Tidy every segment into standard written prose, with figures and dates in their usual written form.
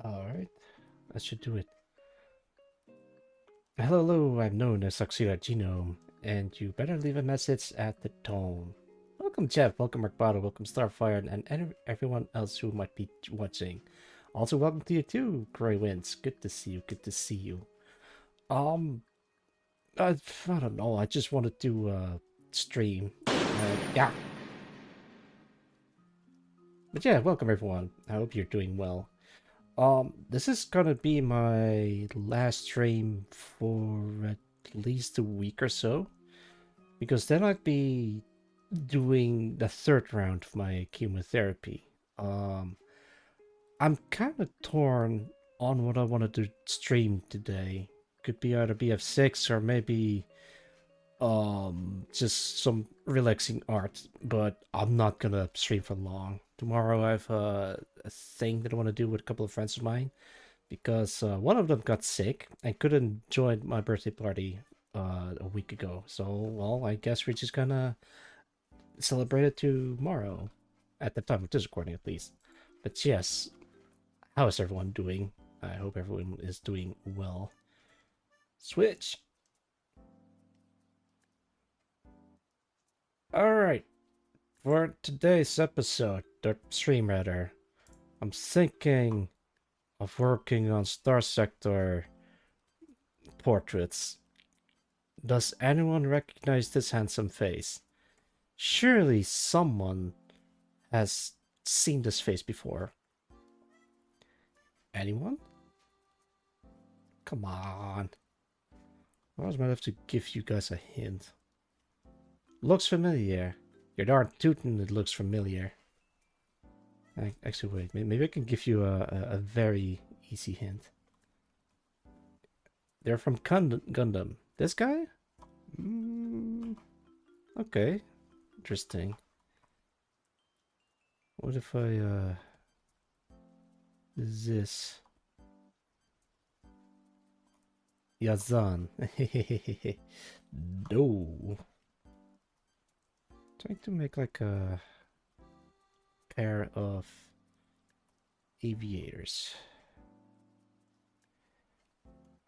Alright, that should do it. Hello, I'm known as Succeeda Genome, and you better leave a message at the tone. Welcome, Jeff. Welcome, Markbottle. Welcome, Starfire, and everyone else who might be watching. Also, welcome to you too, Grey Winds. Good to see you. Good to see you. Um, I don't know. I just wanted to stream. Yeah. But yeah, welcome everyone. I hope you're doing well. This is gonna be my last stream for at least a week or so, because then I'd be doing the third round of my chemotherapy. Um, I'm kind of torn on what I wanted to stream today. Could be either BF6 or maybe just some relaxing art, but I'm not gonna stream for long. Tomorrow I have a thing that I want to do with a couple of friends of mine, because one of them got sick and couldn't join my birthday party a week ago. So, well, I guess we're just gonna celebrate it tomorrow, at the time of this recording at least. But yes, how is everyone doing? I hope everyone is doing well. Switch! Alright, for today's episode, the stream rather, I'm thinking of working on Starsector portraits. Does anyone recognize this handsome face? Surely someone has seen this face before. Anyone? Come on. I might have to give you guys a hint. Looks familiar. You're darn tootin' it looks familiar. Actually, wait. Maybe I can give you a very easy hint. They're from Gundam. This guy? Okay. Interesting. What if I, this? Yazan. No. Trying to make like a pair of aviators.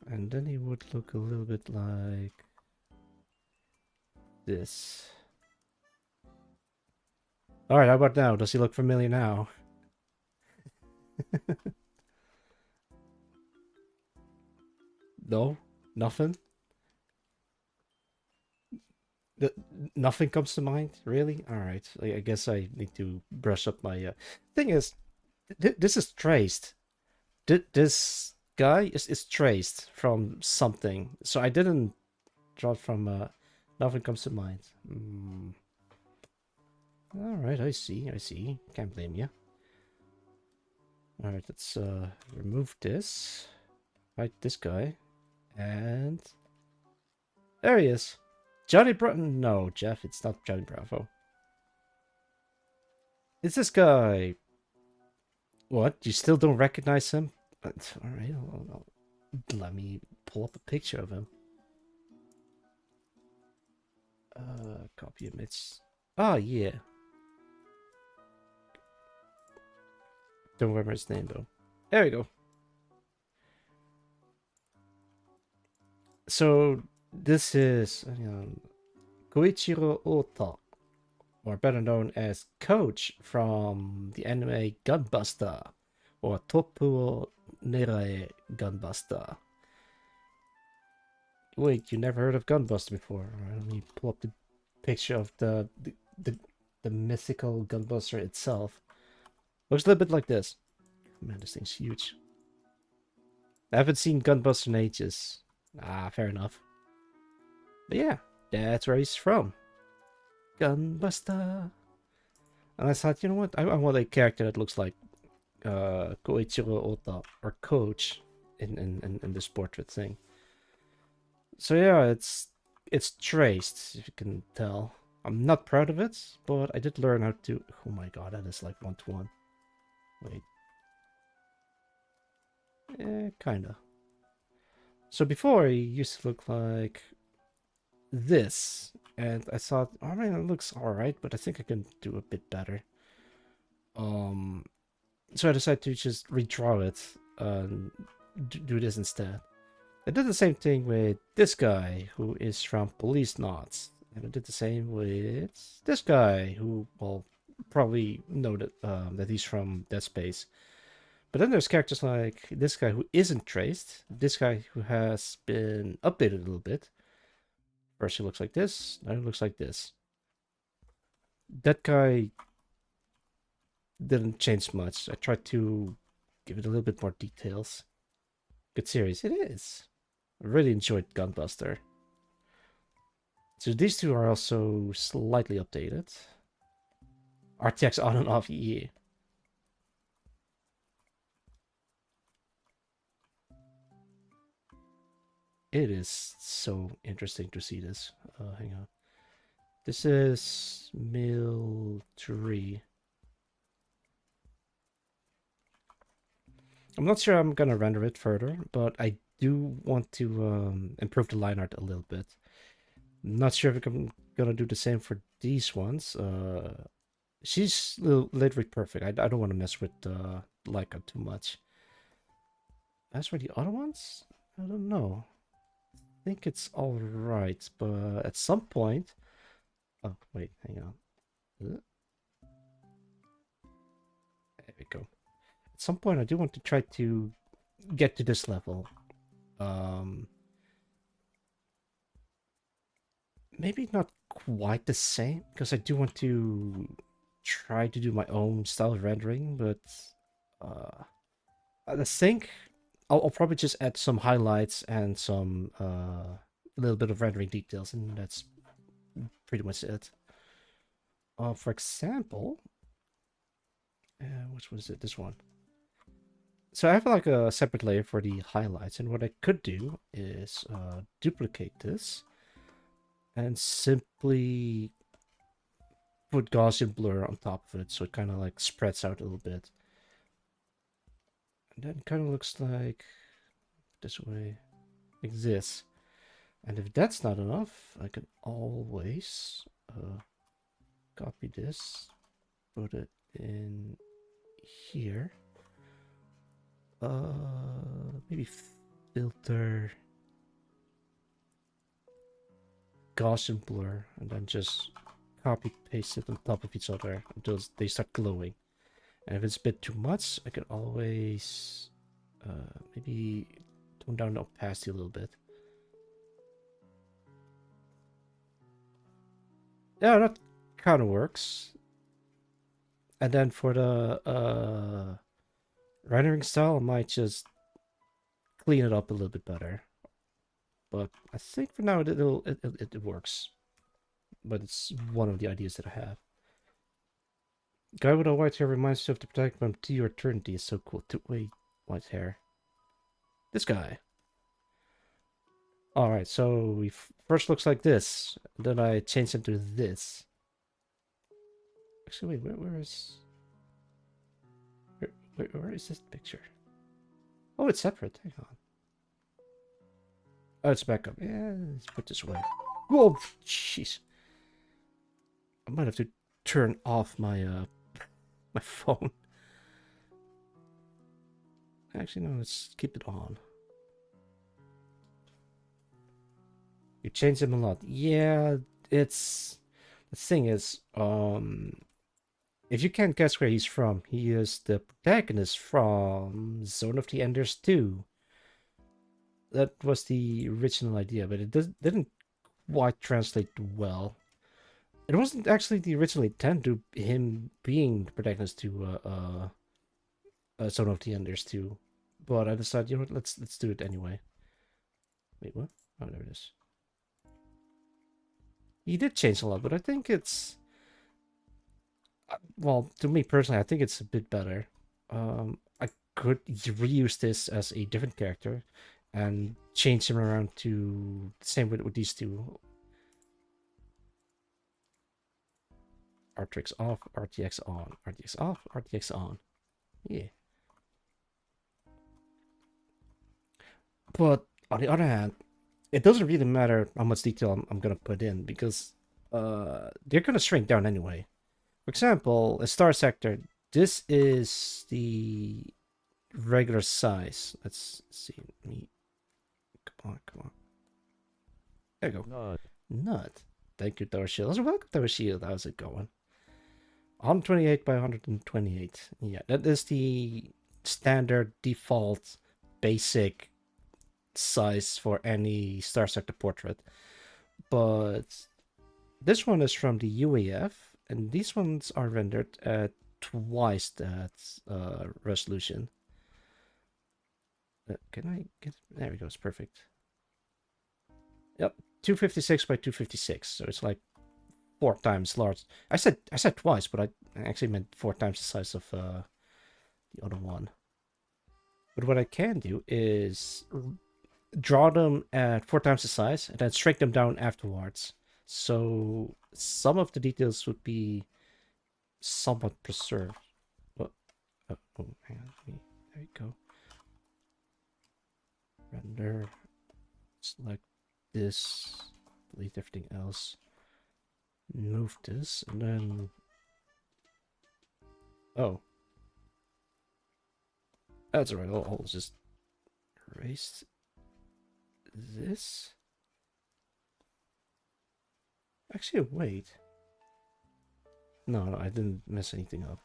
And then he would look a little bit like this. Alright, how about now? Does he look familiar now? No? Nothing? Nothing comes to mind? Really? Alright, I guess I need to brush up my... Thing is, this is traced. This guy is traced from something. So I didn't draw it from... Nothing comes to mind. Alright, I see. Can't blame you. Alright, let's remove this. Right, this guy. And... There he is. Johnny Bravo. No, Jeff, it's not Johnny Bravo. It's this guy. What? You still don't recognize him? Alright, let me pull up a picture of him. Copy image. Oh, yeah. Don't remember his name, though. There we go. So, this is Koichiro Ota, or better known as Coach from the anime Gunbuster, or Topuo Nerae Gunbuster. Wait, you never heard of Gunbuster before? Right, let me pull up the picture of the mythical Gunbuster itself. Looks a little bit like this. Man, this thing's huge. I haven't seen Gunbuster in ages. Ah, fair enough. But yeah, that's where he's from. Gunbuster. And I thought, you know what? I want a character that looks like Koichiro Ota, or Coach, in this portrait thing. So yeah, it's traced, if you can tell. I'm not proud of it, but I did learn how to... Oh my god, that is like 1-to-1. Wait. Kinda. So before, he used to look like this, and I thought, I mean, it looks alright, but I think I can do a bit better. So I decided to just redraw it, do this instead. I did the same thing with this guy who is from Police Knots, and I did the same with this guy who, well, probably know that he's from Dead Space. But then there's characters like this guy who isn't traced, this guy who has been updated a little bit. First he looks like this, now he looks like this. That guy didn't change much. I tried to give it a little bit more details. Good series, it is. I really enjoyed Gunbuster. So these two are also slightly updated. RTX on and off, yeah. It is so interesting to see this. Hang on. This is Mill 3. I'm not sure I'm gonna render it further, but I do want to improve the line art a little bit. Not sure if I'm gonna do the same for these ones. She's literally perfect. I don't want to mess with Leica too much. As for the other ones, I don't know. I think it's all right, but at some point. Oh wait, hang on. There we go. At some point, I do want to try to get to this level. Maybe not quite the same, because I do want to try to do my own style of rendering, but I think I'll probably just add some highlights and some little bit of rendering details, and that's pretty much it. For example, which was it? This one. So I have like a separate layer for the highlights, and what I could do is duplicate this and simply put Gaussian blur on top of it, so it kind of like spreads out a little bit. And then it kind of looks like this way, like this. And if that's not enough, I can always copy this, put it in here. Maybe filter Gaussian blur, and then just copy paste it on top of each other until they start glowing. And if it's a bit too much, I can always maybe tone down the opacity a little bit. Yeah, that kind of works. And then for the rendering style, I might just clean it up a little bit better. But I think for now it works. But it's one of the ideas that I have. Guy with a white hair reminds you of the protect from T or Eternity. Is so cool. Wait, white hair. This guy. Alright, so he first looks like this. Then I change him to this. Actually, wait, where is... Where is this picture? Oh, it's separate. Hang on. Oh, it's back up. Yeah, let's put this away. Whoa, jeez. I might have to turn off my my phone. Actually, no, let's keep it on. You change him a lot. Yeah, it's... The thing is, if you can't guess where he's from, he is the protagonist from Zone of the Enders 2. That was the original idea, but it didn't quite translate well. It wasn't actually the original intent to him being the protagonist to Zone of the Enders 2. But I decided, you know what, let's do it anyway. Wait, what? Oh, there it is. He did change a lot, but I think it's... Well, to me personally, I think it's a bit better. I could reuse this as a different character and change him around to the same with these two. RTX off, RTX on, RTX off, RTX on. Yeah. But on the other hand, it doesn't really matter how much detail I'm gonna put in, because they're gonna shrink down anyway. For example, a Starsector, this is the regular size. Let's see. Me, come on, come on. There you go. No. Nut. Thank you, Tower Shield. Welcome, Tower Shield. How's it going? 128 by 128. Yeah, that is the standard default basic size for any Star Sector portrait. But this one is from the UAF, and these ones are rendered at twice that resolution. Can I get... There we go, it's perfect. Yep, 256 by 256, so it's like 4 times large. I said twice, but I actually meant 4 times the size of the other one. But what I can do is draw them at 4 times the size and then shrink them down afterwards. So some of the details would be somewhat preserved. Oh, hang on. There you go. Render. Select this. Delete everything else. Move this and then... Oh. That's alright. I'll just erase this. Actually, wait. No, I didn't mess anything up.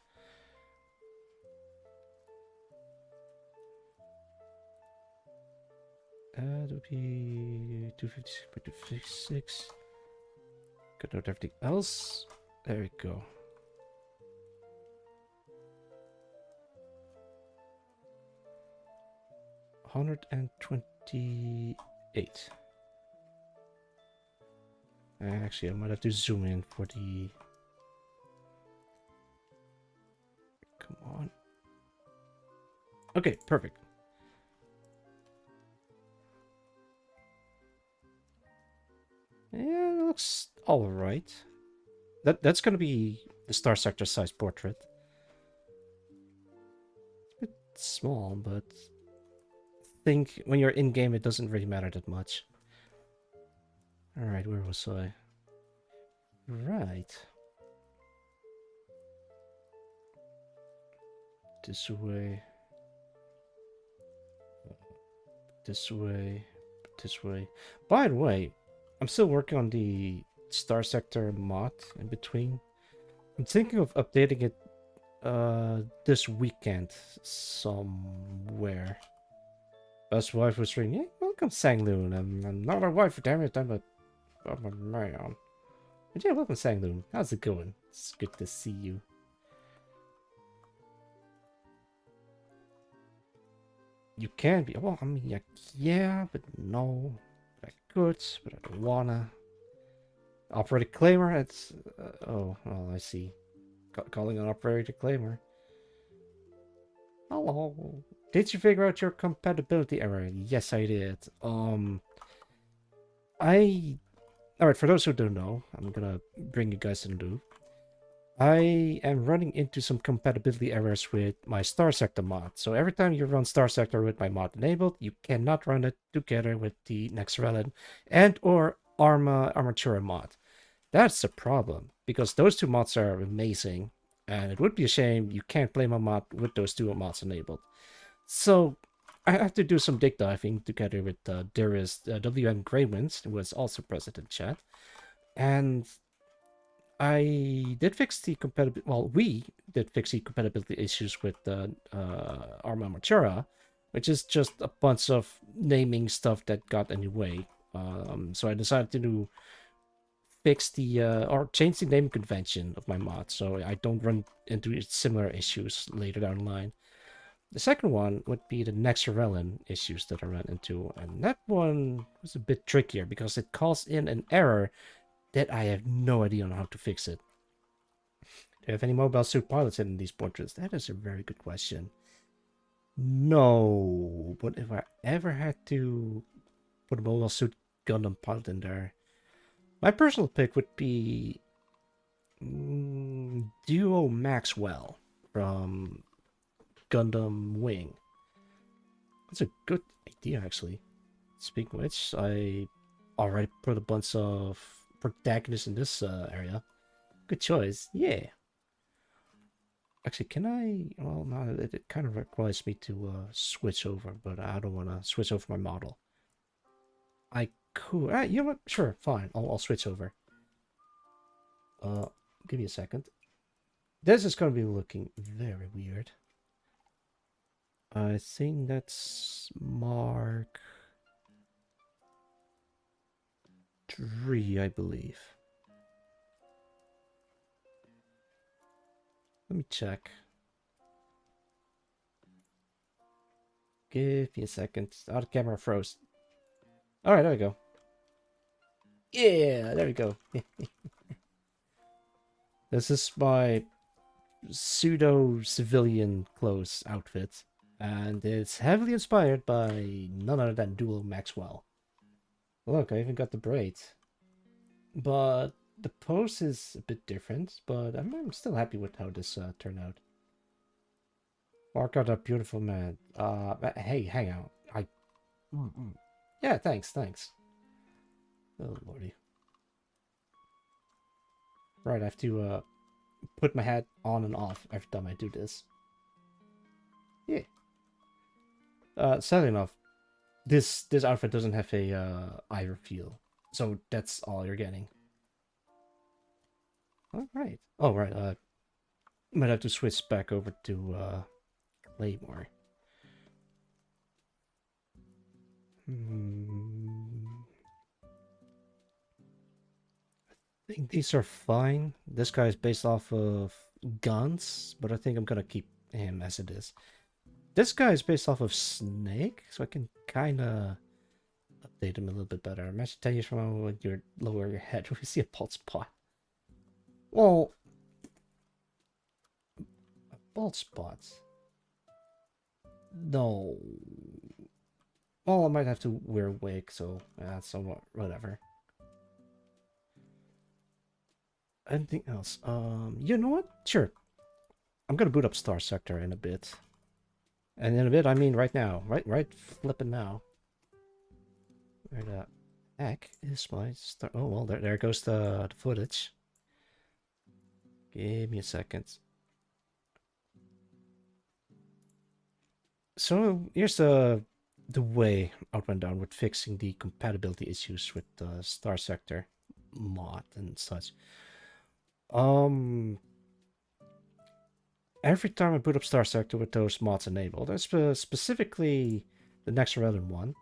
That would be 256 by 256. Cut out everything else. There we go. $128. Actually, I might have to zoom in for the... Come on. Okay, perfect. Yeah, it looks alright. That's gonna be the Star Sector size portrait. It's a bit small, but I think when you're in game it doesn't really matter that much. Alright, where was I? Right. This way. This way. This way. By the way, I'm still working on the Star Sector mod in between. I'm thinking of updating it this weekend somewhere. Best wife was ringing. Hey, welcome, Sangloon. I'm not a wife, damn it. I'm a man. But yeah, welcome, Sangloon. How's it going? It's good to see you. You can be. Well, I mean, yeah, but no. But I could, but I don't wanna. Operator claimer. It's oh, well, I see. Calling an operator claimer. Hello. Did you figure out your compatibility error? Yes, I did. Alright, for those who don't know, I'm gonna bring you guys in the loop. I am running into some compatibility errors with my Star Sector mod. So every time you run Star Sector with my mod enabled, you cannot run it together with the Next Relic and or Armatura mod. That's a problem, because those two mods are amazing, and it would be a shame you can't play my mod with those two mods enabled. So I have to do some dig diving together with dearest WM Graymans, who was also present in chat. And I did fix the compatibility. Well, we did fix the compatibility issues with Arma Matura, which is just a bunch of naming stuff that got in the way. So I decided to fix the or change the naming convention of my mod, so I don't run into similar issues later down the line. The second one would be the Nexarellan issues that I ran into, and that one was a bit trickier because it calls in an error that I have no idea on how to fix it. Do you have any mobile suit pilots in these portraits? That is a very good question. No, but if I ever had to put a mobile suit Gundam pilot in there, my personal pick would be Duo Maxwell from Gundam Wing. That's a good idea, actually. Speaking of which, I already put a bunch of protagonists in this area. Good choice. Yeah. Actually, can I? Well, no, it kind of requires me to switch over, but I don't want to switch over my model. I could. You know what? Sure, fine. I'll switch over. Uh, give me a second. This is going to be looking very weird. I think that's Mark 3, I believe. Let me check. Give me a second. Oh, the camera froze. Alright, there we go. Yeah, there we go. This is my pseudo-civilian clothes outfit. And it's heavily inspired by none other than Duo Maxwell. Look, I even got the braids. But the pose is a bit different, but I'm still happy with how this turned out. Mark out a beautiful man. Hey, hang out. Yeah, thanks. Oh, lordy. Right, I have to put my hat on and off every time I do this. Yeah. Sadly enough, this outfit doesn't have a eye reveal, so that's all you're getting. All right. Oh, right. Might have to switch back over to Claymore. I think these are fine. This guy is based off of guns, but I think I'm gonna keep him as it is. This guy is based off of Snake, so I can kind of update him a little bit better. Imagine 10 years from now when you lower your head, we see a bald spot. Well, a bald spot? No. Well, I might have to wear a wig, so somewhat whatever. Anything else? You know what? Sure. I'm gonna boot up Starsector in a bit. And in a bit, I mean right now. Right flipping now. Where the heck is my star? Oh, well, there goes the footage. Give me a second. So, here's the way I went down with fixing the compatibility issues with the Starsector mod and such. Every time I boot up Starsector with those mods enabled, specifically the next relevant one,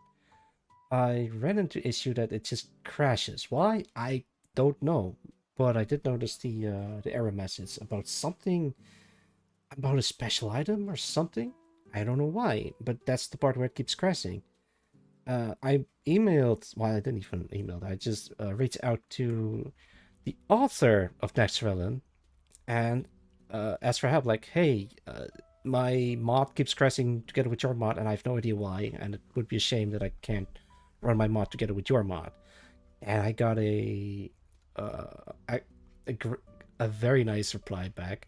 I ran into issue that it just crashes. Why? I don't know. But I did notice the error message about something about a special item or something. I don't know why, but that's the part where it keeps crashing. I emailed, well, I didn't even email, I just reached out to the author of Next Relevant and asked for help. Like, hey, my mod keeps crashing together with your mod, and I have no idea why, and it would be a shame that I can't run my mod together with your mod. And I got a, a very nice reply back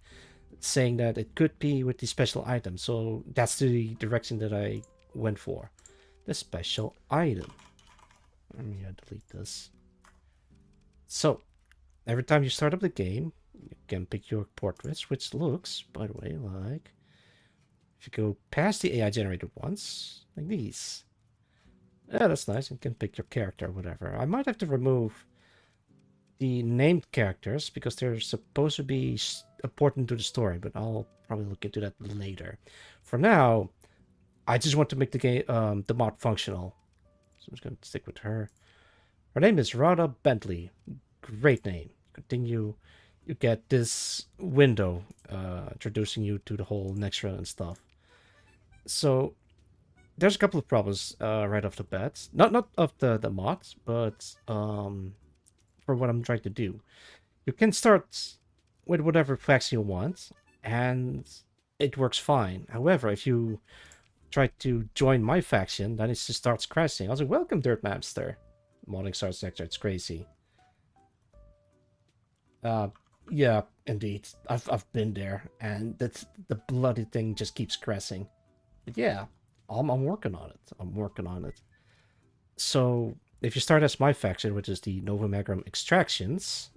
saying that it could be with the special item. So that's the direction that I went for. The special item. Let me delete this. So every time you start up the game, you can pick your portraits, which looks, by the way, like if you go past the AI generated ones, like these. Yeah, that's nice. You can pick your character or whatever. I might have to remove the named characters because they're supposed to be important to the story, but I'll probably look into that later. For now, I just want to make the game, the mod functional. So I'm just gonna stick with her. Her name is Rhoda Bentley. Great name. Continue. You get this window introducing you to the whole next round and stuff. So there's a couple of problems right off the bat. Not of the mods, but for what I'm trying to do. You can start with whatever faction you want, and it works fine. However, if you try to join my faction, then it just starts crashing. I was like, welcome, Dirt Mapster. Modding Starsector, it's crazy. Yeah, indeed. I've been there, and that's the bloody thing just keeps crashing. But yeah, I'm working on it. I'm working on it. So if you start as my faction, which is the Novum Agrum Extractions,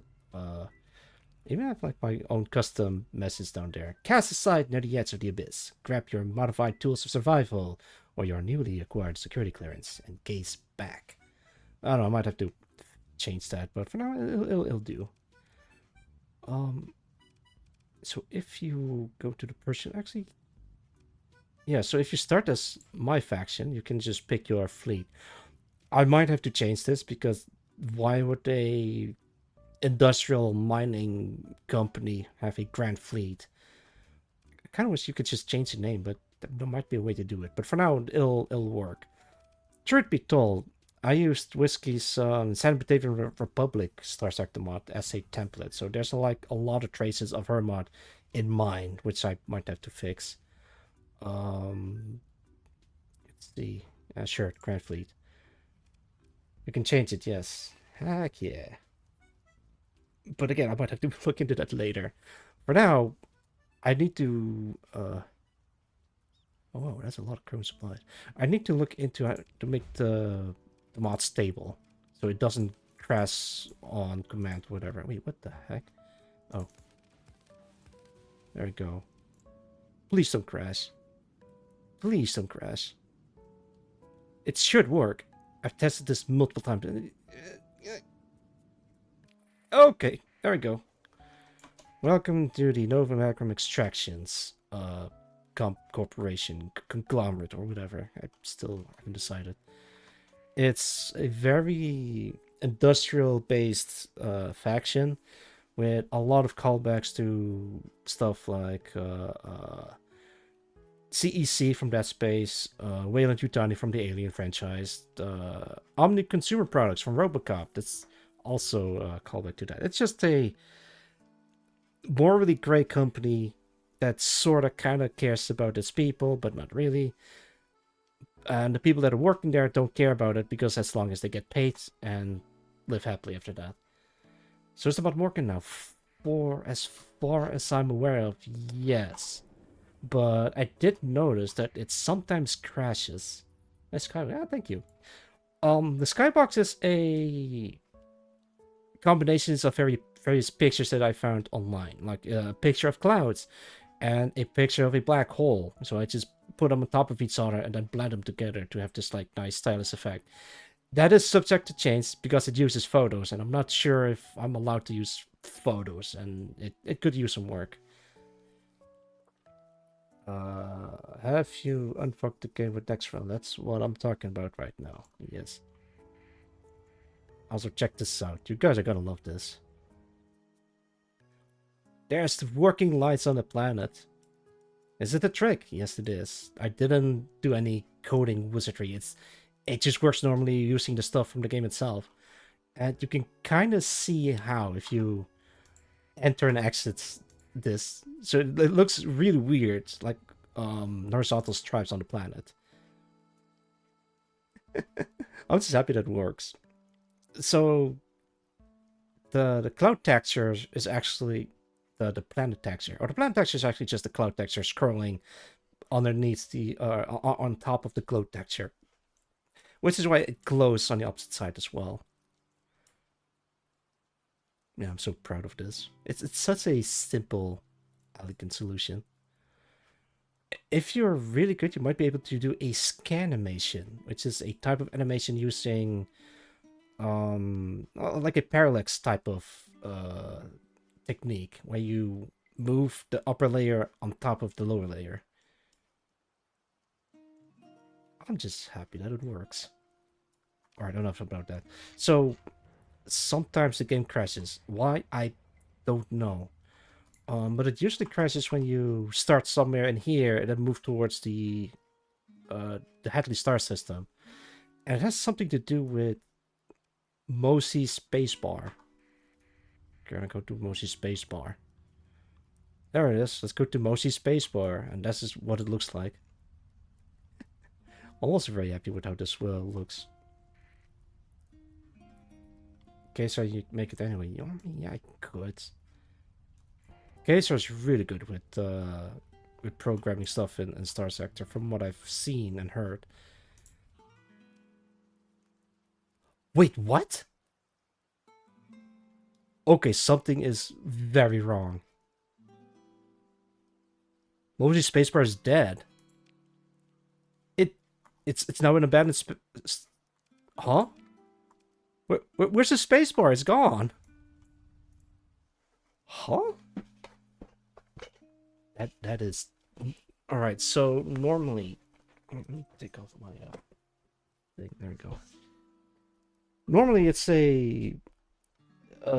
Even have like my own custom message down there. Cast aside near the edge of the abyss. Grab your modified tools of survival or your newly acquired security clearance and gaze back. I don't know, I might have to change that, but for now it'll do. Um, so if you go to the person, actually, yeah. So if you start as my faction, you can just pick your fleet. I might have to change this because why would a industrial mining company have a grand fleet? I kind of wish you could just change the name, but there might be a way to do it. But for now, it'll work. Truth be told, I used Whiskey's San Batavian Republic Starsector mod as a template, so there's like a lot of traces of her mod in mine, which I might have to fix. Um, let's see. Sure, Grand Fleet. You can change it, yes. Heck yeah. But again, I might have to look into that later. For now, I need to. Oh, wow, that's a lot of chrome supplies. I need to look into how to make the mod stable, so it doesn't crash on command, whatever. Wait, what the heck? Oh, there we go. Please don't crash. Please don't crash. It should work. I've tested this multiple times. Okay, there we go. Welcome to the Novum Agrum Extractions corporation, conglomerate, or whatever. I still haven't decided. It's a very industrial-based faction with a lot of callbacks to stuff like CEC from Dead Space, Wayland Yutani from the Alien franchise, Omni Consumer Products from Robocop. That's also a callback to that. It's just a morally gray company that sort of kind of cares about its people, but not really. And the people that are working there don't care about it because as long as they get paid and live happily after that. So it's about working now. For as far as I'm aware of, yes. But I did notice that it sometimes crashes. Yeah, thank you. The skybox is a combinations of various pictures that I found online, like a picture of clouds and a picture of a black hole. So I just put them on top of each other and then blend them together to have this like nice stylus effect. That is subject to change because it uses photos, and I'm not sure if I'm allowed to use photos, and it could use some work. Have you unfucked the game with Dextron? That's what I'm talking about right now. Yes. Also, check this out. You guys are gonna love this. There's the working lights on the planet. Is it a trick? Yes, it is. I didn't do any coding wizardry. It just works normally using the stuff from the game itself. And you can kind of see how if you enter and exit this. So it looks really weird, like horizontal stripes on the planet. I'm just happy that works. So the cloud texture is actually the planet texture, or the planet texture is actually just the cloud texture scrolling underneath the on top of the cloud texture, which is why it glows on the opposite side as well. Yeah, I'm so proud of this. It's such a simple, elegant solution. If you're really good, you might be able to do a scan animation, which is a type of animation using like a parallax type of technique where you move the upper layer on top of the lower layer. I'm just happy that it works. All right, enough about that. So sometimes the game crashes. Why? I don't know. But it usually crashes when you start somewhere in here and then move towards the Hadley star system, and it has something to do with Mosi spacebar. Gonna go to Mosi spacebar. There it is. Let's go to Mosi spacebar, and this is what it looks like. I'm also very happy with how this looks. Okay, so you make it anyway. Yeah, I could. Okay, so it's really good with programming stuff in Starsector, from what I've seen and heard. Wait, what? Okay, something is very wrong. Moji spacebar is dead. It, it's now an abandoned huh? Where's the spacebar? It's gone. Huh? That is. All right. So normally, let me take off my thing. There we go. Normally, it's a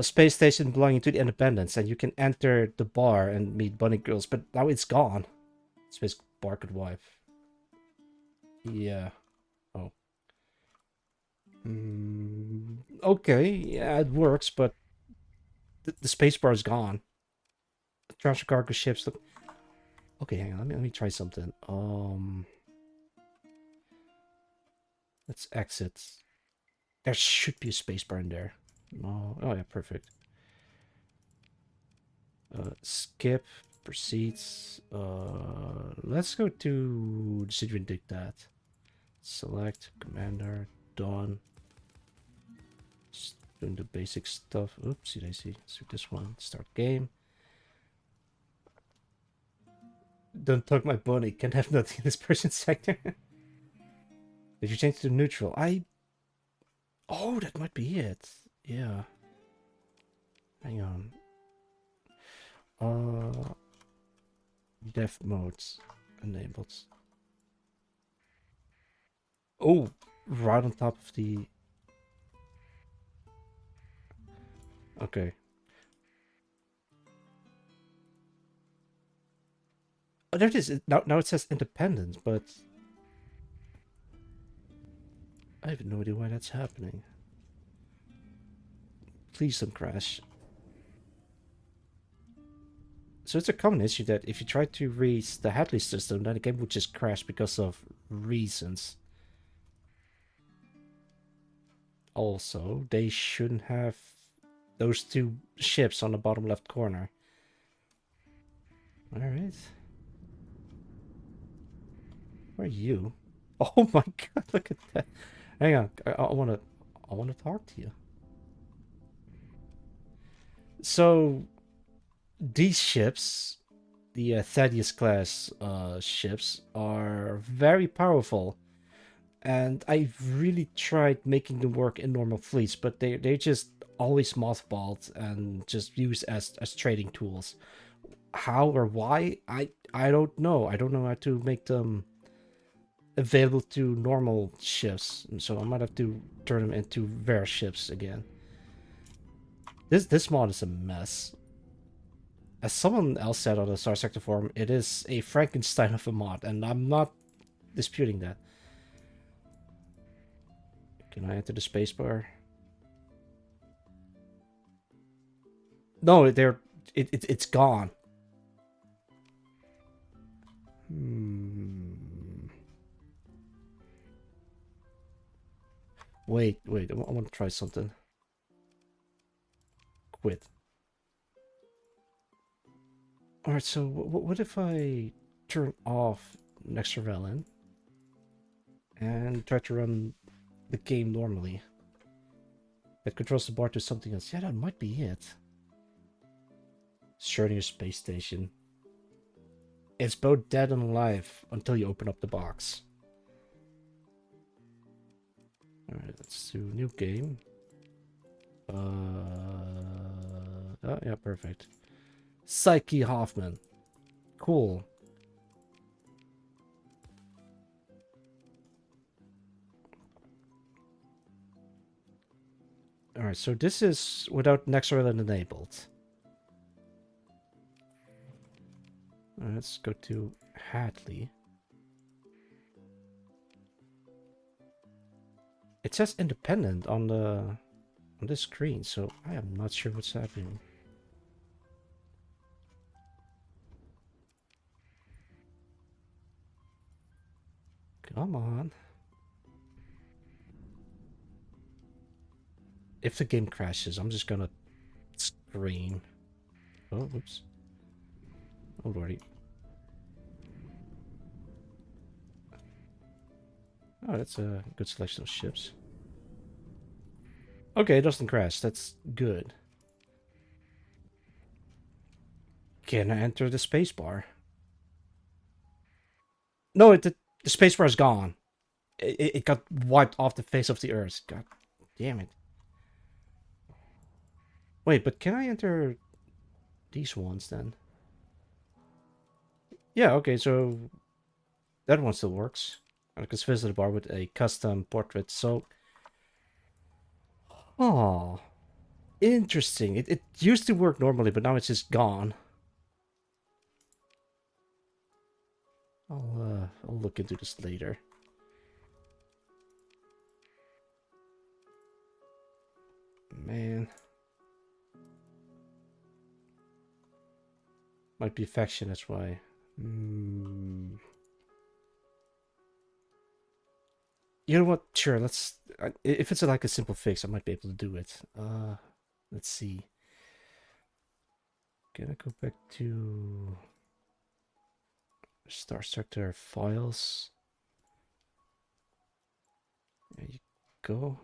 space station belonging to the Independence, and you can enter the bar and meet bunny girls. But now it's gone. Space bar could wife. Yeah. Oh. Okay. Yeah, it works, but the space bar is gone. Transfer cargo ships. Look. Okay, hang on. Let me try something. Let's exit. There should be a space bar in there. No. Oh yeah, perfect. Skip. Proceeds. Let's go to the city and dig that. Select commander. Done. Just doing the basic stuff. Oopsie daisy. Let's do this one. Start game. Don't tug my bunny. Can't have nothing in this person's sector. Did you change to neutral? Oh, that might be it. Yeah. Hang on. Dev modes enabled. Oh, right on top of the. Okay. Oh, there it is. Now it says independent, but I have no idea why that's happening. Please don't crash. So it's a common issue that if you try to read the Hadley system, then the game would just crash because of reasons. Also, they shouldn't have those two ships on the bottom left corner. Alright. Where are you? Oh my god, look at that. Hang on, I wanna talk to you. So these ships, the Thaddeus class ships, are very powerful, and I've really tried making them work in normal fleets, but they just always mothballed and just used as trading tools. How or why, I don't know. I don't know how to make them available to normal ships, so I might have to turn them into rare ships again. This mod is a mess. As someone else said on the Starsector forum, it is a Frankenstein of a mod, and I'm not disputing that. Can I enter the spacebar? No, it's gone. Wait, I want to try something. Quit. Alright, so what if I turn off Next Relin and try to run the game normally? That controls the bar to something else. Yeah, that might be it. Schrödinger space station. It's both dead and alive until you open up the box. Alright, let's do new game. Oh, yeah, perfect. Psyche Hoffman. Cool. Alright, so this is without Nexorland enabled. Alright, let's go to Hadley. It says independent on the screen, so I am not sure what's happening. Come on. If the game crashes, I'm just gonna scream. Oh, whoops. Oh, lordy. Oh, that's a good selection of ships. Okay, it doesn't crash. That's good. Can I enter the spacebar? No, the spacebar is gone. It got wiped off the face of the Earth. God damn it. Wait, but can I enter these ones then? Yeah, okay, so that one still works. I can visit the bar with a custom portrait. So, oh, interesting. It used to work normally, but now it's just gone. I'll look into this later. Man, might be affection. That's why. Hmm. You know what? Sure, let's. If it's like a simple fix, I might be able to do it. Let's see. Can I go back to Starsector files? There you go.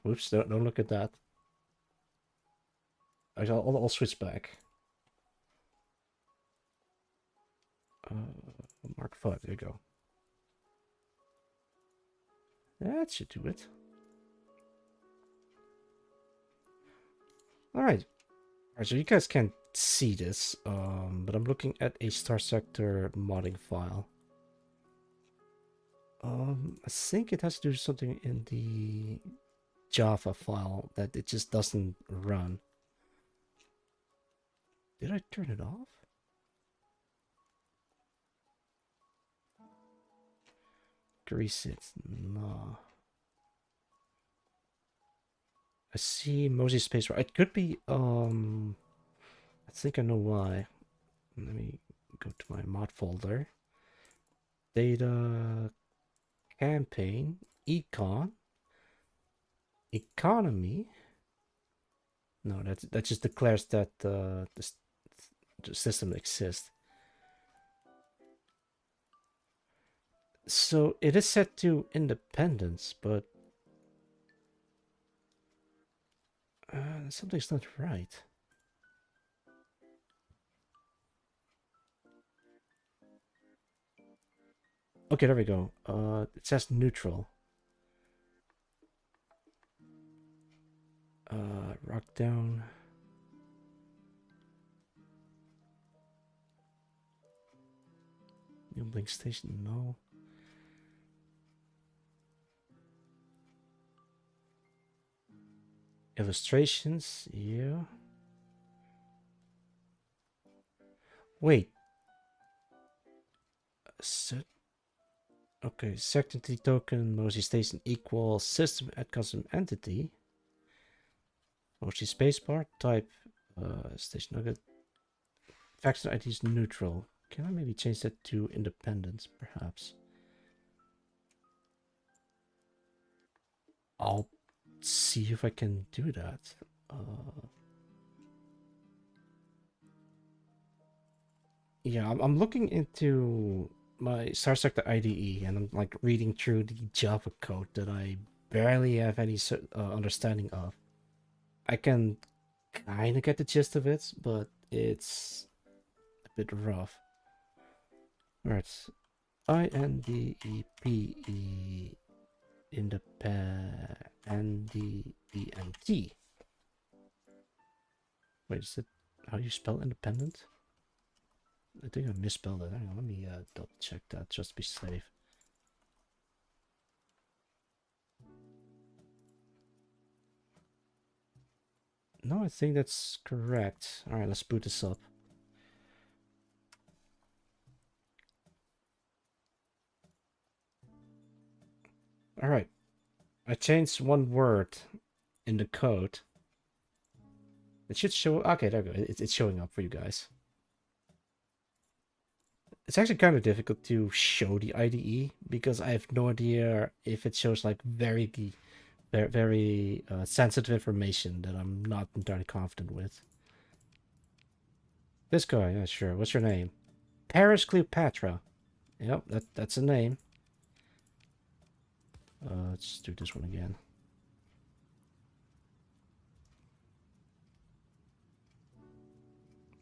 Whoops! Don't look at that. I'll switch back. Mark 5. There you go. That should do it. All right. So you guys can't see this, but I'm looking at a Starsector modding file. I think it has to do something in the Java file that it just doesn't run. Did I turn it off? Grease it. No. I see Mosey spacebar. It could be, I think I know why. Let me go to my mod folder. Data, campaign, econ, economy. No, that just declares that the system exists. So it is set to independence, but something's not right. Okay, there we go. It says neutral. Rock down. New blink station, no. Illustrations, yeah. Wait. Set. Okay, certainty token, Moshi station equals system at custom entity. Moshi spacebar, type station nugget. Faction ID is neutral. Can I maybe change that to independence, perhaps? I'll see if I can do that. Yeah, I'm looking into my Starsector IDE and I'm like reading through the Java code that I barely have any understanding of. I can kind of get the gist of it, but it's a bit rough. Alright, INDEPE independent. Wait, is it how you spell independent? I think I misspelled it. Hang on, let me double check that just to be safe. No, I think that's correct. Alright, let's boot this up. Alright, I changed one word in the code. It should show. Okay, there we go. It's showing up for you guys. It's actually kind of difficult to show the IDE because I have no idea if it shows like very sensitive information that I'm not entirely confident with. This guy, yeah, sure. What's your name? Paris Cleopatra. Yep, that's a name. Let's do this one again.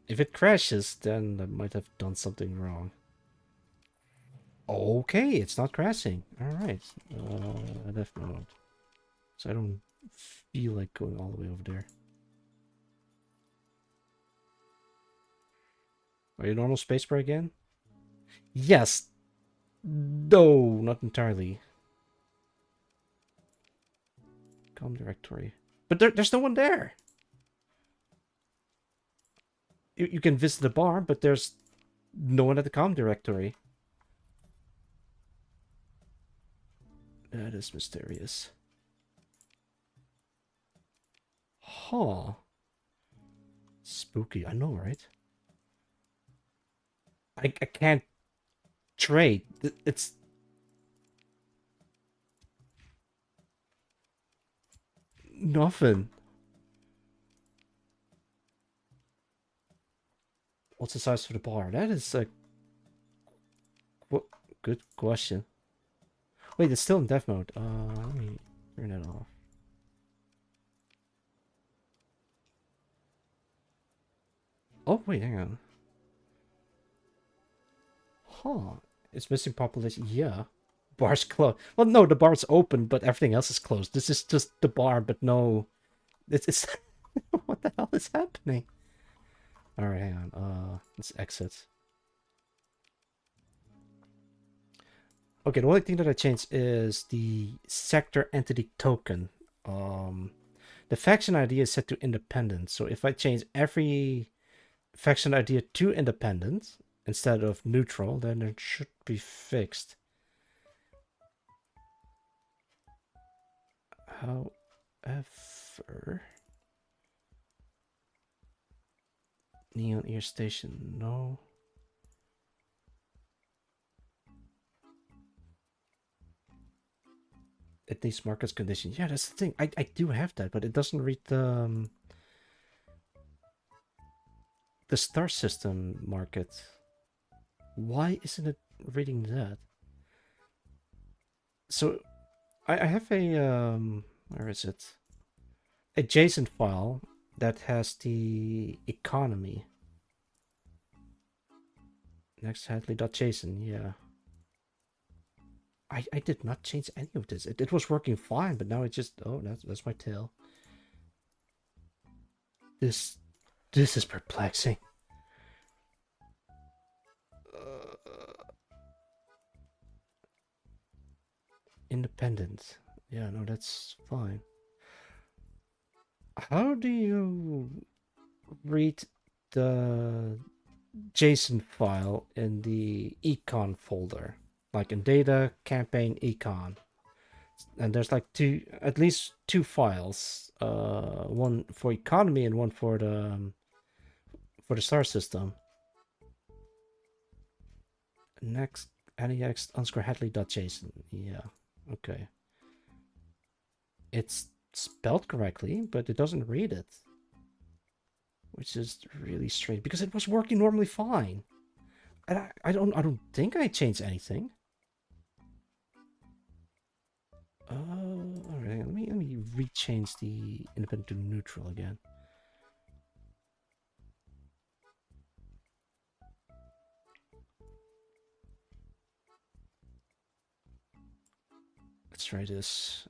If it crashes, then I might have done something wrong. Okay, it's not crashing. Alright. Death mode. So I don't feel like going all the way over there. Are you normal spacebar again? Yes. No, not entirely. Com directory. But there's no one there. You can visit the bar, but there's no one at the com directory. That is mysterious. Huh. Spooky, I know, right? I can't trade. It's nothing. What's the size for the bar? That is a good question. Wait, it's still in dev mode. Let me turn it off. Oh, wait, hang on. Huh. It's missing population. Yeah. Bar's closed. Well, no, the bar's open, but everything else is closed. This is just the bar, but no. It's what the hell is happening? Alright, hang on. Let's exit. Okay, the only thing that I changed is the sector entity token. The faction ID is set to independent. So if I change every faction idea to independent instead of neutral, then it should be fixed. However, Neon Ear Station, no. It needs markets condition. Yeah, that's the thing. I do have that, but it doesn't read the star system market. Why isn't it reading that? So I have a where is it? A JSON file that has the economy. Next Hadley.json, yeah. I did not change any of this. It was working fine, but now it just that's my tail. This is perplexing. Independent. Yeah, no, that's fine. How do you read the JSON file in the econ folder? Like in data, campaign, econ. And there's like at least two files. One for economy and one for the star system. Next nex underscore hadley.json. Yeah, okay. It's spelled correctly, but it doesn't read it. Which is really strange because it was working normally fine. And I don't think I changed anything. Alright, let me rechange the independent to neutral again. Let's try this.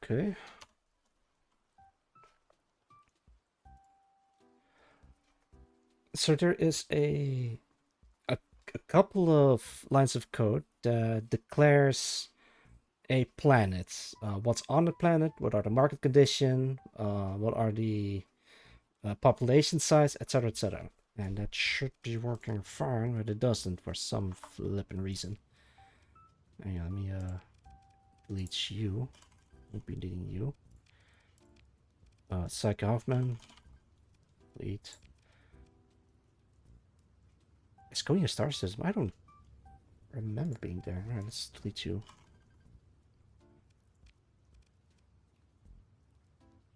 Okay. So there is a couple of lines of code that declares a planet. What's on the planet? What are the market condition? What are the population size, etc., etc. And that should be working fine, but it doesn't for some flippin' reason. Hang on, let me delete you. Won't be needing you. Psych Hoffman. Delete. It's going a star system. I don't remember being there. Alright, let's delete you.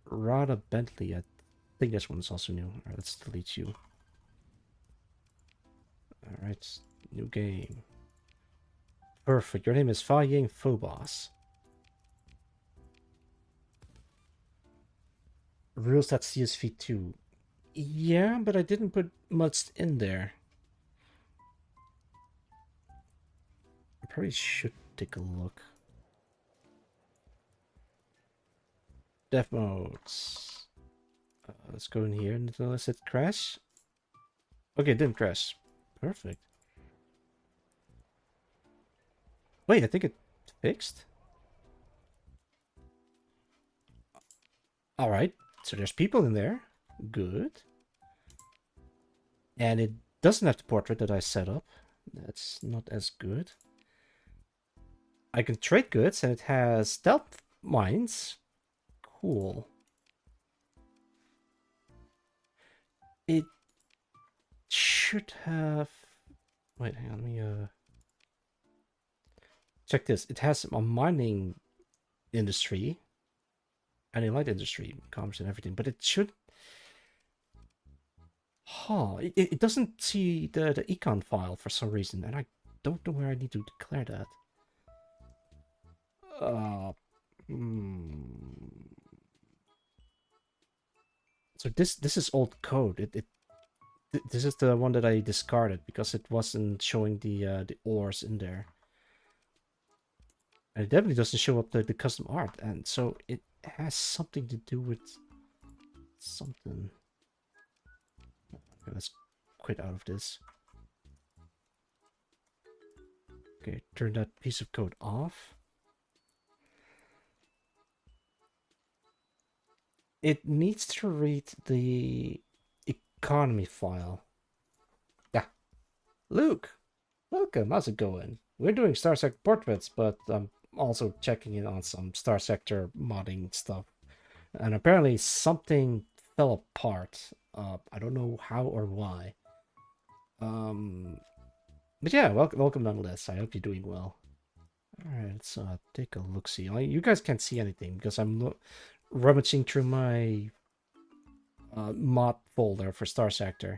Rada Bentley. I think this one's also new. Alright, let's delete you. Alright, new game. Perfect. Your name is Fa Ying Phobos. Rules.csv2. Yeah, but I didn't put much in there. I probably should take a look. Dev modes. Let's go in here and let's hit crash. Okay, it didn't crash. Perfect. Wait, I think it fixed. Alright, so there's people in there. Good. And it doesn't have the portrait that I set up. That's not as good. I can trade goods and it has stealth mines. Cool. It should have... Wait, hang on, let me check this. It has a mining industry and a light industry, commerce and everything, but it should... Huh, it doesn't see the econ file for some reason, and I don't know where I need to declare that. Hmm. So this is old code. This is the one that I discarded because it wasn't showing the ores in there. And it definitely doesn't show up the custom art, and so it has something to do with something. Okay, let's quit out of this. Okay, turn that piece of code off. It needs to read the economy file. Yeah. Luke, welcome. How's it going? We're doing Starsector portraits, but I'm also checking in on some Starsector modding stuff. And apparently something fell apart. I don't know how or why. But yeah, welcome nonetheless. I hope you're doing well. Alright, let's take a look-see. You guys can't see anything because I'm rummaging through my mod folder for Starsector.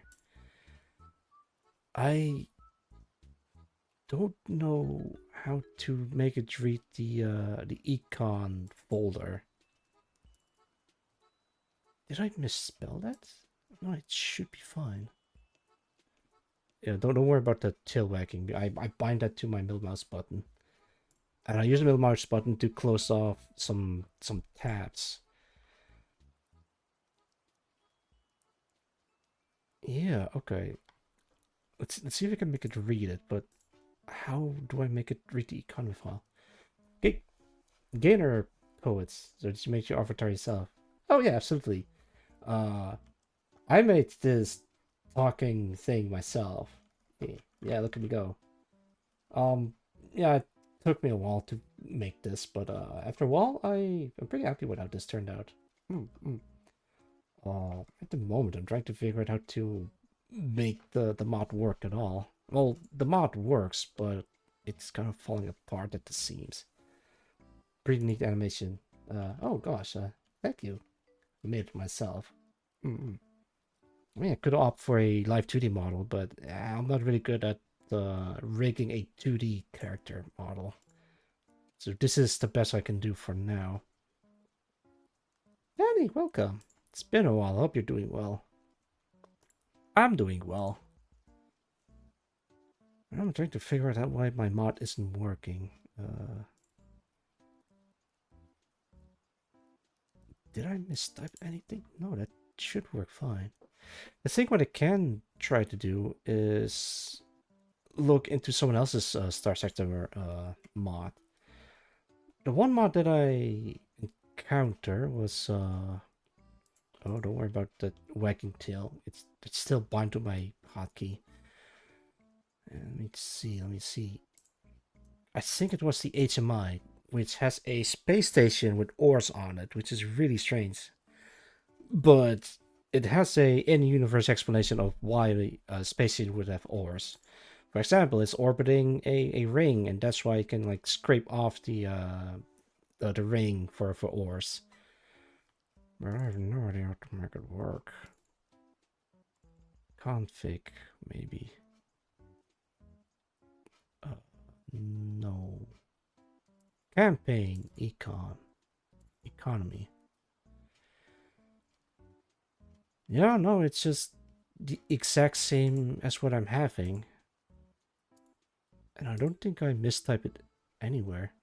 I don't know how to make it read the econ folder. Did I misspell that? No, it should be fine. Yeah, don't worry about the tail wagging. I bind that to my middle mouse button. And I use the middle mouse button to close off some tabs. Yeah, okay. Let's see if I can make it read it, but how do I make it read the economy file? Okay, Gainer poets. So did you make your avatar yourself? Oh yeah, absolutely. Uh I made this talking thing myself. Yeah, look at me go. Um, yeah, it took me a while to make this, but after a while, I'm pretty happy with how this turned out. Mm, mm. At the moment, I'm trying to figure out how to make the mod work at all. Well, the mod works, but it's kind of falling apart at the seams. Pretty neat animation. Oh gosh, thank you. I made it myself. Mm -mm. I mean, I could opt for a live 2D model, but I'm not really good at rigging a 2D character model. So this is the best I can do for now. Danny, welcome. It's been a while. I hope you're doing well. I'm doing well. I'm trying to figure out why my mod isn't working. Did I mistype anything? No, that should work fine. I think what I can try to do is look into someone else's Starsector mod. The one mod that I encounter was oh, don't worry about that wagging tail. It's still bound to my hotkey. Let me see. Let me see. I think it was the HMI, which has a space station with ores on it, which is really strange. But it has a in-universe explanation of why a space station would have ores. For example, it's orbiting a ring, and that's why it can like scrape off the ring for ores. But I have no idea how to make it work. Config, maybe. No. Campaign, economy. Yeah, no, it's just the exact same as what I'm having. And I don't think I mistype it anywhere.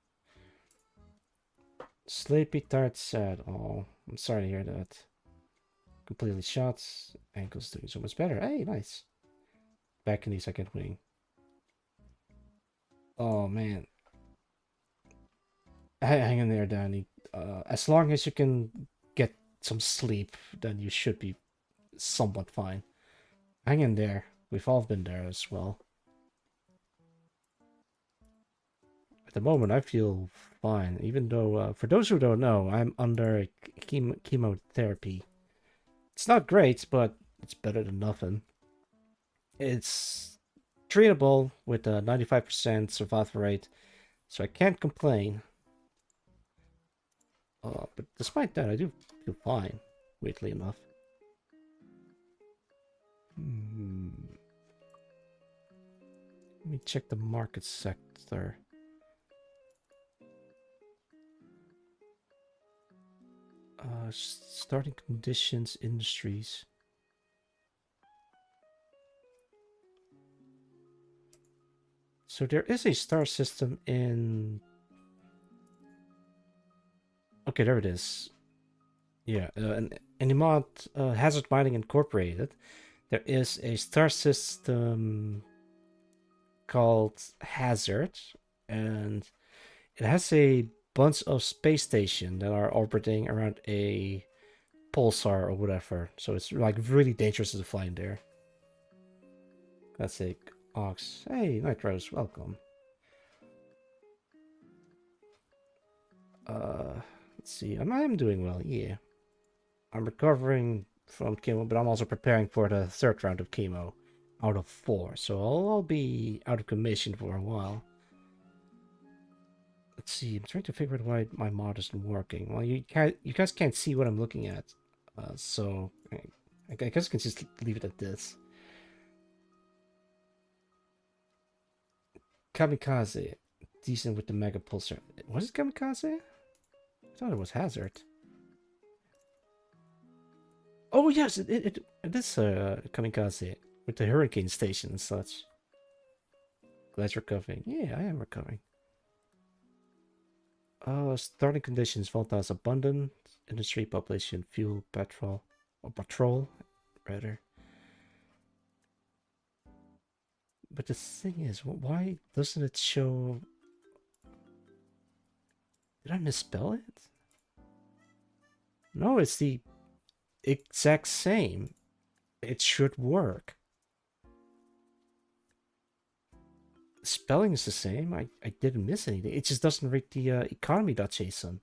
Sleepy, tired, sad. Oh, I'm sorry to hear that. Completely shot. Ankle's doing so much better. Hey, nice. Back in the second wing. Oh, man. Hang in there, Danny. As long as you can get some sleep, then you should be somewhat fine. Hang in there. We've all been there as well. At the moment, I feel fine, even though, for those who don't know, I'm under chemotherapy. It's not great, but it's better than nothing. It's treatable with a 95% survival rate, so I can't complain. But despite that, I do feel fine, weirdly enough. Hmm. Let me check the market sector. Starting conditions, industries. So there is a star system in. Okay, there it is. Yeah, in the mod Hazard Mining Incorporated, there is a star system called Hazard, and it has a bunch of space stations that are orbiting around a pulsar or whatever. So it's like really dangerous to fly in there. Classic Ox. Hey, Nitros, welcome. Uh, let's see. I'm doing well. Yeah, I'm recovering from chemo, but I'm also preparing for the third round of chemo out of 4. So I'll be out of commission for a while. Let's see. I'm trying to figure out why my mod isn't working. Well, you guys can't see what I'm looking at, so I guess I can just leave it at this. Kamikaze, decent with the mega pulsar. Was it Kamikaze? I thought it was Hazard. Oh yes, it is Kamikaze with the hurricane station and such. Glad you're recovering. Yeah, I am recovering. Starting conditions: volatiles abundant, industry, population, fuel, petrol, or patrol, rather. But the thing is, why doesn't it show? Did I misspell it? No, it's the exact same. It should work. Spelling is the same. I didn't miss anything. It just doesn't read the economy.json.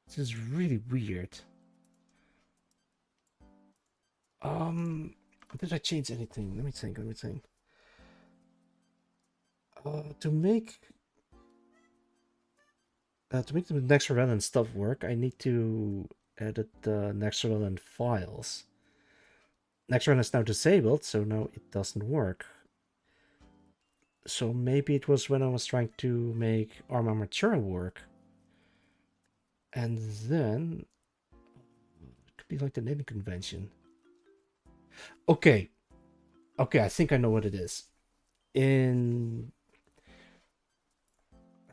This is really weird. Did I change anything? Let me think. Let me think. To make the next relevant stuff work, I need to edit the next relevant files. Next run is now disabled, so now it doesn't work. So maybe it was when I was trying to make Arma Material work. And then it could be like the naming convention. Okay. Okay, I think I know what it is. I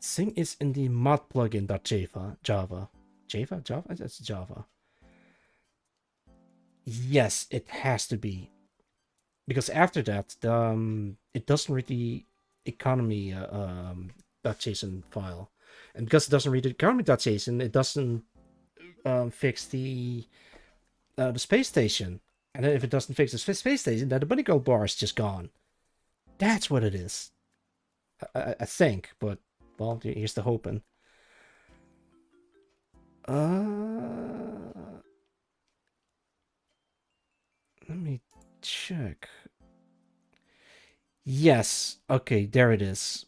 think it's in the mod plugin.java. Java. Java? Java? That's Java. Yes, it has to be. Because after that, it doesn't read the economy .json file. And because it doesn't read the economy.json, it doesn't fix the space station. And then if it doesn't fix the space station, then the bunny gold bar is just gone. That's what it is. I think, but well, here's the hoping. Let me check. Yes. Okay, there it is.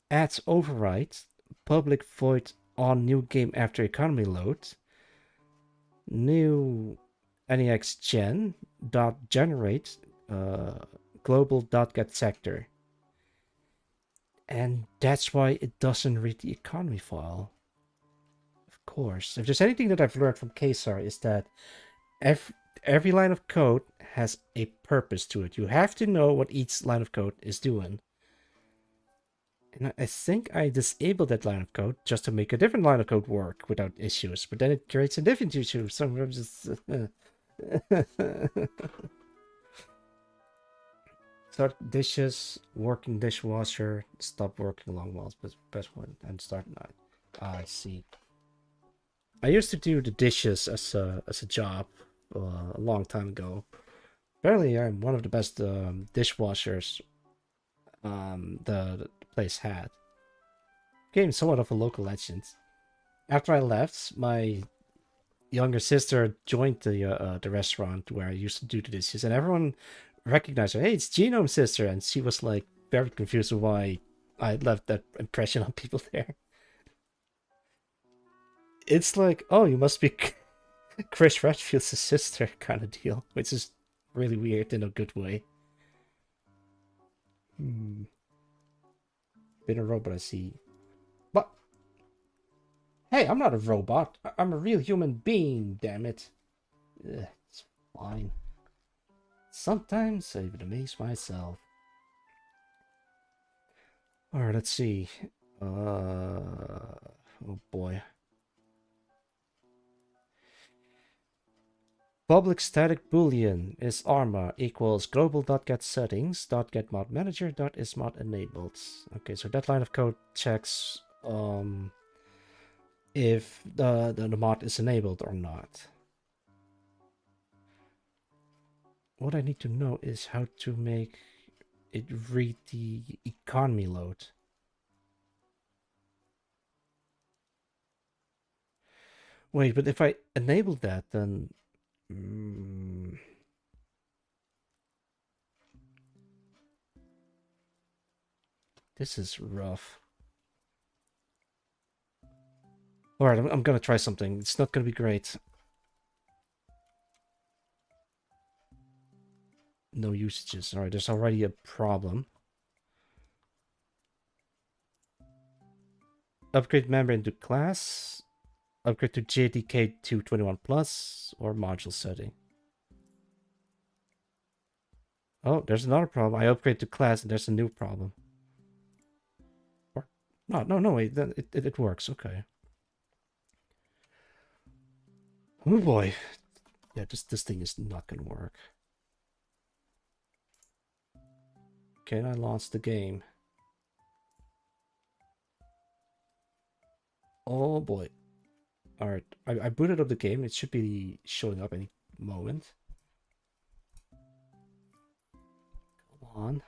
Adds override, public void on new game after economy load, new NEX gen dot generate global dot get sector, and that's why it doesn't read the economy file. course. If there's anything that I've learned from Kesar is that every line of code has a purpose to it. You have to know what each line of code is doing. And I think I disabled that line of code just to make a different line of code work without issues. But then it creates a different issue. Sometimes it's... Start dishes, working dishwasher, stop working long walls, but best one, and start night. I see. I used to do the dishes as a job a long time ago. Apparently, I'm one of the best dishwashers the place had. Became somewhat of a local legend. After I left, my younger sister joined the restaurant where I used to do the dishes, and everyone recognized her. Hey, it's Genome's sister, and she was like very confused why I left that impression on people there. It's like, oh, you must be Chris Redfield's sister kind of deal, which is really weird in a good way. Hmm. Been a robot, I see. But hey, I'm not a robot. I'm a real human being. Damn it. Ugh, it's fine. Sometimes I even amaze myself. Alright, let's see. Oh boy. Public static boolean is arma equals global.get settings .get mod manager .is mod enabled. Okay, so that line of code checks if the mod is enabled or not. What I need to know is how to make it read the economy load. Wait, but if I enable that, then... this is rough. Alright, I'm gonna try something. It's not gonna be great. No usages. Alright, there's already a problem. Upgrade member into class. Upgrade to JDK 221 plus or module setting. Oh, there's another problem. I upgrade to class and there's a new problem. Or no, wait. It works. Okay. Oh boy. Yeah, this thing is not gonna work. Can I launch the game? Oh boy. Alright, I booted up the game. It should be showing up any moment. Come on.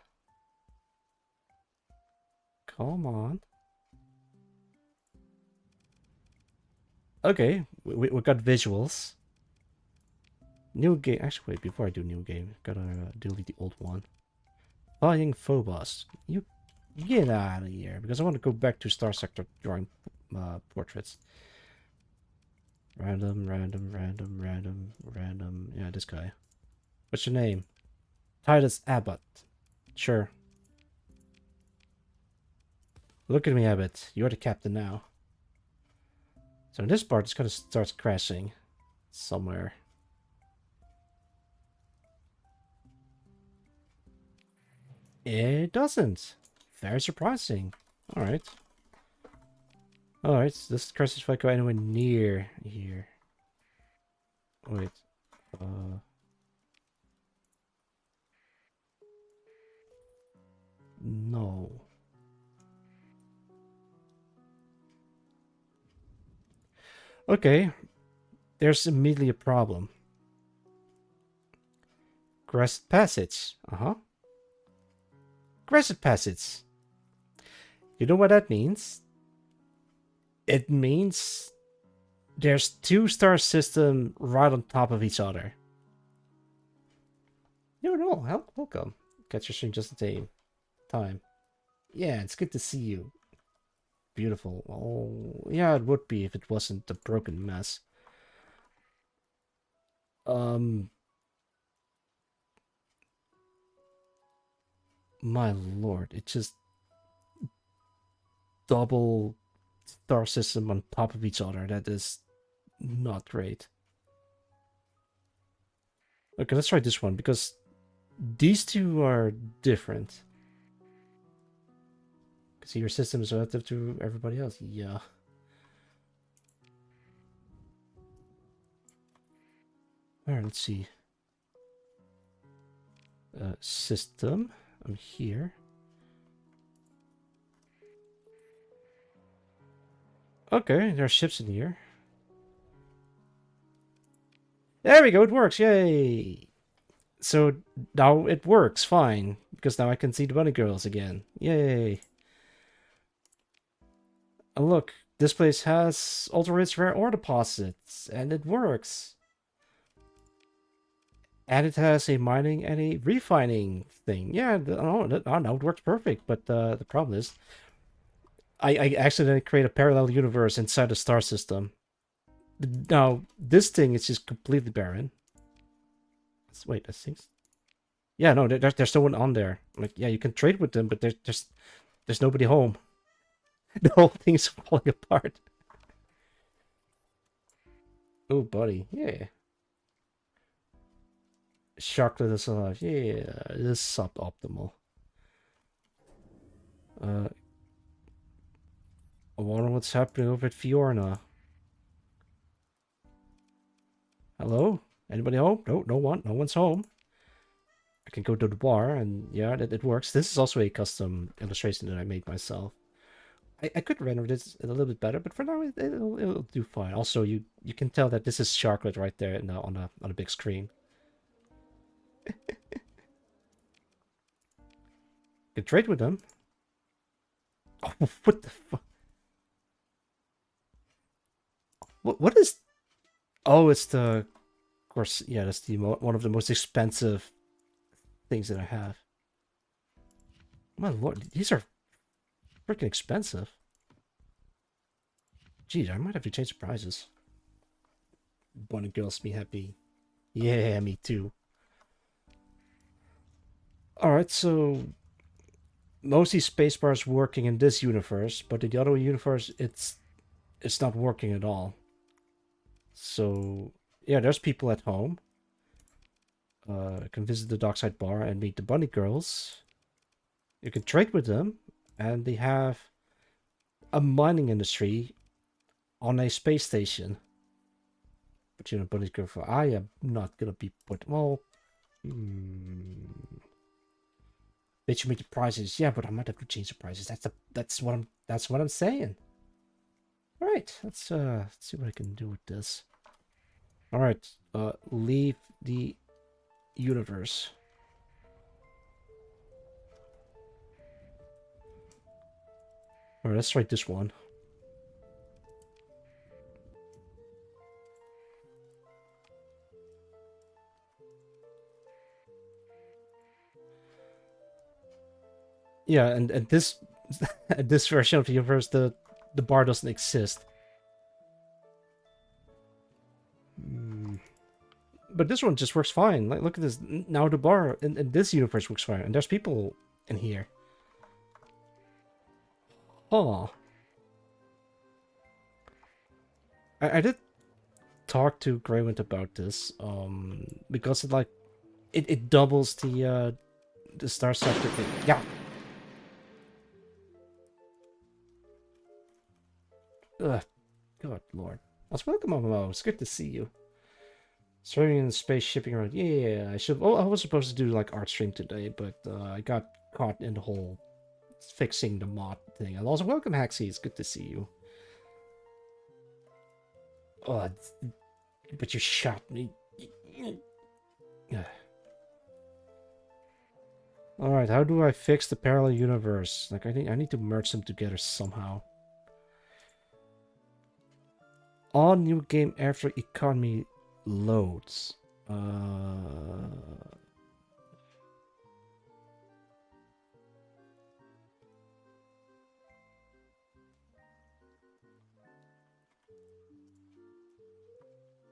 Come on. Okay, we got visuals. New game. Actually, wait, before I do new game, gotta delete the old one. Flying Phobos. You get out of here, because I want to go back to Starsector drawing portraits. Random. Yeah, this guy. What's your name? Titus Abbott. Sure. Look at me, Abbott. You're the captain now. So in this part, it's gonna start crashing somewhere. It doesn't. Very surprising. Alright. Alright, so this crashes if I go anywhere near here. Wait. No. Okay. There's immediately a problem. Crescent Passage. Uh-huh. Crescent Passage. You know what that means? It means there's two star system right on top of each other. No, welcome. Catch your stream just in time. Yeah, it's good to see you. Beautiful. Oh, yeah, it would be if it wasn't a broken mess. My lord, it just double star system on top of each other. That is not great. Okay, let's try this one because these two are different. See, your system is relative to everybody else. Yeah. Alright, let's see. System. I'm here. Okay, there are ships in here. There we go, it works, yay! So now it works fine, because now I can see the bunny girls again. Yay! And look, this place has ultra-rich rare ore deposits, and it works. And it has a mining and a refining thing. Yeah, no, it works perfect, but the problem is I accidentally create a parallel universe inside the star system. Now, this thing is just completely barren. Wait, I think... Yeah, no, there's no one on there. Like, yeah, you can trade with them, but there's nobody home. The whole thing's falling apart. Oh, buddy, yeah. Chocolate is alive. Yeah, this is suboptimal. I wonder what's happening over at Fiorna. Hello? Anybody home? No, no one. No one's home. I can go to the bar, and yeah, it works. This is also a custom illustration that I made myself. I could render this a little bit better, but for now it'll do fine. Also, you can tell that this is chocolate right there on a big screen. You can trade with them. Oh, what the fuck? What is? Oh, it's the. Of course, yeah, that's the one of the most expensive things that I have. My lord, these are freaking expensive. Geez, I might have to change the prices. Bunny girls me happy. Yeah, me too. Alright, so mostly spacebar's working in this universe, but in the other universe it's not working at all. So yeah, there's people at home. Can visit the dockside bar and meet the bunny girls. You can trade with them, and they have a mining industry on a space station. But you know, bunny girl, I am not gonna be put. Well, they should make the prices. Yeah, but I might have to change the prices. That's what I'm saying. All right, let's see what I can do with this. All right, leave the universe. All right, let's try this one. Yeah, and this this version of the universe, the bar doesn't exist. But this one just works fine. Like, look at this. Now the bar in this universe works fine, and there's people in here. Oh, I did talk to Greywind about this, because it like it doubles the Starsector thing. Yeah. Ugh, good lord. Welcome, Momo. It's good to see you. Serving in the space shipping around. Yeah, I should. Oh, I was supposed to do like art stream today, but I got caught in the whole fixing the mod thing. And also, welcome, Haxie. It's good to see you. Oh, but you shot me. All right, how do I fix the parallel universe? Like, I need to merge them together somehow. All new game after economy loads.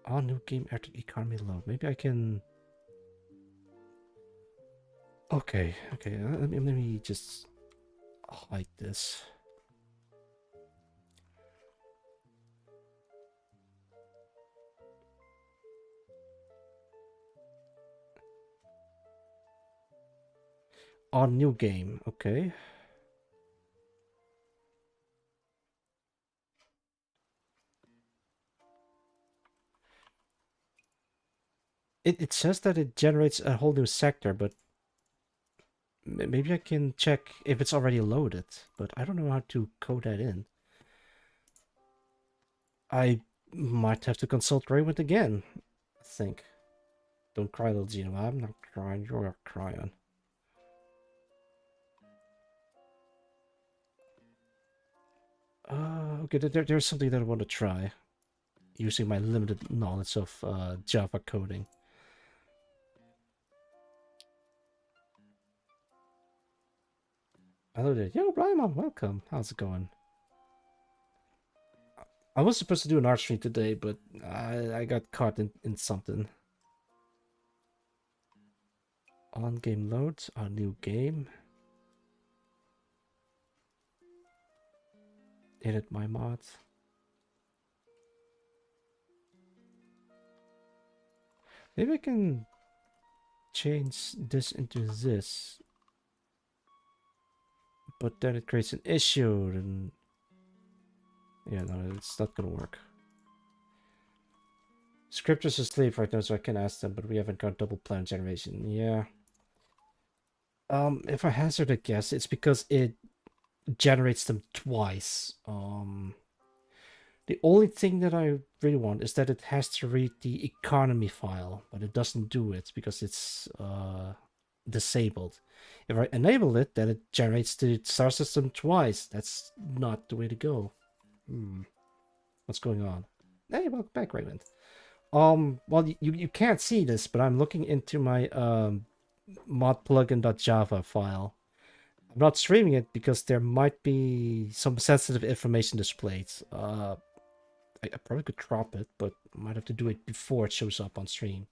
All new game after economy load. Maybe I can. Okay. Let me just hide this. On new game, okay. It says that it generates a whole new sector, but maybe I can check if it's already loaded. But I don't know how to code that in. I might have to consult Raymond again, I think. Don't cry, little Gino. I'm not crying. You're crying. Okay, there's something that I want to try. Using my limited knowledge of Java coding. Hello there. Yo, Blyma, welcome. How's it going? I was supposed to do an art stream today, but I got caught in something. On game loads, a new game. Edit my mods. Maybe I can change this into this. But then it creates an issue, and yeah, no, it's not gonna work. Scripters asleep right now, so I can ask them, but we haven't got double plan generation. Yeah. If I hazard a guess, it's because it generates them twice. The only thing that I really want is that it has to read the economy file, but it doesn't do it because it's disabled. If I enable it, then it generates the star system twice. That's not the way to go. What's going on? Hey, welcome back, Raymond. Well, you can't see this, but I'm looking into my mod plugin.java file. I'm not streaming it because there might be some sensitive information displayed. I probably could drop it, but I might have to do it before it shows up on stream.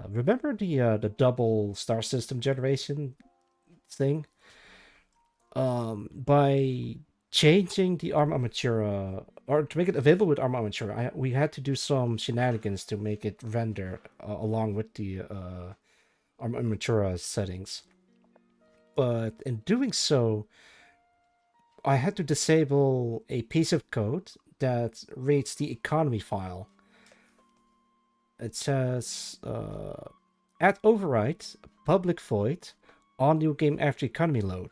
Remember the double star system generation thing? By changing the ARM Armatura, or to make it available with ARM Armatura, we had to do some shenanigans to make it render along with the ARM Armatura settings. But in doing so, I had to disable a piece of code that reads the economy file. It says at override public void on new game after economy load,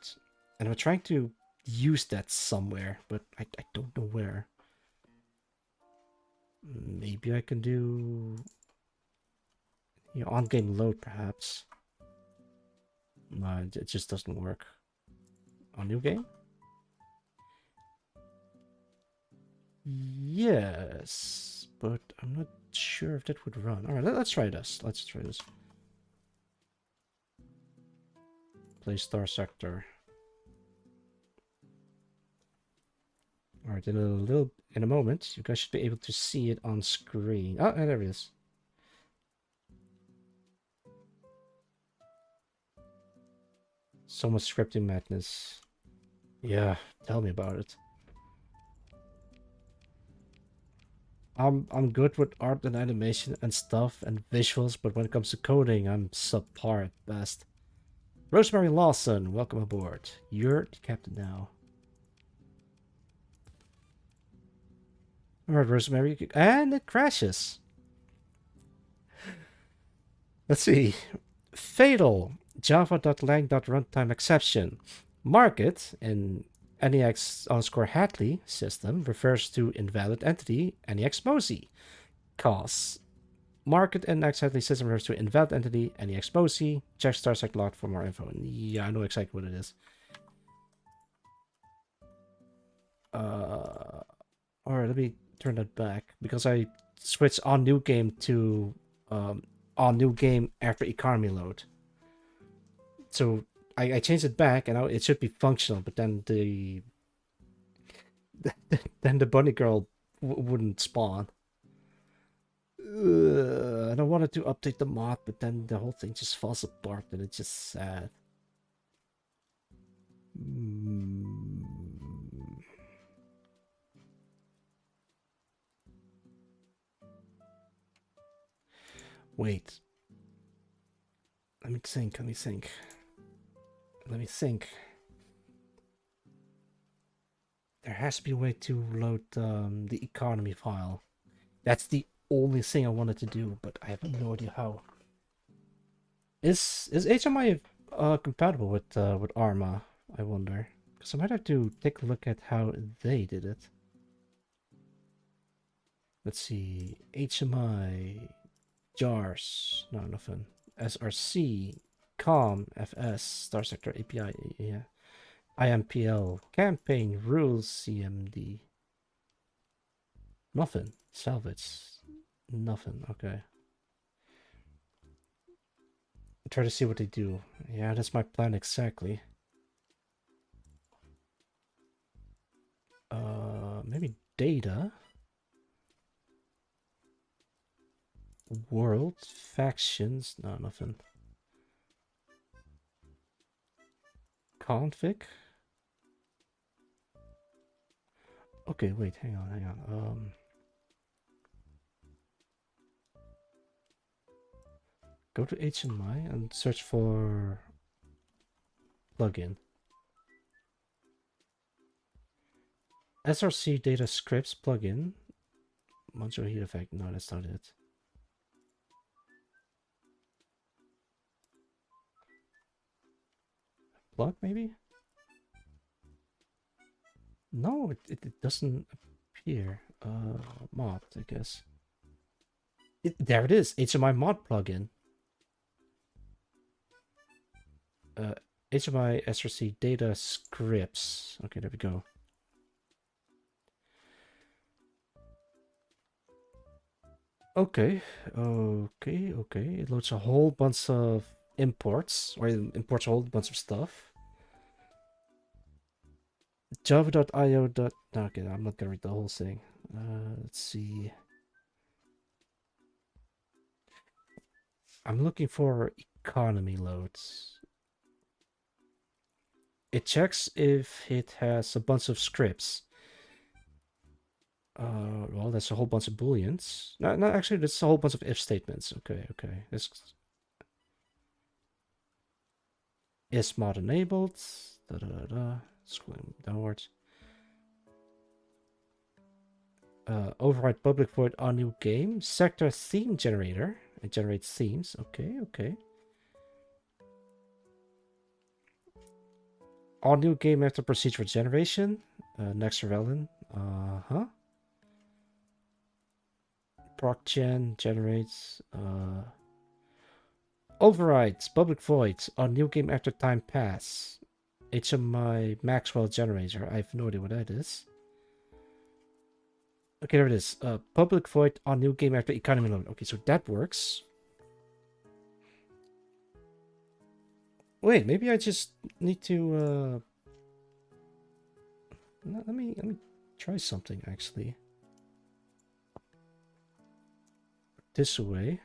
and I'm trying to use that somewhere, but I don't know where. Maybe I can do on game load perhaps. No, it just doesn't work. On new game? Yes, but I'm not sure if that would run. All right, let's try this. Let's try this. Play Starsector. All right, in a moment, you guys should be able to see it on screen. Oh, there it is. So much scripting madness. Yeah, tell me about it. I'm good with art and animation and stuff and visuals, but when it comes to coding, I'm subpar at best. Rosemary Lawson, welcome aboard. You're the captain now. All right, Rosemary, and it crashes. Let's see. Fatal java.lang.runtime exception. Market in NEX underscore Hatley system refers to invalid entity NEX Mosi. Cause market in NEX Hatley system refers to invalid entity NEX Mosi. Check Starsec log for more info. Yeah, I know exactly what it is. All right, let me turn that back because I switched on new game to on new game after economy load. So I changed it back and it should be functional, but then the bunny girl wouldn't spawn. I don't want to update the mod, but then the whole thing just falls apart and it's just sad. Wait. Let me think. Let me think. Let me think. There has to be a way to load the economy file. That's the only thing I wanted to do, but I have no idea how. Is HMI compatible with Arma? I wonder, because I might have to take a look at how they did it. Let's see, HMI, JARS, no nothing. SRC, COM, FS, Starsector API, yeah. IMPL, campaign rules, CMD. Nothing. Salvage. Nothing. Okay. Try to see what they do. Yeah, that's my plan exactly. Maybe data. World. Factions. No, nothing. Config. Okay, wait, hang on, hang on. Go to HMI and search for plugin. SRC data scripts plugin. Modular heat effect. No, that's not it. Plug maybe? No, it doesn't appear. Mod, I guess. There it is. HMI mod plugin. HMI SRC data scripts. Okay, there we go. Okay, okay. It loads a whole bunch of imports, or it imports a whole bunch of stuff. Java.io. Okay, I'm not gonna read the whole thing. Let's see. I'm looking for economy loads. It checks if it has a bunch of scripts. Well, that's a whole bunch of booleans. No, actually, that's a whole bunch of if statements. Okay. This is mod enabled. Scrolling downwards. Override public void on new game. Sector theme generator. It generates themes. Okay. All new game after procedural generation. Next relevant. Procgen generates. Overrides public voids on new game after time pass. HMI Maxwell generator. I have no idea what that is. Okay, there it is. Public void on new game after economy load. Okay, so that works. Wait, maybe I just need to let me try something actually. This away.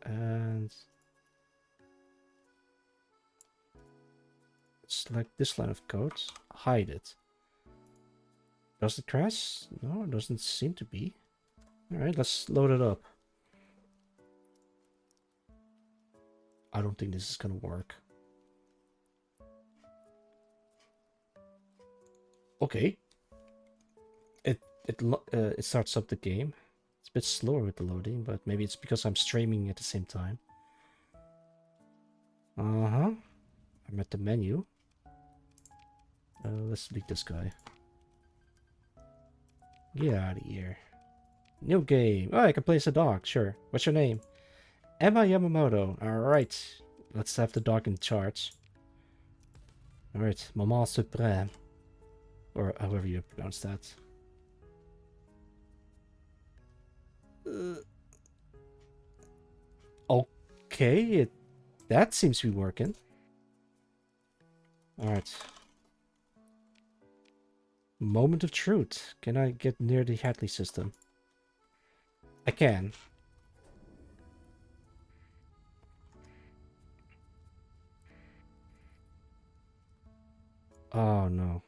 And select this line of code. Hide it. Does it crash? No, it doesn't seem to be. Alright, let's load it up. I don't think this is gonna work. Okay. It starts up the game. It's a bit slower with the loading, but maybe it's because I'm streaming at the same time. I'm at the menu. Let's delete this guy. Get out of here. New game. Oh, I can play as a dog. Sure. What's your name? Emma Yamamoto. Alright. Let's have the dog in charge. Alright. Maman Supreme. Or however you pronounce that. Okay. That seems to be working. Alright. Moment of truth. Can I get near the Hadley system? I can. Oh no.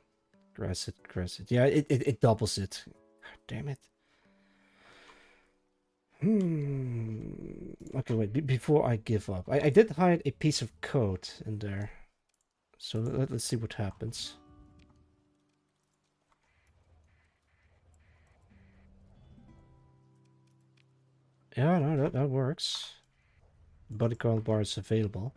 Grass it. Yeah, it doubles it. God damn it. Okay, wait. Before I give up, I did hide a piece of code in there. So let's see what happens. Yeah, no, that works. Body coil bar is available.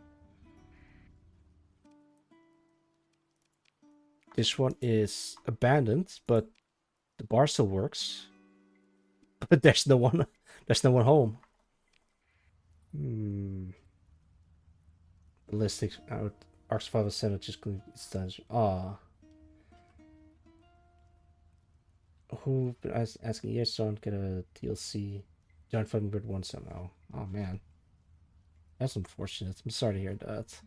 This one is abandoned, but the bar still works. But there's no one. There's no one home. Hmm. Ballistics out. Arc survival center just stands. Ah. Who asking yes, son, get a DLC. John Funbird won somehow. Oh man. That's unfortunate. I'm sorry to hear that.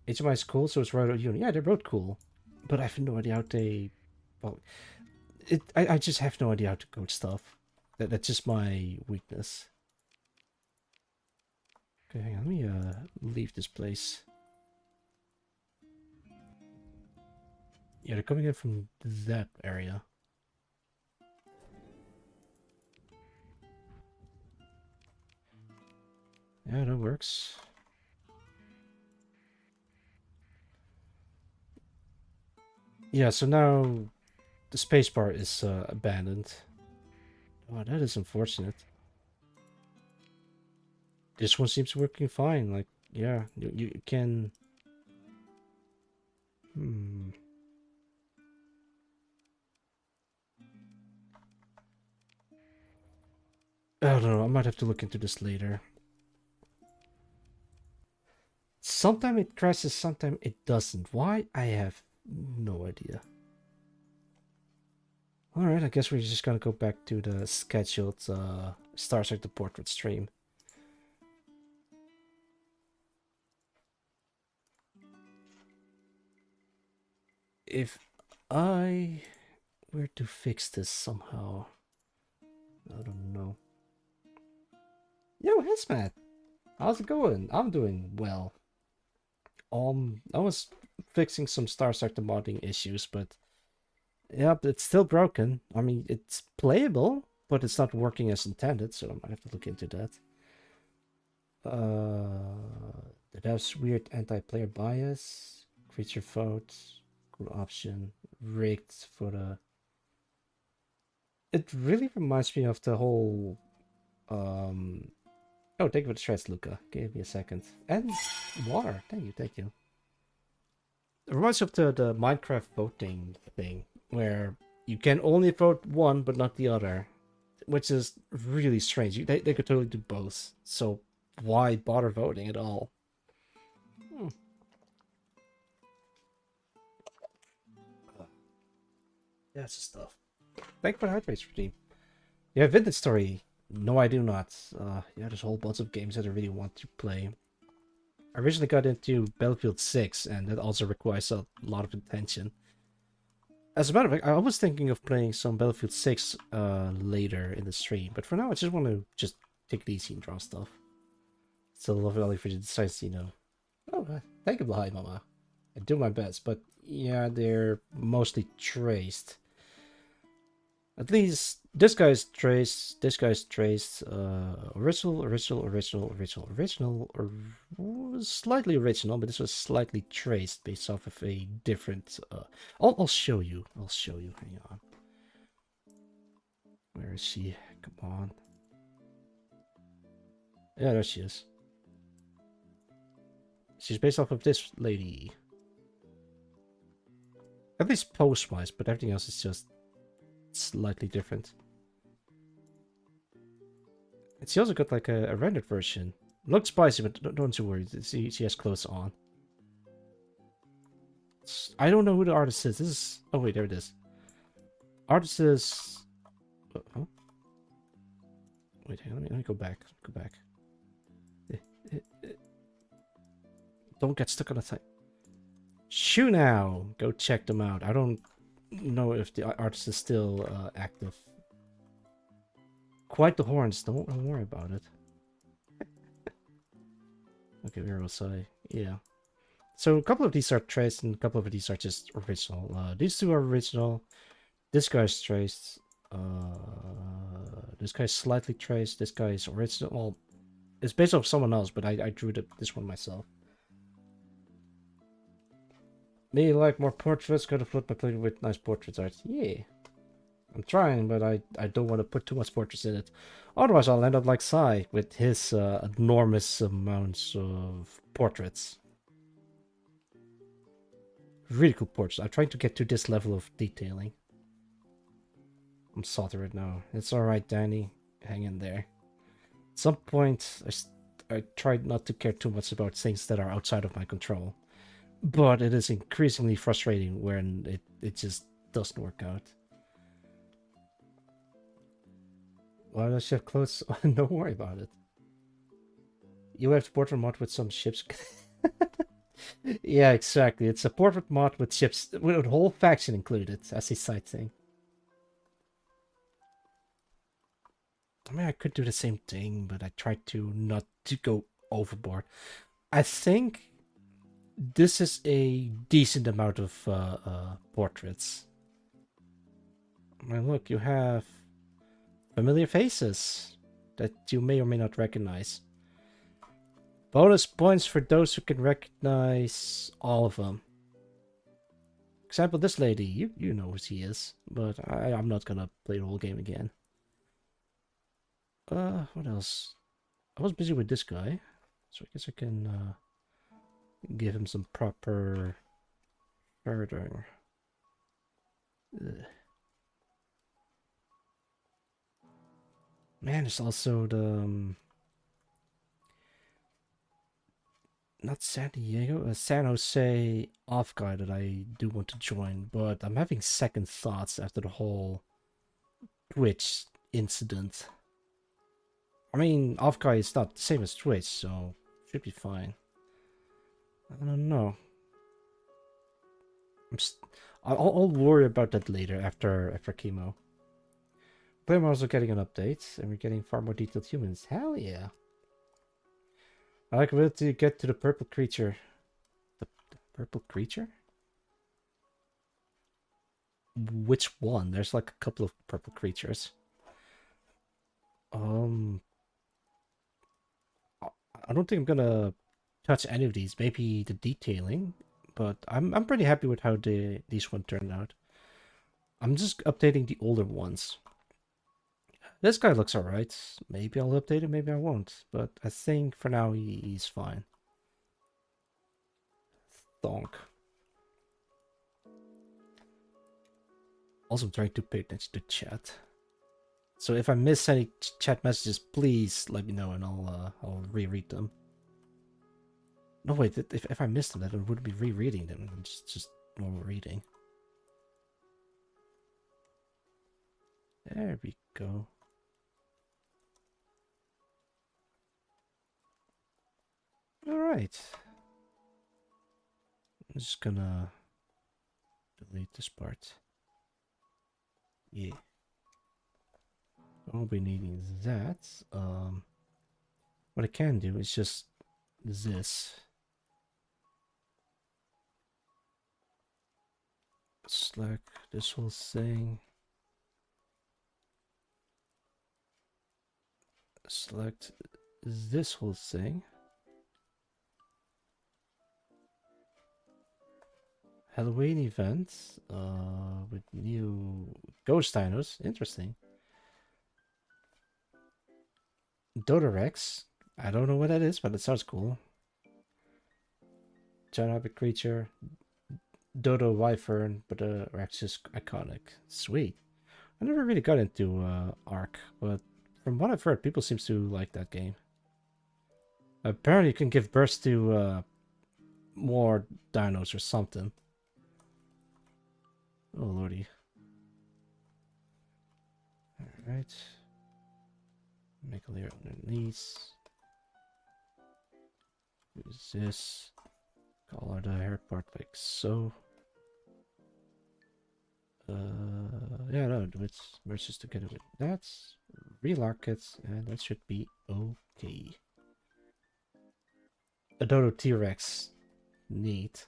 HMI is cool, so it's Roto Uni. Yeah, they wrote cool. But I have no idea how they. Well, I just have no idea how to code stuff. That's just my weakness. Okay, hang on, let me leave this place. Yeah, they're coming in from that area. Yeah, that works. Yeah, so now the spacebar is abandoned. Oh, that is unfortunate. This one seems working fine. Like, yeah, you can. Hmm. I don't know. I might have to look into this later. Sometimes it crashes, sometimes it doesn't. Why? I have no idea. Alright, I guess we're just gonna go back to the scheduled Starsector portrait stream. If I were to fix this somehow, I don't know. Yo, Hazmat, how's it going? I'm doing well. I was fixing some Starsector modding issues, but yeah, it's still broken. I mean, it's playable, but it's not working as intended, so I might have to look into that. That has weird anti-player bias, creature vote, cool option, rigged for the. It really reminds me of the whole. Oh, thank you for the stress, Luca. Give me a second. And water. Thank you, thank you. It reminds me of the Minecraft voting thing, where you can only vote one but not the other, which is really strange. They could totally do both. So why bother voting at all? Hmm. That's the stuff. Thank you for the hydrates, team. Yeah, Vintage Story. No, I do not. Yeah, there's a whole bunch of games that I really want to play. I originally got into Battlefield 6, and that also requires a lot of attention. As a matter of fact, I was thinking of playing some Battlefield 6 later in the stream, but for now I just want to just take it easy and draw stuff. Still love Valley for the decides, you know. Oh, thank you, Lahai Mama. I do my best, but yeah, they're mostly traced. At least this guy's traced, this guy's traced, original, or slightly original, but this was slightly traced based off of a different, I'll show you, hang on. Where is she? Come on. Yeah, there she is. She's based off of this lady. At least pose-wise, but everything else is just slightly different. And she also got like a rendered version. Looks spicy, but don't you worry. She has clothes on. I don't know who the artist is. This is. Oh wait, there it is. Artist is. Huh? Wait, let me go back. Go back. Don't get stuck on the thing. Shoo now. Go check them out. I don't know if the artist is still active. Quite the horns. Don't worry about it. Okay, where was I? Yeah. So a couple of these are traced and a couple of these are just original. These two are original. This guy's traced. This guy's slightly traced. This guy's original. Well, it's based off someone else, but I drew this one myself. Me like more portraits. Gotta flip my plate with nice portraits art. Yeah. I'm trying, but I don't want to put too much portraits in it. Otherwise, I'll end up like Sai with his enormous amounts of portraits. Really cool portraits. I'm trying to get to this level of detailing. I'm salty right now. It's alright, Danny. Hang in there. At some point, I tried not to care too much about things that are outside of my control. But it is increasingly frustrating when it just doesn't work out. Why does she have clothes? Don't worry about it. You have portrait mod with some ships. Yeah, exactly. It's a portrait mod with ships, with a whole faction included, as a side thing. I mean, I could do the same thing, but I tried to not to go overboard. I think this is a decent amount of portraits. I mean, look, you have familiar faces that you may or may not recognize. Bonus points for those who can recognize all of them. Example, this lady, you know who she is, but I'm not gonna play the whole game again. What else? I was busy with this guy, so I guess I can give him some proper further. Man, there's also the not San Diego, San Jose off guy that I do want to join, but I'm having second thoughts after the whole Twitch incident. I mean, off guy is not the same as Twitch, so should be fine. I don't know. I'll worry about that later after chemo. But I'm also getting an update, and we're getting far more detailed humans. Hell yeah! I like ability to get to the purple creature. The purple creature? Which one? There's like a couple of purple creatures. I don't think I'm gonna touch any of these. Maybe the detailing, but I'm pretty happy with how these one turned out. I'm just updating the older ones. This guy looks alright. Maybe I'll update it, maybe I won't. But I think for now he's fine. Donk. Also, I'm trying to pay attention to chat. So if I miss any chat messages, please let me know and I'll reread them. No, wait, if I missed them, then I wouldn't be rereading them. It's just normal reading. There we go. Alright. I'm just gonna delete this part. Yeah. I won't be needing that. What I can do is just this. Select this whole thing. Select this whole thing. Halloween event with new ghost dinos. Interesting. Dodorex. I don't know what that is, but it sounds cool. Giant rabbit creature. Dodo wyvern, but Rex is iconic. Sweet. I never really got into Ark, but from what I've heard, people seem to like that game. Apparently, you can give birth to more dinos or something. Oh lordy. Alright. Make a layer underneath. Use this. Color the hair part like so. Yeah, no, it's merges together with that. Relock it, and that should be okay. A Dodo T-Rex. Neat.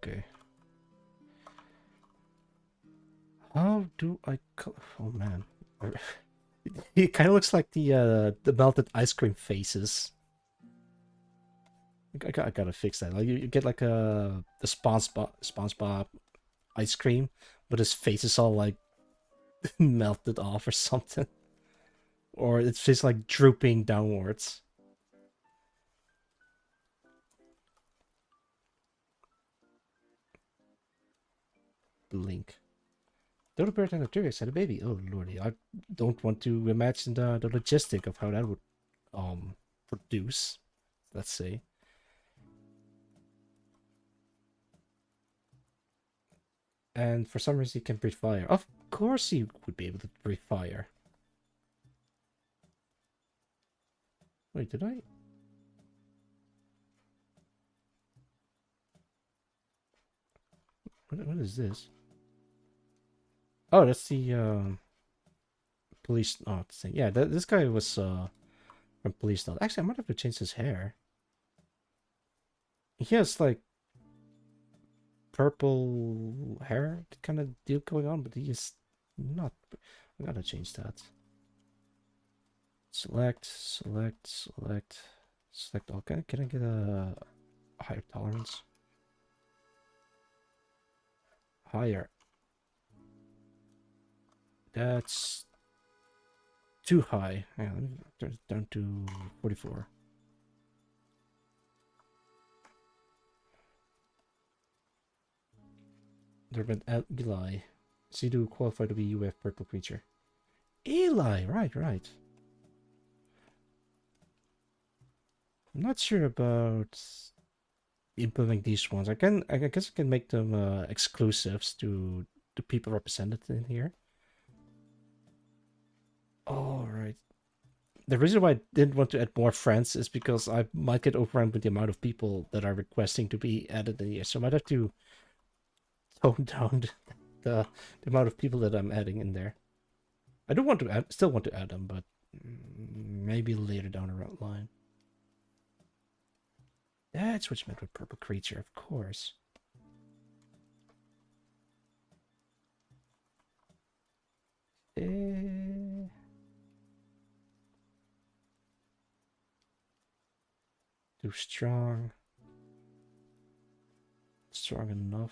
Okay. How do I... Oh, man. It kind of looks like the melted ice cream faces. I gotta fix that. Like you get like the SpongeBob ice cream, but his face is all like melted off or something, or it's just like drooping downwards. Blink. Dodo Bird and a T-Rex had a baby. Oh lordy, I don't want to imagine the logistic of how that would produce. Let's say. And for some reason he can breathe fire. Of course he would be able to breathe fire. Wait, did I? What is this? Oh, that's the police. Oh, thing. Yeah, this guy was from police. Now, actually, I might have to change his hair. He has like purple hair kind of deal going on, but he is not. I gotta change that. Select, select, select, select all. Can I get a higher tolerance? Higher. That's too high. Yeah, let me turn it down to 44. There been Eli. See to qualify to be UF purple creature. Eli, right. I'm not sure about implementing these ones. I guess I can make them exclusives to the people represented in here. All right. The reason why I didn't want to add more friends is because I might get overrun with the amount of people that are requesting to be added in here. So I might have to tone down the amount of people that I'm adding in there. I do want to add, still want to add them, but maybe later down the line. That's what you meant with purple creature, of course. Too strong. Strong enough.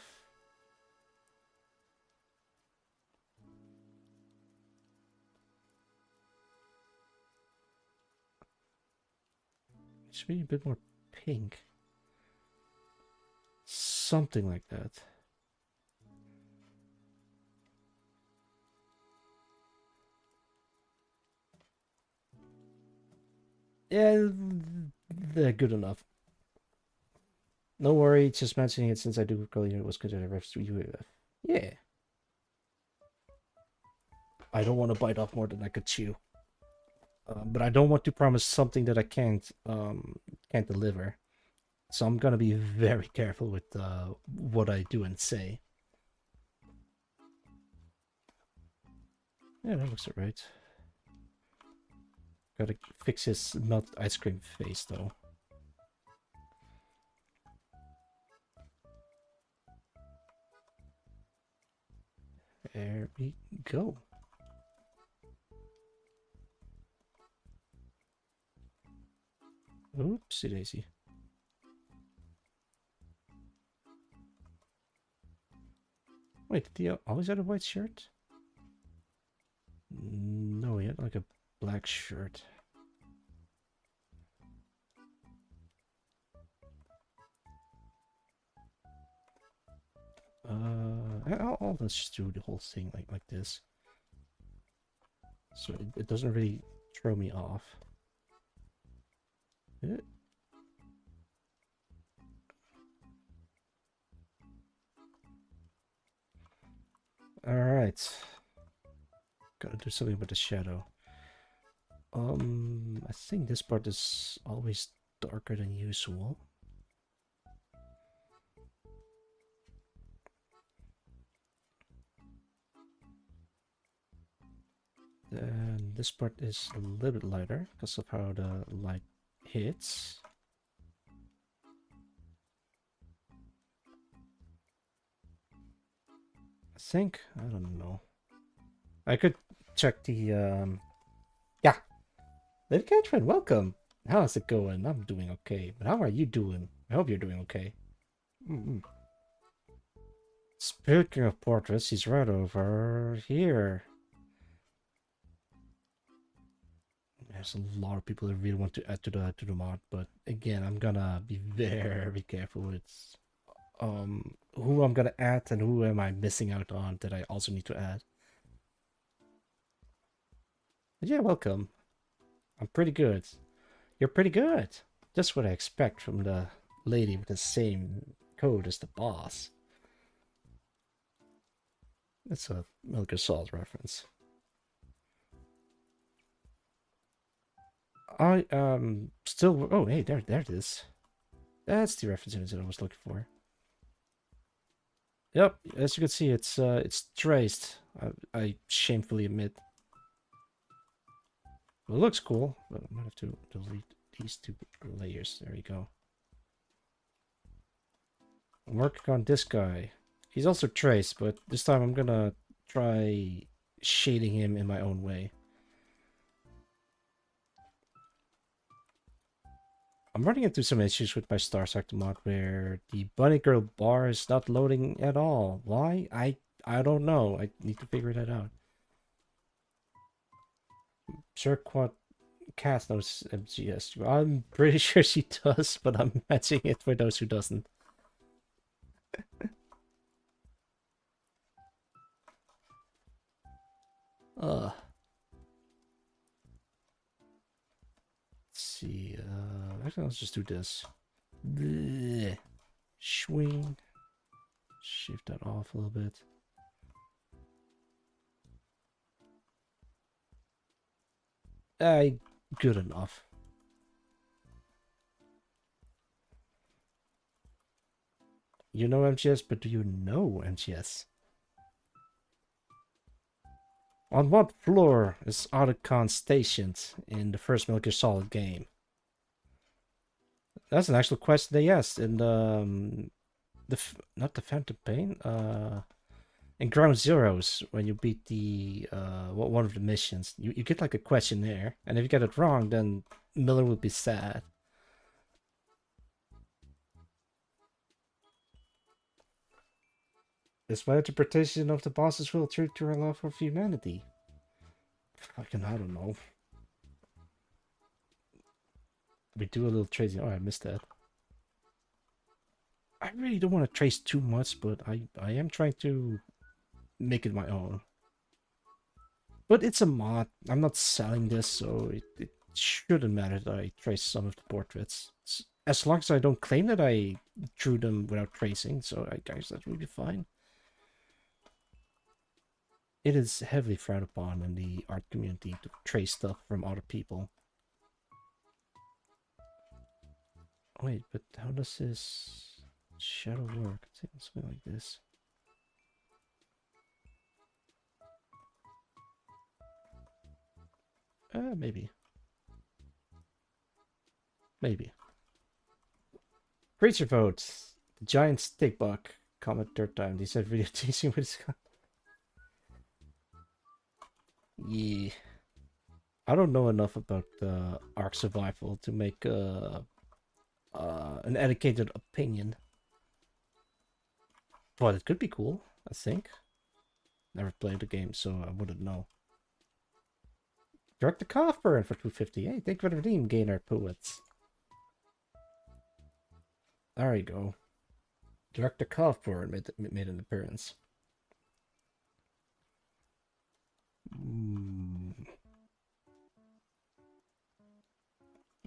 Should be a bit more pink. Something like that. Yeah, they're good enough. No worry, just mentioning it since I do recall it was considered a ref to UAF. Yeah. I don't want to bite off more than I could chew. But I don't want to promise something that I can't deliver. So I'm gonna be very careful with what I do and say. Yeah, that looks alright. Gotta fix his melted ice cream face though. There we go. Oopsie daisy. Wait, did he always had a white shirt? No, he had like a black shirt. I'll just do the whole thing like this. So it doesn't really throw me off. Alright. Gotta do something with the shadow. I think this part is always darker than usual. Then this part is a little bit lighter because of how the light hits. think I don't know. I could check the yeah. Lady Catherine, welcome. How's it going? I'm doing okay. But how are you doing? I hope you're doing okay. Mm-mm. Speaking of portraits, he's right over here. There's a lot of people that really want to add to the mod, but again, I'm gonna be very careful with who I'm gonna add and who am I missing out on that I also need to add. But yeah, welcome. I'm pretty good. You're pretty good. Just what I expect from the lady with the same code as the boss. It's a Metal Gear Solid reference. I still. Oh, hey, there it is. That's the reference that I was looking for. Yep, as you can see, it's traced. I shamefully admit. Well, it looks cool, but I might have to delete these two layers. There you go. I'm working on this guy. He's also traced, but this time I'm gonna try shading him in my own way. I'm running into some issues with my Starsector mod where the bunny girl bar is not loading at all. Why? I don't know. I need to figure that out. Sure, Quad Cass knows MGS. I'm pretty sure she does, but I'm matching it for those who doesn't. Let's see. Actually, let's just do this. Bleh. Swing. Shift that off a little bit. Good enough. You know MGS, but do you know MGS? On what floor is Otacon stationed in the first Metal Gear Solid game? That's an actual question they asked in not the Phantom Pain, in Ground Zeroes when you beat the one of the missions. You get like a questionnaire, and if you get it wrong, then Miller will be sad. Is my interpretation of the boss's will true to her love for humanity? Fucking, I don't know. We do a little tracing. Oh, I missed that. I really don't want to trace too much, but I am trying to make it my own. But it's a mod. I'm not selling this, so it shouldn't matter that I trace some of the portraits. As long as I don't claim that I drew them without tracing, so I guess that will be fine. It is heavily frowned upon in the art community to trace stuff from other people. Wait, but how does this shadow work? Something like this. Maybe. Maybe. Creature votes. The giant stick bug. Comment third time. They said video teasing with his. Yeah. I don't know enough about Ark Survival to make an educated opinion. But it could be cool, I think. Never played the game, so I wouldn't know. Direct the cough burn for 250. Hey, thank you for the redeem, Gainer Poets. There you go. Direct the cough burn made an appearance.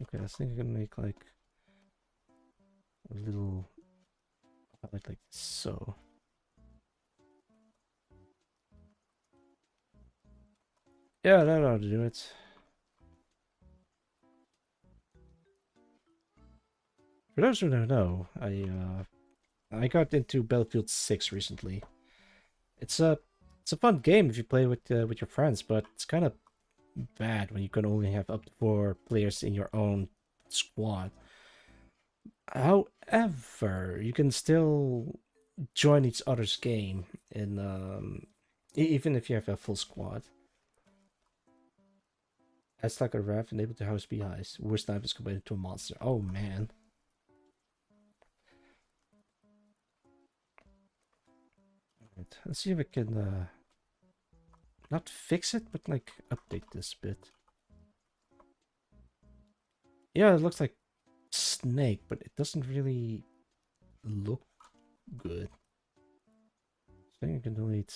Okay, I think I'm gonna make like a little like so. Yeah, that ought to do it. For those who don't know, I got into Battlefield 6 recently. It's a fun game if you play with your friends, but it's kind of bad when you can only have up to 4 players in your own squad. However, you can still join each other's game, and even if you have a full squad. As like a ref and able to house beehives. Worst type is converted to a monster. Oh man. Right. Let's see if I can not fix it, but like update this bit. Yeah, it looks like snake, but it doesn't really look good. I think I can delete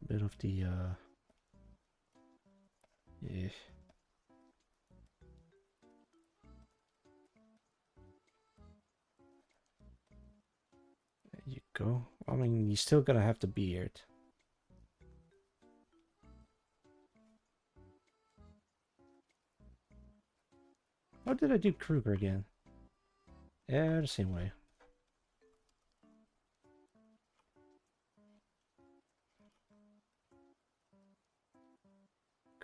a bit of the yeah. There you go. I mean, you're still gonna have the beard. How did I do Kruger again? Yeah, the same way.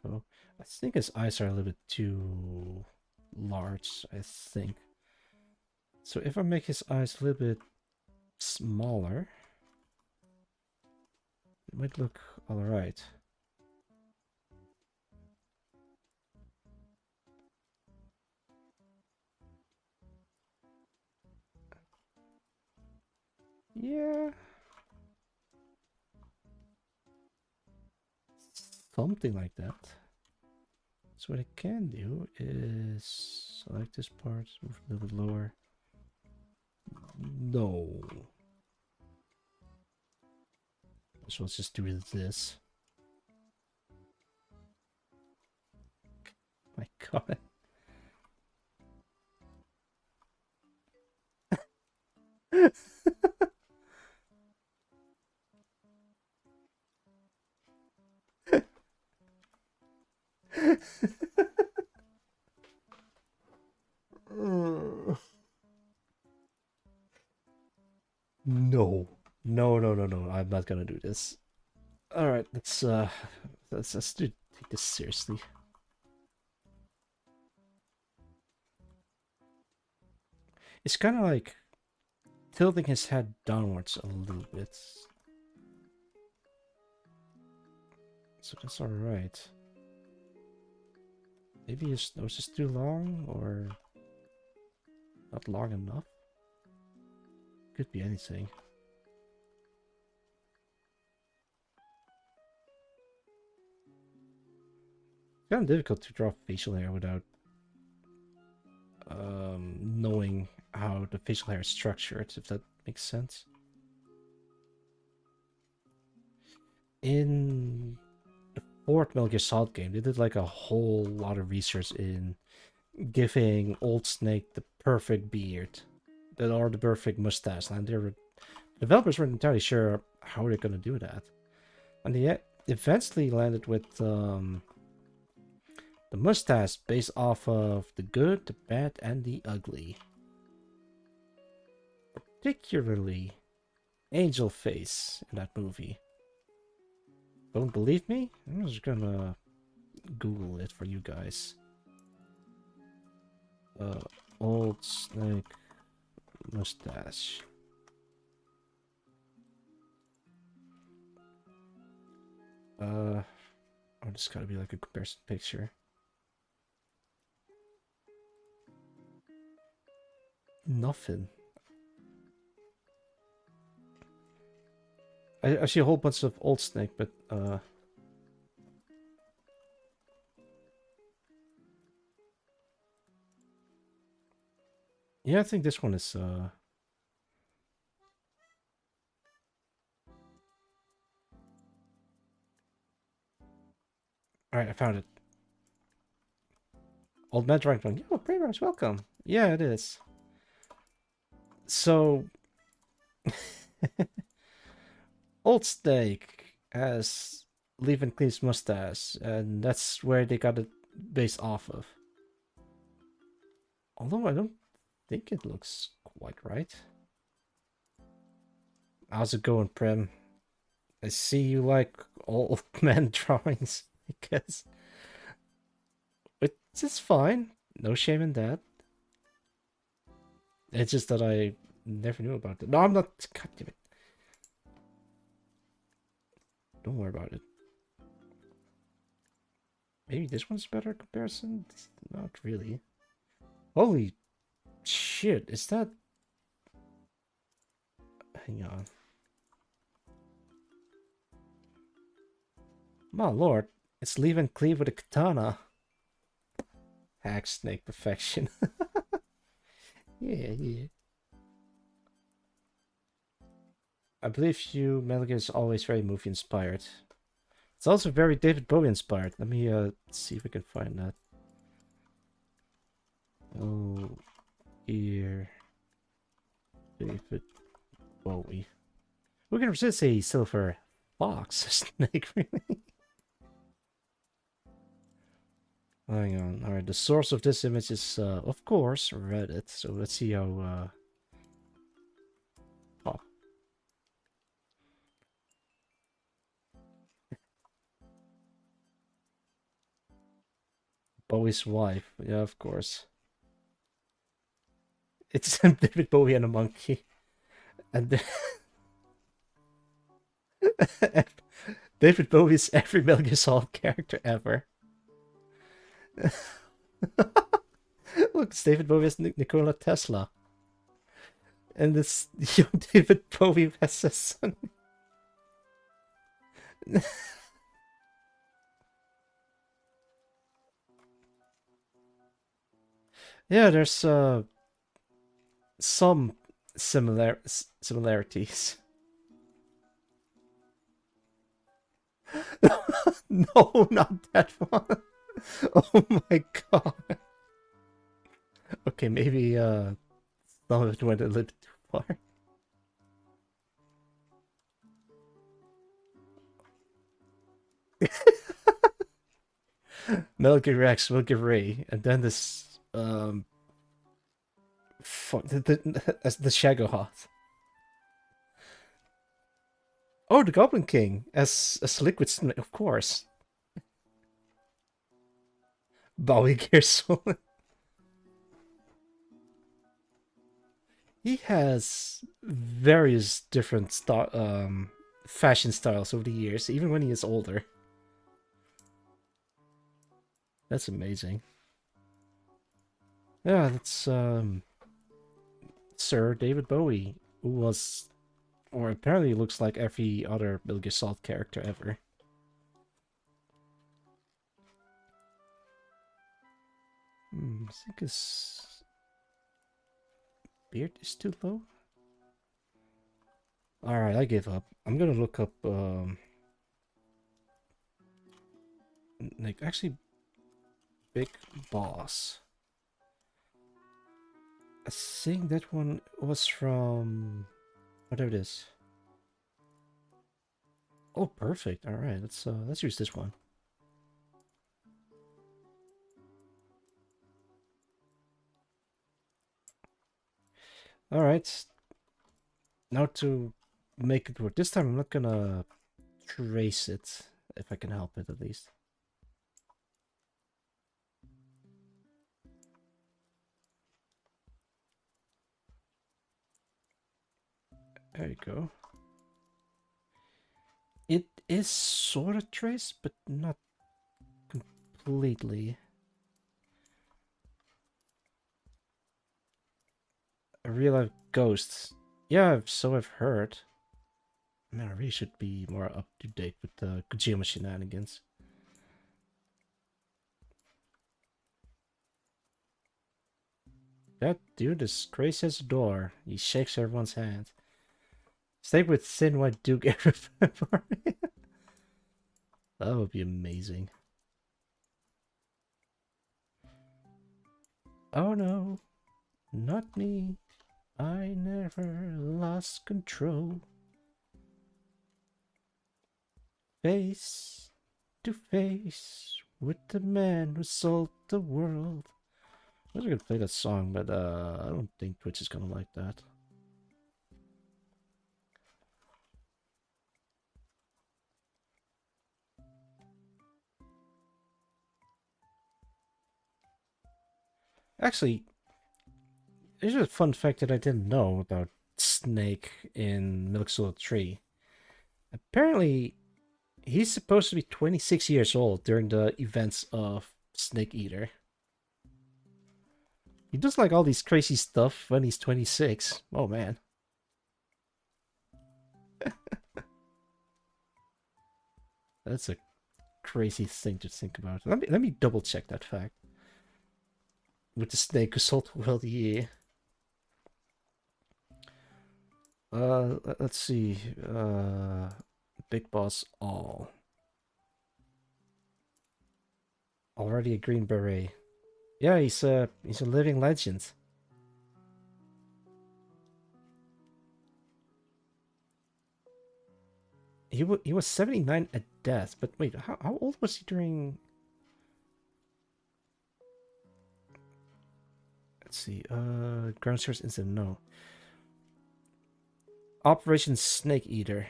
Go. I think his eyes are a little bit too large, I think. So if I make his eyes a little bit smaller, it might look alright. Yeah. Something like that. So what I can do is select this part, move a little bit lower. No. So let's just do this. My god. No. No, no, no, no. I'm not gonna do this. Alright, let's take this seriously. It's kinda like tilting his head downwards a little bit. So that's alright. Maybe his nose is too long or not long enough. Could be anything. It's kind of difficult to draw facial hair without knowing how the facial hair is structured, if that makes sense. In the fourth Metal Gear Solid game, they did like a whole lot of research in giving Old Snake the perfect beard, or the perfect mustache, and the developers weren't entirely sure how they're gonna do that, and they eventually landed with the mustache based off of the good, the bad, and the ugly. Particularly Angel Face in that movie. Don't believe me? I'm just gonna Google it for you guys. Old Snake mustache. Oh, this gotta be like a comparison picture. Nothing. I see a whole bunch of Old Snake, but yeah, I think this one is alright, I found it. Old Man Drunk One. Yo, Primrose, welcome. Yeah, it is. So Old Snake has Leave and Cleave's mustache, and that's where they got it based off of. Although I don't think it looks quite right. How's it going, Prim? I see you like old man drawings, I guess. It's fine. No shame in that. It's just that I never knew about it. No, I'm not. God damn it. Don't worry about it. Maybe this one's better comparison? Not really. Holy shit, is that... Hang on. My lord, it's leave and cleave with a katana. Hack snake perfection. Yeah. I believe you, Metal Gear is always very movie inspired. It's also very David Bowie inspired. Let me see if we can find that. Oh, here. David Bowie. We can resist a silver fox snake, really? Hang on. Alright, the source of this image is, of course, Reddit. So let's see how, oh, Bowie's wife. Yeah, of course. It's David Bowie and a monkey. And David Bowie's every Metal Gear Solid character ever. Look, it's David Bowie as Nikola Tesla. And this young David Bowie has a son. Yeah, there's some similarities. No, not that one. Oh my god. Okay, maybe some of it went a little too far. Metal Gear Rex, Metal Gear Ray, and then this fuck the Shagohot. Oh, the Goblin King as Liquid Snake, of course. Bowie Gear Solid. He has various different fashion styles over the years, even when he is older. That's amazing. Yeah, that's Sir David Bowie, who was, or apparently looks like every other Metal Gear Solid character ever. I think his beard is too low. Alright, I give up. I'm gonna look up, like, actually, Big Boss. I think that one was from... whatever it is. Oh, perfect. Alright, let's use this one. Alright. Now to make it work. This time I'm not gonna trace it, if I can help it at least. There you go. It is sort of traced, but not completely. A real life ghost. Yeah, so I've heard. Man, I really should be more up to date with the Kojima shenanigans. That dude is crazy as a door. He shakes everyone's hand. Stay with Thin White Duke every February. That would be amazing. Oh no, not me. I never lost control. Face to face with the man who sold the world. I was gonna play that song, but I don't think Twitch is gonna like that. Actually, there's a fun fact that I didn't know about Snake in Milk Solid 3. Apparently, He's supposed to be 26 years old during the events of Snake Eater. He does like all these crazy stuff when he's 26. Oh man. That's a crazy thing to think about. Let me double check that fact. With the snake who sold the world a year. Let's see. Big Boss All. Already a Green Beret. Yeah, he's a living legend. He was 79 at death, but wait, how old was he during? Let's see. Ground Source Incident. No. Operation Snake Eater.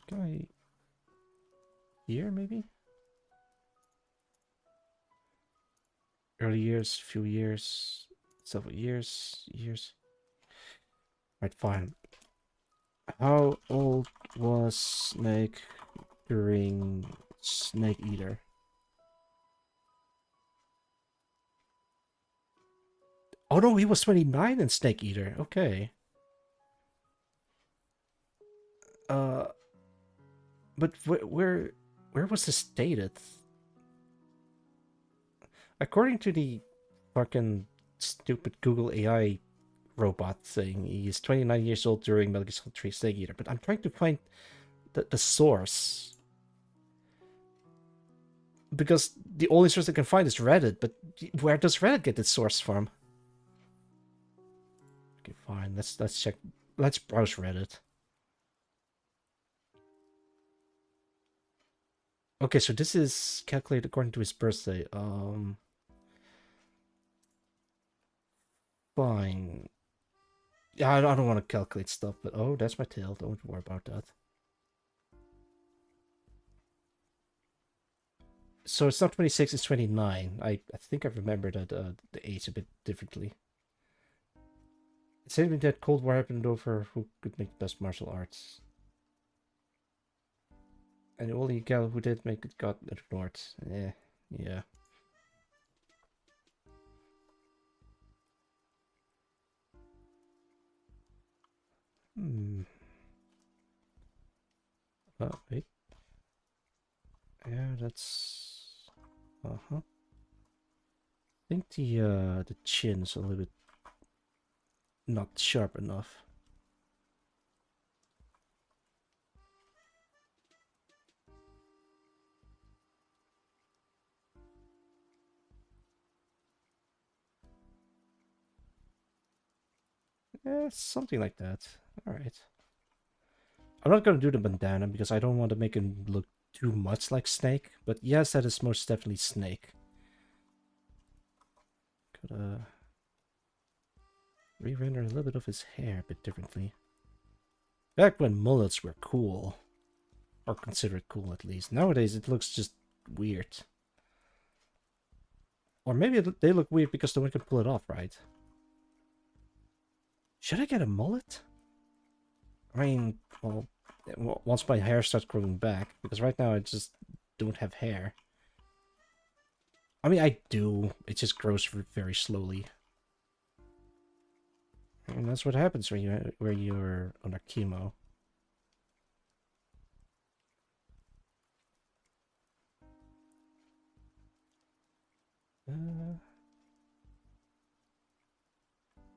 Guy. Year maybe. Early years, few years, several years. Right, fine. How old was Snake during Snake Eater? Oh no, he was 29 in Snake Eater. Okay. Uh, but where was this dated? According to the fucking stupid Google AI robot thing, he is 29 years old during Metal Gear Solid 3 Snake Eater. But I'm trying to find the source. Because the only source I can find is Reddit, but where does Reddit get its source from? Okay, fine. Let's check. Let's browse Reddit. Okay, so this is calculated according to his birthday. Fine. Yeah, I don't want to calculate stuff, but oh, that's my tail. Don't worry about that. So it's not 26, it's 29. I think I remember that the age a bit differently. It said to me that Cold War happened over who could make the best martial arts. And the only gal who did make it got ignored. Yeah. Hmm. Oh, wait. Yeah, that's... Uh-huh. I think the chin's a little bit not sharp enough. Yeah, something like that. Alright. I'm not gonna do the bandana because I don't want to make him look too much like Snake, but yes, that is most definitely Snake. Gotta re-render a little bit of his hair a bit differently. Back when mullets were cool. Or considered cool at least. Nowadays it looks just weird. Or maybe they look weird because no one can pull it off, right? Should I get a mullet? I mean, well, once my hair starts growing back, because right now I just don't have hair. I mean, I do. It just grows very slowly. And that's what happens when you're on a chemo.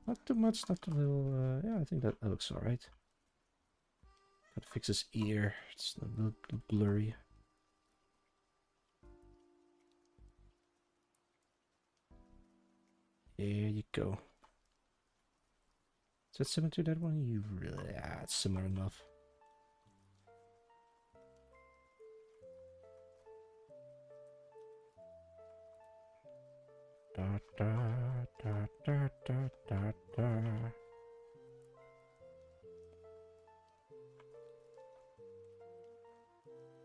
Not too much, not too little. Yeah, I think that looks alright. Gotta fix his ear. It's a little blurry. There you go. Is that similar to that one? You really... Yeah, it's similar enough. Da, da, da, da, da, da, da.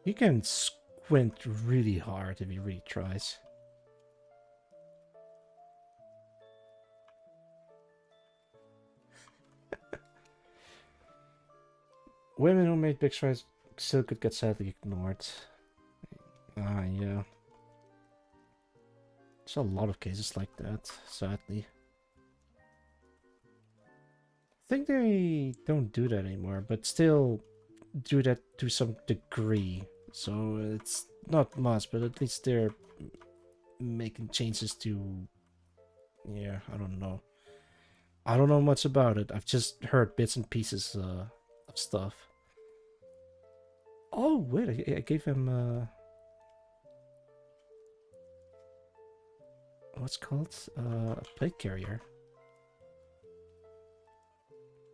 He can squint really hard if he really tries. Women who made big strides still could get sadly ignored. Ah, yeah. There's a lot of cases like that, sadly. I think they don't do that anymore, but still do that to some degree. So it's not much, but at least they're making changes to... Yeah, I don't know. I don't know much about it. I've just heard bits and pieces of stuff. Oh, wait, I gave him... what's it called? A plate carrier.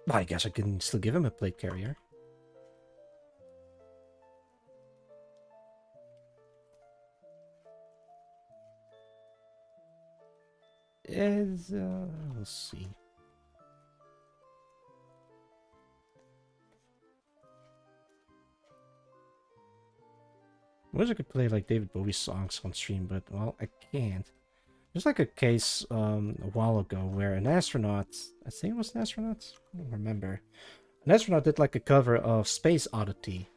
Well, I guess I can still give him a plate carrier. Is let's see. I wish I could play like David Bowie songs on stream, but well, I can't. There's like a case a while ago where an astronaut, I think it was an astronaut, I don't remember. An astronaut did like a cover of Space Oddity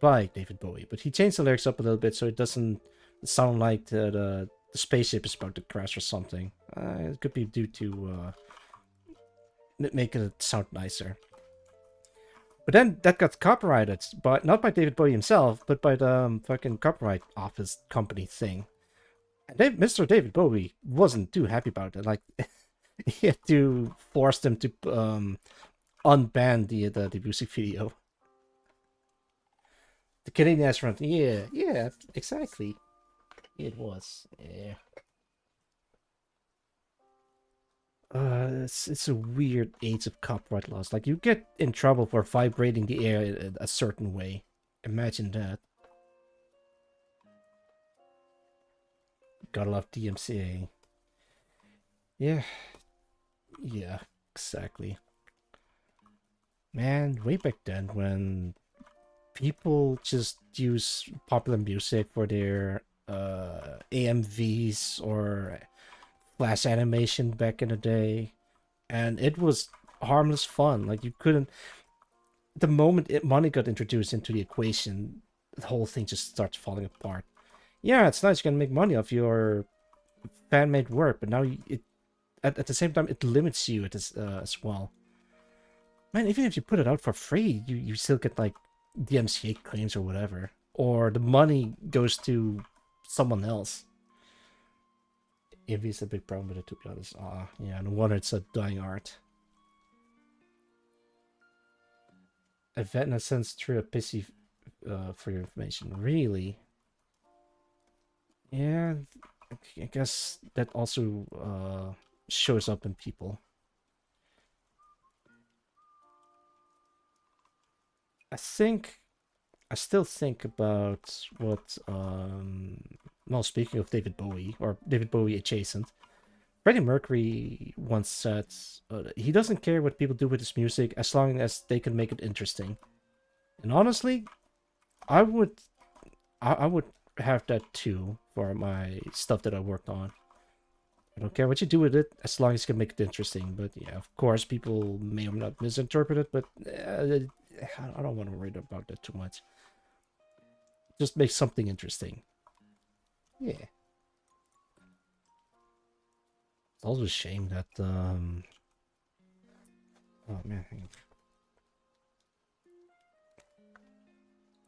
by David Bowie, but he changed the lyrics up a little bit so it doesn't sound like the spaceship is about to crash or something. It could be due to make it sound nicer. But then that got copyrighted, but not by David Bowie himself, but by the fucking copyright office company thing. And Mr. David Bowie wasn't too happy about it. Like, he had to force them to unban the music video. The Canadian astronaut, yeah, exactly. It was, yeah. It's a weird age of copyright laws. Like, you get in trouble for vibrating the air a certain way. Imagine that. Gotta love DMCA. Yeah, yeah, exactly. Man, way back then when people just use popular music for their AMVs or flash animation back in the day, and it was harmless fun. Like, you couldn't... The moment money got introduced into the equation, the whole thing just starts falling apart. Yeah, it's nice you can make money off your fan-made work, but now at the same time it limits you as well. Man, even if you put it out for free, you still get like DMCA claims or whatever, or the money goes to someone else. Envy is a big problem with it, to be honest. Yeah, no wonder it's a dying art. Event sends through a pissy for your information. Really? Yeah, I guess that also shows up in people. I still think about what well, speaking of David Bowie, or David Bowie adjacent, Freddie Mercury once said he doesn't care what people do with his music as long as they can make it interesting. And honestly, I would I would have that too for my stuff that I worked on. I don't care what you do with it as long as you can make it interesting. But yeah, of course, people may or may not misinterpret it, but I don't want to worry about that too much. Just make something interesting. Yeah. It's also a shame that oh man, hang on.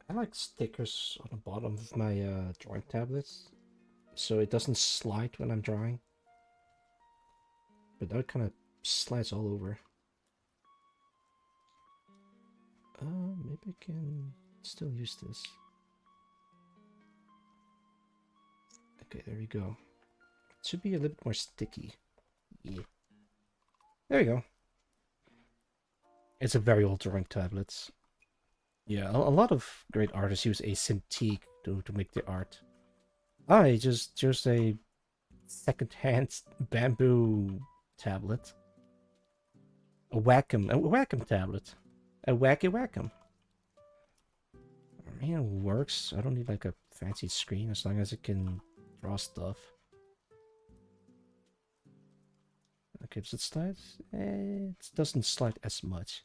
I like stickers on the bottom of my drawing tablets, so it doesn't slide when I'm drawing. But that kind of slides all over. Maybe I can still use this. Okay, there we go. It should be a little bit more sticky. Yeah. There we go. It's a very old drawing tablet. Yeah, a lot of great artists use a Cintiq to make their art. I just chose a second-hand bamboo tablet. A Wacom tablet. A wacky Wacom. I mean, it works. I don't need like a fancy screen as long as it can draw stuff. Okay, does it slide? It doesn't slide as much.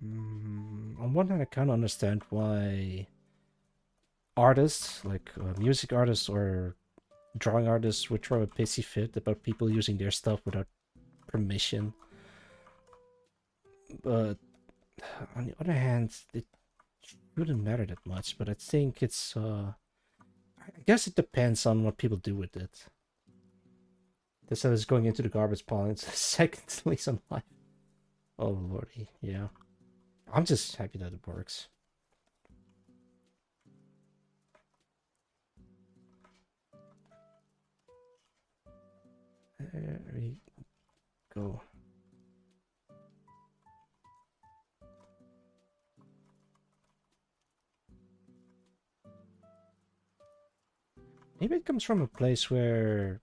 On one hand, I kind of understand why artists, like music artists or drawing artists, would throw a pissy fit about people using their stuff without permission. But on the other hand, it wouldn't matter that much. But I think it's, I guess it depends on what people do with it. This stuff is going into the garbage pile. It's a second lease on life. Oh lordy, yeah. I'm just happy that it works. There we go. Maybe it comes from a place where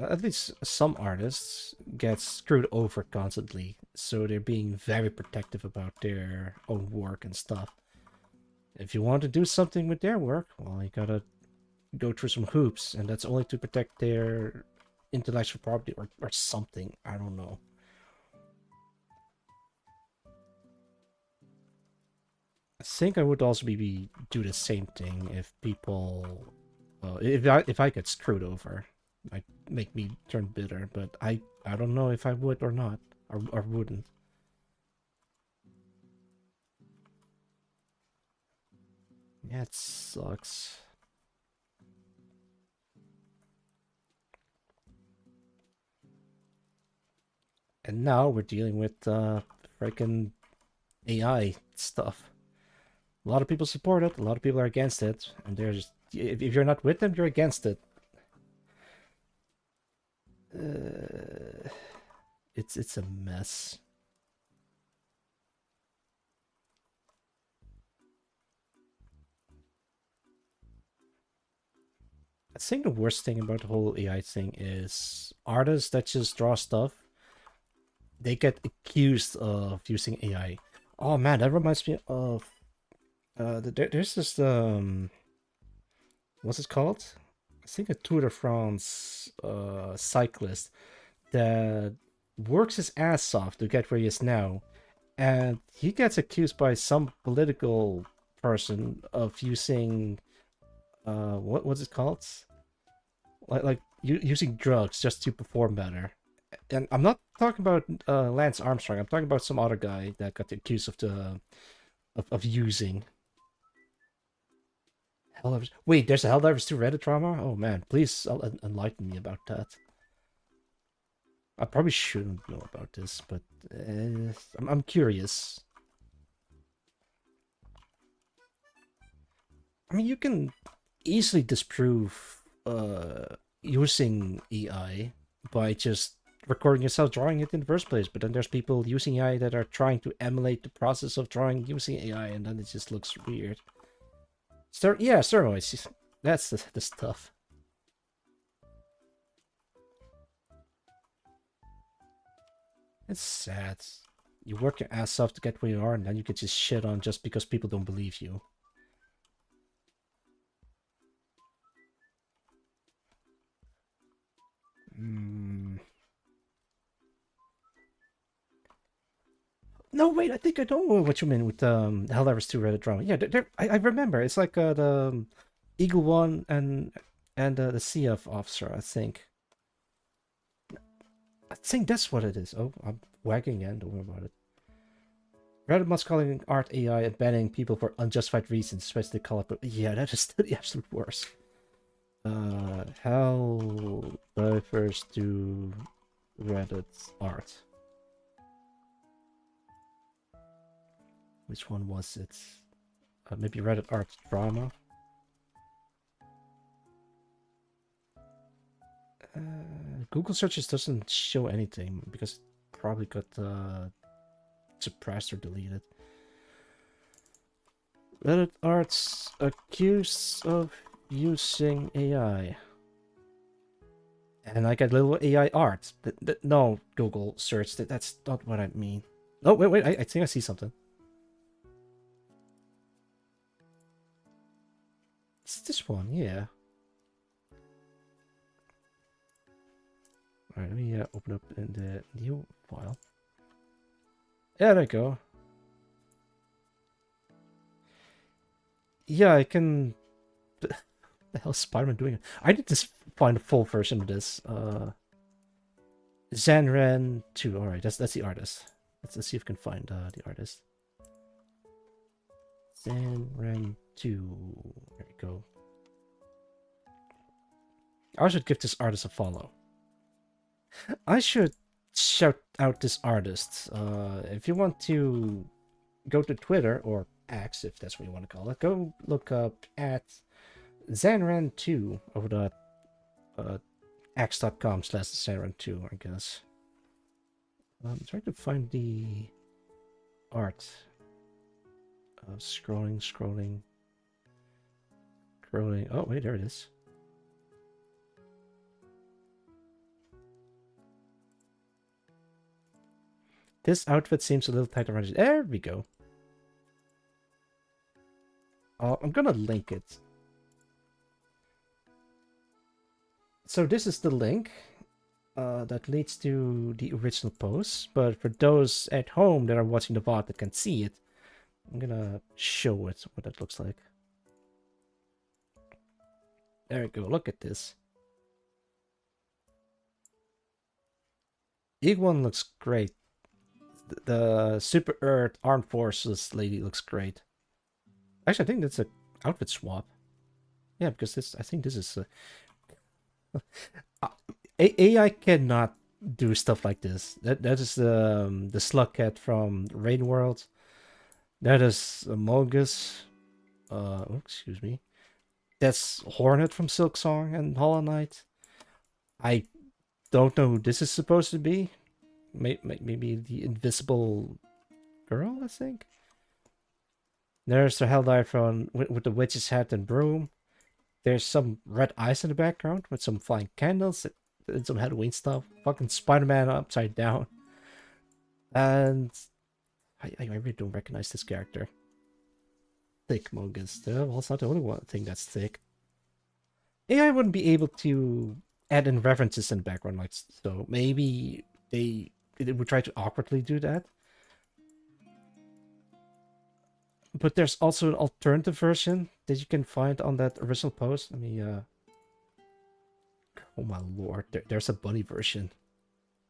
at least some artists get screwed over constantly, so they're being very protective about their own work and stuff. If you want to do something with their work, well, you gotta go through some hoops, and that's only to protect their intellectual property or something. I don't know. I think I would also do the same thing if people, if I get screwed over, might make me turn bitter. But I don't know if I would or not, or wouldn't. Yeah, it sucks. And now we're dealing with freaking AI stuff. A lot of people support it, a lot of people are against it, and there's if you're not with them, you're against it. It's a mess. I think the worst thing about the whole AI thing is artists that just draw stuff, they get accused of using AI. Oh man, that reminds me of there's this what's it called? I think a Tour de France cyclist that works his ass off to get where he is now, and he gets accused by some political person of using what's it called? Like using drugs just to perform better. And I'm not talking about Lance Armstrong. I'm talking about some other guy that got accused of of using. Helldivers. Wait, there's a Helldivers 2 Reddit drama? Oh man, please enlighten me about that. I probably shouldn't know about this, but I'm curious. I mean, you can easily disprove using AI by just recording yourself drawing it in the first place, but then there's people using AI that are trying to emulate the process of drawing using AI, and then it just looks weird. Yeah, steroids. That's the stuff. It's sad. You work your ass off to get where you are, and then you get just shit on just because people don't believe you. No, wait, I think I don't know what you mean with Helldivers 2 Reddit drama. Yeah, I remember. It's like the Eagle One and the CF officer, I think. I think that's what it is. Oh, I'm wagging again. Don't worry about it. Reddit must calling art AI and banning people for unjustified reasons, especially call it. Yeah, that is the absolute worst. How diverse to Reddit art? Which one was it? Maybe Reddit art drama. Google searches doesn't show anything because it probably got suppressed or deleted. Reddit arts accused of using AI. And I got little AI art. No, Google search. That's not what I mean. Oh, wait. I think I see something. It's this one, yeah. Alright, let me open up in the new file. Yeah, there you go. Yeah, I can... The hell is Spider-Man doing? I need to find a full version of this. Zanran 2. Alright, that's the artist. Let's see if we can find the artist. Zanran 2. There you go. I should give this artist a follow. I should shout out this artist. If you want to go to Twitter, or X, if that's what you want to call it, go look up at Zanran2 over the x.com/Zanran2, I guess. I'm trying to find the art. Scrolling. Oh, wait, there it is. This outfit seems a little tight around it. There we go. I'm gonna link it. So this is the link that leads to the original post. But for those at home that are watching the VOD that can see it, I'm gonna show it what that looks like. There we go. Look at this. Iguan looks great. The Super Earth Armed Forces lady looks great. Actually, I think that's a outfit swap. Yeah, because this, I think this is AI cannot do stuff like this. That is the Slugcat from Raid World. That is Amogus. Excuse me. That's Hornet from Silk Song and Hollow Knight. I don't know who this is supposed to be. Maybe the Invisible Girl, I think. There's the Helldive from with the witch's hat and broom. There's some red eyes in the background with some flying candles and some Halloween stuff. Fucking Spider-Man upside down. And I really don't recognize this character. Thick Mogus. Well, it's not the only one thing that's thick. AI wouldn't be able to add in references in the background, like so. Maybe they would try to awkwardly do that. But there's also an alternative version that you can find on that original post. Let me, oh my lord, there's a bunny version.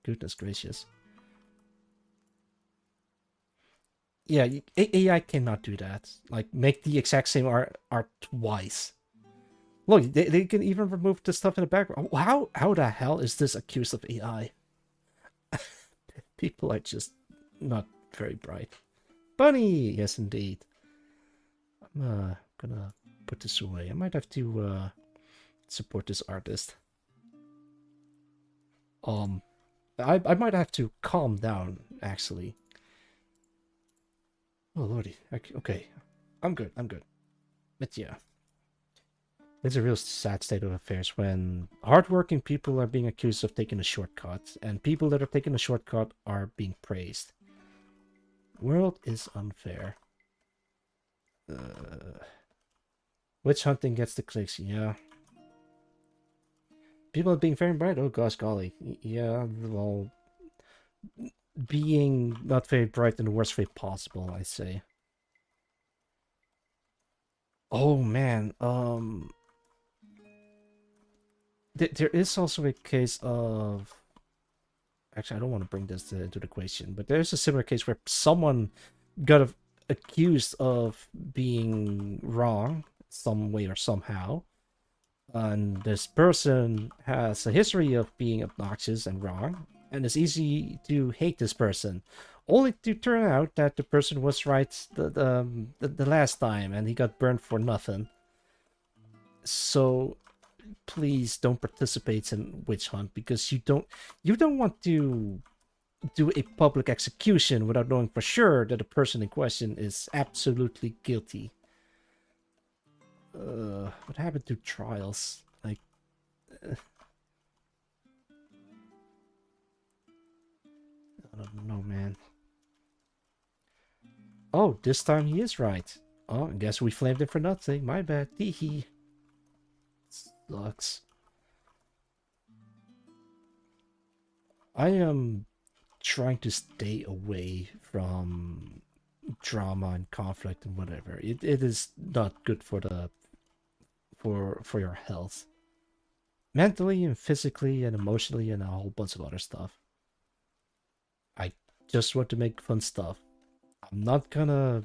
Goodness gracious. Yeah, AI cannot do that. Like, make the exact same art twice. Look, they can even remove the stuff in the background. How the hell is this accused of AI? People are just not very bright. Bunny! Yes, indeed. I'm gonna put this away. I might have to support this artist. I might have to calm down, actually. Oh lordy. Okay. I'm good. But yeah. It's a real sad state of affairs when hardworking people are being accused of taking a shortcut, and people that are taking a shortcut are being praised. World is unfair. Witch hunting gets the clicks, yeah. People are being very bright. Oh gosh, golly. Yeah, well, being not very bright in the worst way possible, I say. Oh man, there is also a case of... Actually, I don't want to bring this into the equation, but there's a similar case where someone got accused of being wrong some way or somehow. And this person has a history of being obnoxious and wrong, and it's easy to hate this person, only to turn out that the person was right the last time, and he got burned for nothing. So please don't participate in witch hunt, because you don't want to do a public execution without knowing for sure that the person in question is absolutely guilty. What happened to trials? Like, I don't know, man. Oh, this time he is right. Oh, I guess we flamed him for nothing. My bad. Teehee. Sucks. I am trying to stay away from drama and conflict and whatever. It is not good for the for your health. Mentally and physically and emotionally and a whole bunch of other stuff. I just want to make fun stuff. I'm not gonna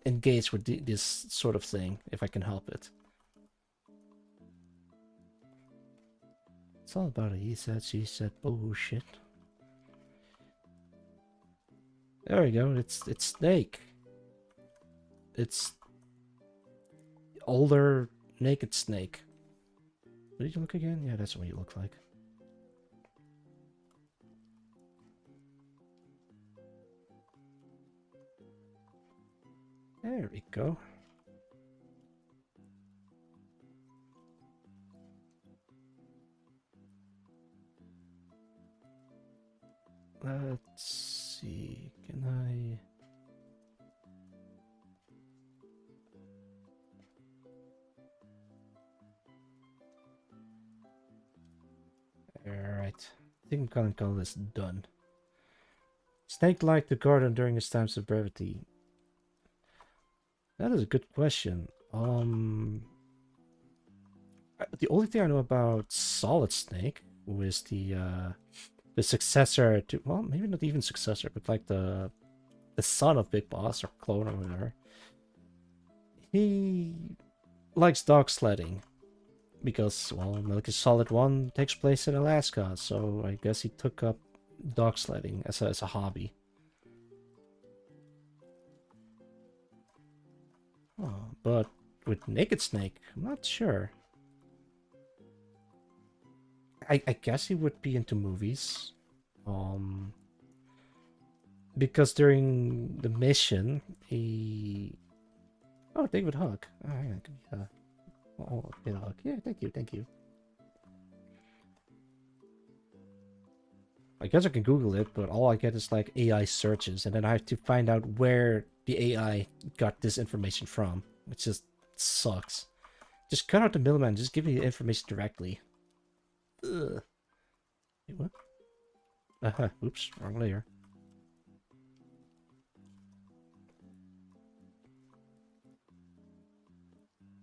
engage with this sort of thing if I can help it. It's all about a he said, she said bullshit. There we go. It's Snake. It's older naked Snake. What did you look again? Yeah, that's what you look like. There we go. Let's see. Can I... Alright. I think I'm gonna call this done. Snake liked the garden during his times of brevity. That is a good question. The only thing I know about Solid Snake was the successor to, well, maybe not even successor, but like the son of Big Boss or clone or whatever. He likes dog sledding because, well, Metal Gear Solid 1 takes place in Alaska, so I guess he took up dog sledding as a hobby. Oh, but with Naked Snake, I'm not sure. I guess he would be into movies. Um, because during the mission, he... Oh, David Hug. Oh, yeah, oh, David Hug. Yeah, thank you, thank you. I guess I can Google it, but all I get is like AI searches, and then I have to find out where the AI got this information from, which just sucks. Just cut out the middleman, just give me the information directly. Ugh. Wait, what? Oops, wrong layer.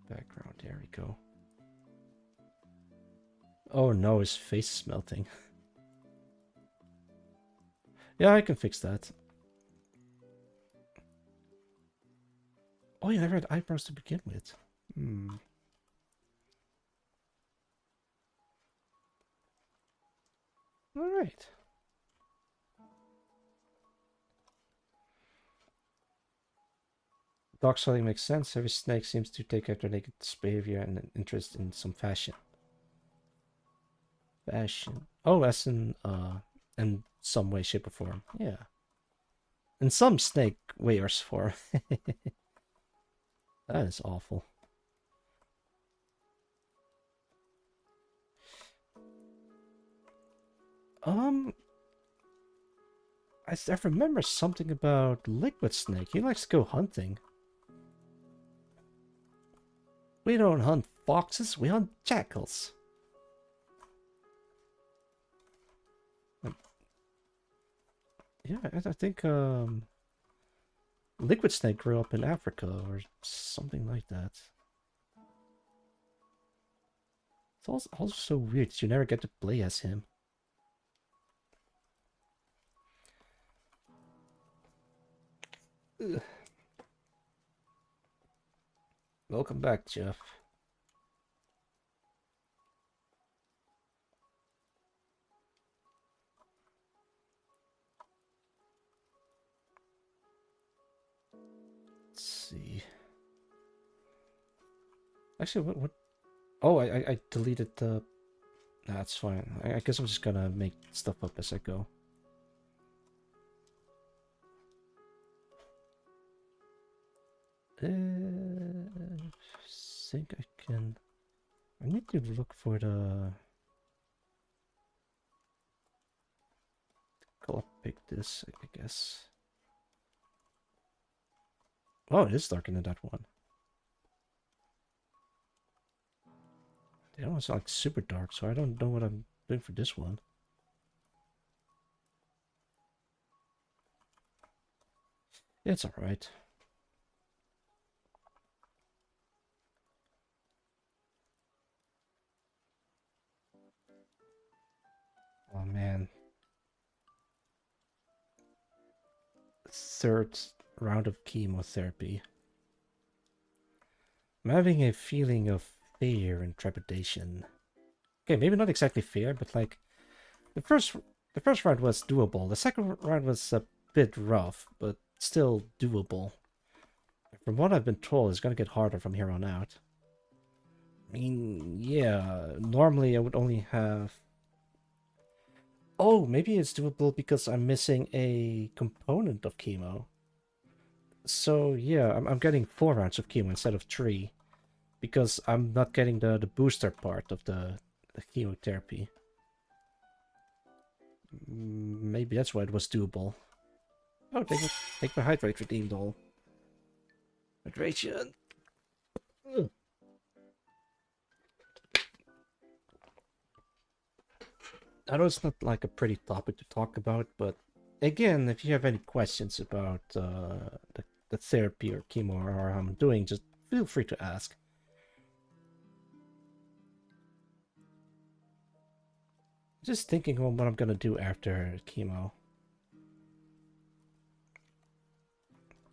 Background, there we go. Oh no, his face is melting. Yeah, I can fix that. Oh, you never had eyebrows to begin with. Hmm. Alright. Dog selling makes sense. Every snake seems to take after naked behavior and an interest in some fashion. Fashion. Oh, as in some way, shape, or form. Yeah. In some snake way or form. That is awful. Um, I remember something about Liquid Snake. He likes to go hunting. We don't hunt foxes, we hunt jackals. Yeah, I think Liquid Snake grew up in Africa or something like that. It's also so weird that you never get to play as him. Ugh. Welcome back, Jeff. Let's see. Actually, what? Oh, I deleted the... Nah, that's fine. I guess I'm just gonna make stuff up as I go. I think I can... I need to look for the... Color pick this, I guess. Oh, it is darker than that one. That one's like super dark, so I don't know what I'm doing for this one. It's alright. Oh man. Third round of chemotherapy. I'm having a feeling of fear and trepidation. Okay, maybe not exactly fear, but like the first the first round was doable. The second round was a bit rough, but still doable. From what I've been told, it's gonna get harder from here on out. I mean, yeah, normally I would only have... Oh, maybe it's doable because I'm missing a component of chemo. So yeah, I'm getting 4 rounds of chemo instead of 3. Because I'm not getting the booster part of the chemotherapy. Maybe that's why it was doable. Oh, take my hydrate redeemed all. Hydration. Ugh. I know it's not like a pretty topic to talk about, but again, if you have any questions about the therapy or chemo or how I'm doing, just feel free to ask. Just thinking on what I'm gonna do after chemo.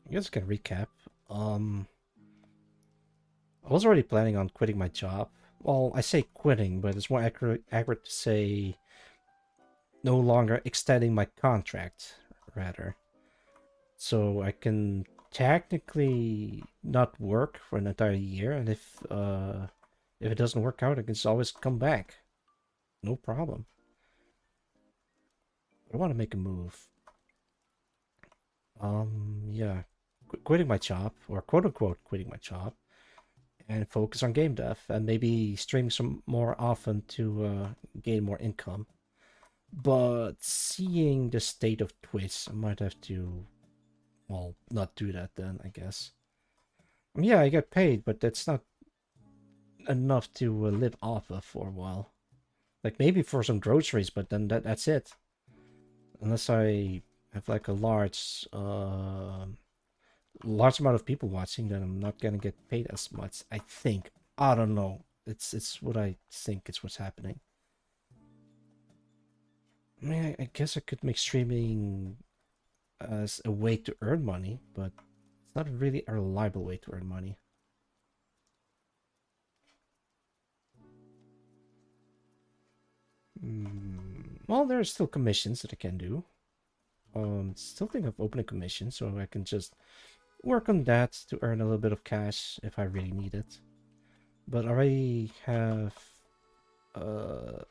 I guess I can recap. I was already planning on quitting my job. Well, I say quitting, but it's more accurate to say no longer extending my contract, rather. So I can technically not work for an entire year, and if it doesn't work out, I can just always come back. No problem. I want to make a move. Yeah. Quitting my job, or quote unquote quitting my job, and focus on game dev, and maybe stream some more often to gain more income. But seeing the state of Twitch, I might have to, well, not do that then, I guess. I mean, yeah, I get paid, but that's not enough to live off of for a while. Like maybe for some groceries, but then that's it. Unless I have like a large amount of people watching, then I'm not gonna get paid as much. I think. I don't know. It's what I think. It's what's happening. I mean, I guess I could make streaming as a way to earn money, but it's not really a reliable way to earn money. Well, there are still commissions that I can do. Still think of opening a commission, so I can just work on that to earn a little bit of cash if I really need it. But I already have, uh,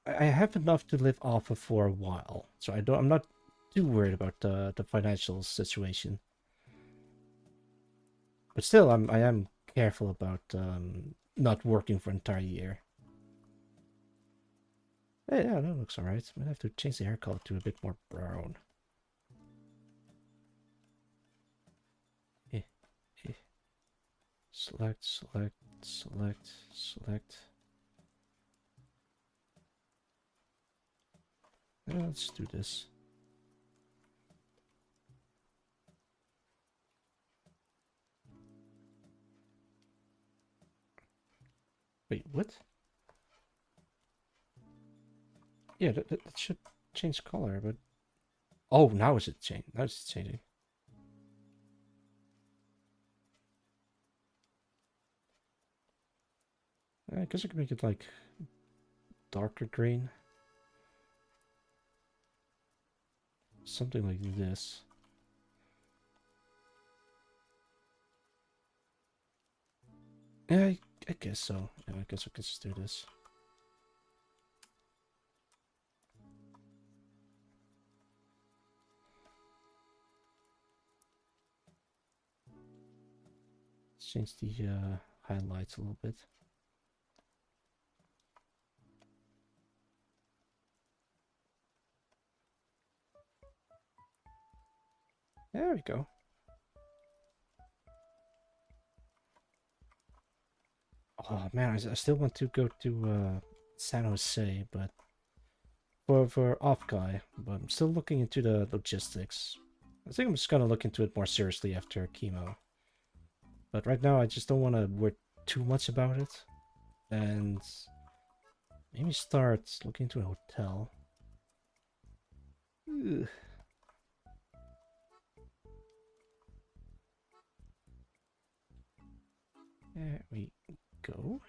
I have enough to live off of for a while, so I'm not too worried about the financial situation. But still, I am careful about not working for an entire year. Hey, yeah, that looks alright. Might have to change the hair color to a bit more brown. Eh, eh. Select, select, select, select. Let's do this. Wait, what? Yeah, that should change color, but... Oh, now is it changing? Now it's changing. I guess I could make it like darker green. Something like this. Yeah, I guess so. Yeah, I guess I could just do this. Let's change the highlights a little bit. There we go. Oh man, I still want to go to San Jose, but for off guy, but I'm still looking into the logistics. I think I'm just gonna look into it more seriously after chemo. But right now, I just don't want to worry too much about it. And maybe start looking into a hotel. Ugh. There we go.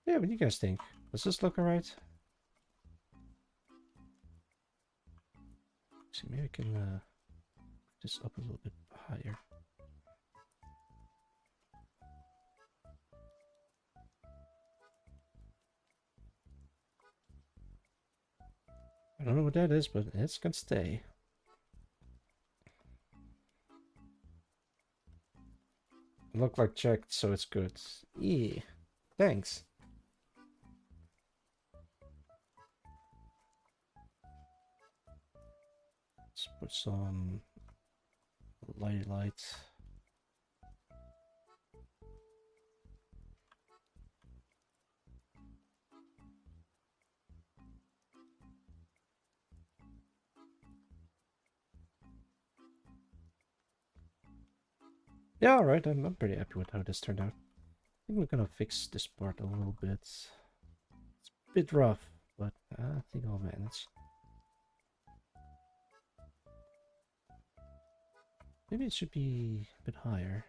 Yeah, what do you guys think? Does this look alright? See, maybe I can this up a little bit higher. I don't know what that is, but it's gonna stay. Look like checked, so it's good. Yeah, thanks. Let's put some lights. Yeah, alright, I'm pretty happy with how this turned out. I think we're gonna fix this part a little bit. It's a bit rough, but I think I'll manage. Maybe it should be a bit higher.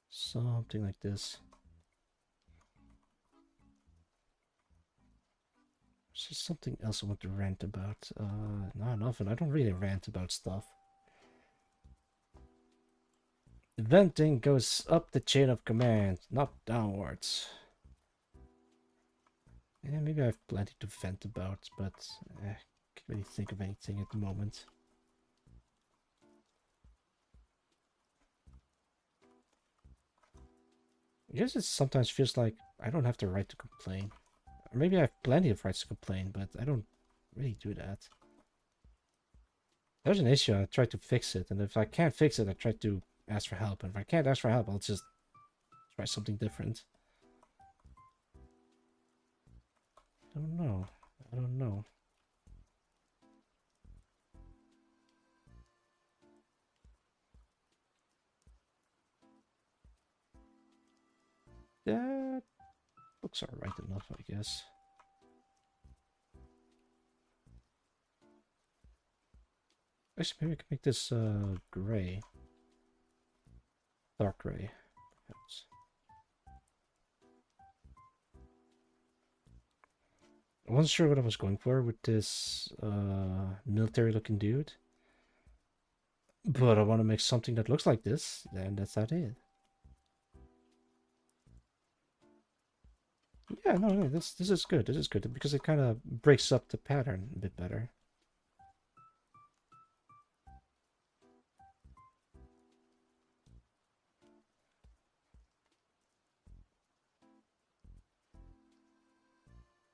Something like this. There's just something else I want to rant about. No, nothing. I don't really rant about stuff. Venting goes up the chain of command, not downwards. Yeah, maybe I have plenty to vent about, but I can't really think of anything at the moment. I guess it sometimes feels like I don't have the right to complain. Or maybe I have plenty of rights to complain, but I don't really do that. There's an issue, I try to fix it, and if I can't fix it, I try to ask for help. And if I can't ask for help, I'll just try something different. I don't know. I don't know. That looks alright enough, I guess. Actually, maybe I can make this gray. Dark gray, perhaps. I wasn't sure what I was going for with this military-looking dude. But I want to make something that looks like this, and that's not it. Yeah, no, this is good. This is good because it kind of breaks up the pattern a bit better.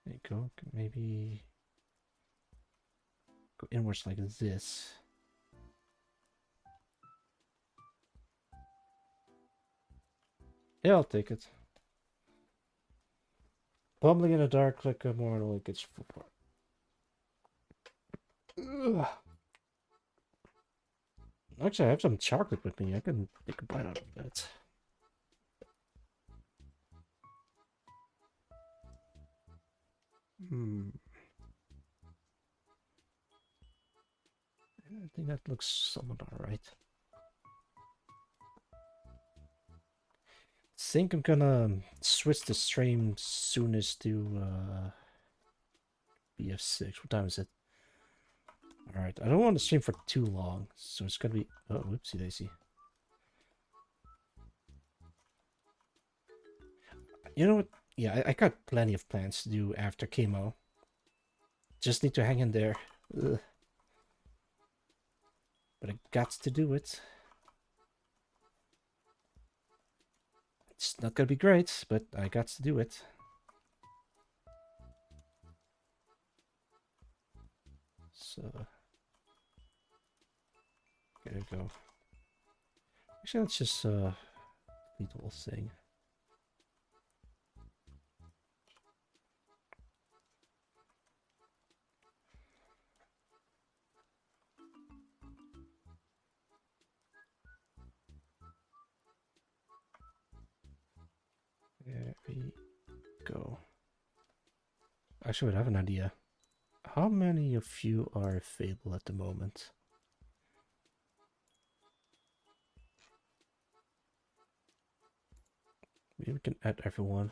There you go. Maybe go inwards like this. Yeah, I'll take it. Bumbling in the dark like a mortal it gets full part. Ugh. Actually, I have some chocolate with me. I can take a bite out of that. I think that looks somewhat alright. Think I'm gonna switch the stream soonest to BF6. What time is it? Alright, I don't want to stream for too long, so it's gonna be... Oh, whoopsie daisy. You know what? Yeah, I got plenty of plans to do after chemo. Just need to hang in there. Ugh. But I got to do it. It's not gonna be great, but I got to do it. So... there we go. Actually, let's just complete the whole thing. There we go. Actually, I have an idea. How many of you are available at the moment? Maybe we can add everyone.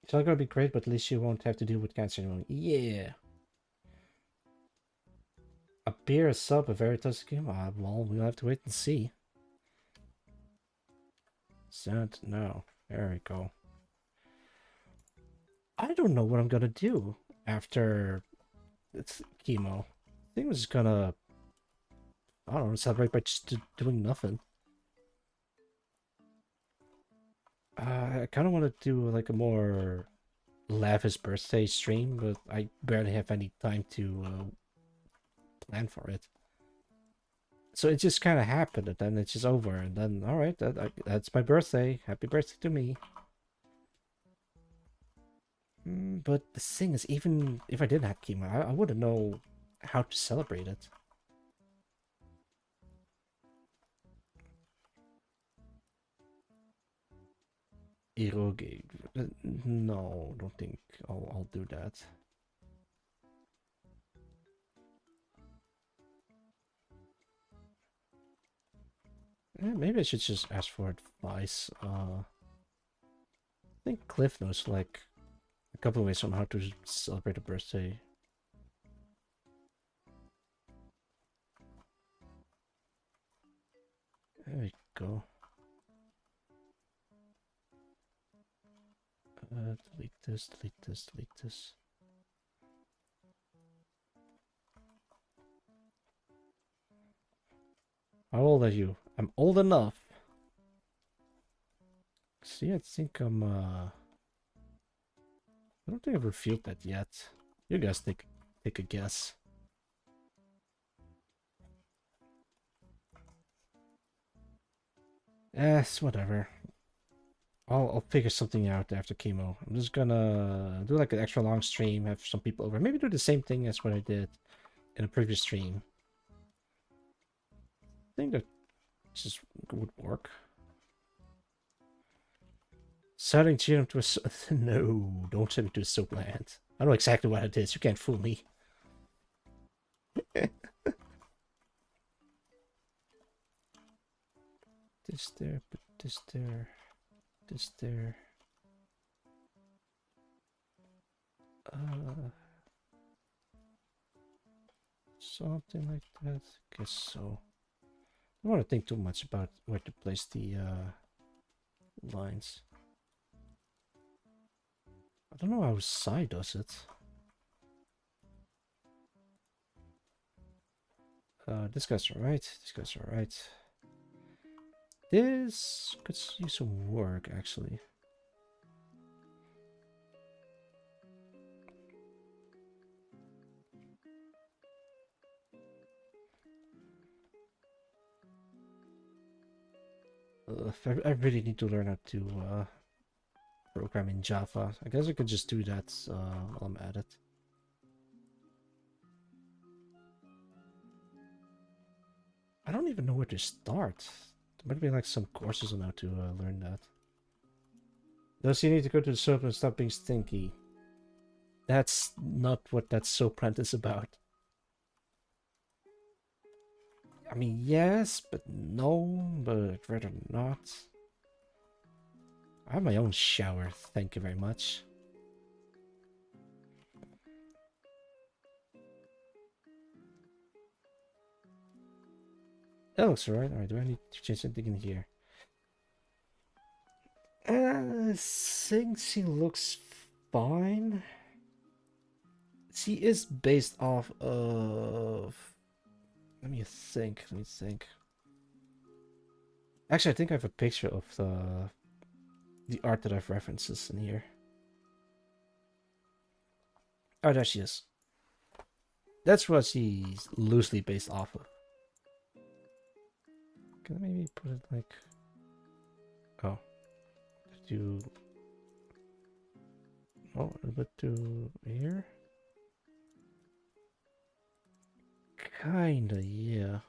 It's not gonna be great, but at least you won't have to deal with cancer anymore. Yeah. A beer, a sub, a Veritas game? Well, we'll have to wait and see. Sent? No. There we go. I don't know what I'm gonna do after it's chemo. I think I'm just gonna, I don't know, celebrate by just doing nothing. I kind of want to do like a more lavish birthday stream, but I barely have any time to plan for it. So it just kind of happened, and then it's just over, and then all right, that's my birthday. Happy birthday to me. But the thing is, even if I didn't have chemo, I wouldn't know how to celebrate it. Eroge. No, don't think I'll do that. Maybe I should just ask for advice. I think Cliff knows like a couple of ways on how to celebrate a birthday. There we go. Delete this, delete this, delete this. How old are you? I'm old enough. See, I think I'm, I don't think I've revealed that yet. You guys take a guess. It's whatever. I'll figure something out after chemo. I'm just gonna do like an extra long stream, have some people over. Maybe do the same thing as what I did in a previous stream. I think that just would work. Sending Gino to a... No, don't send me to a soap land. I know exactly what it is. You can't fool me. This there, put this there, this there. Something like that. Guess so. I don't want to think too much about where to place the lines. I don't know how Sai does it. This guy's alright. This guy's alright. This could use some work, actually. I really need to learn how to program in Java. I guess I could just do that while I'm at it. I don't even know where to start. There might be like some courses on how to learn that. Does he need to go to the soap and stop being stinky? That's not what that soap rant is about. I mean, yes, but no, but I'd rather not. I have my own shower, thank you very much. That looks alright. Alright, do I need to change something in here? Thinks he looks fine. She is based off of. Let me think. Let me think. Actually, I think I have a picture of the art that I've references in here. Oh, there she is. That's what she's loosely based off of. Can I maybe put it like? Oh, do. Oh, a bit to here. Kinda, yeah.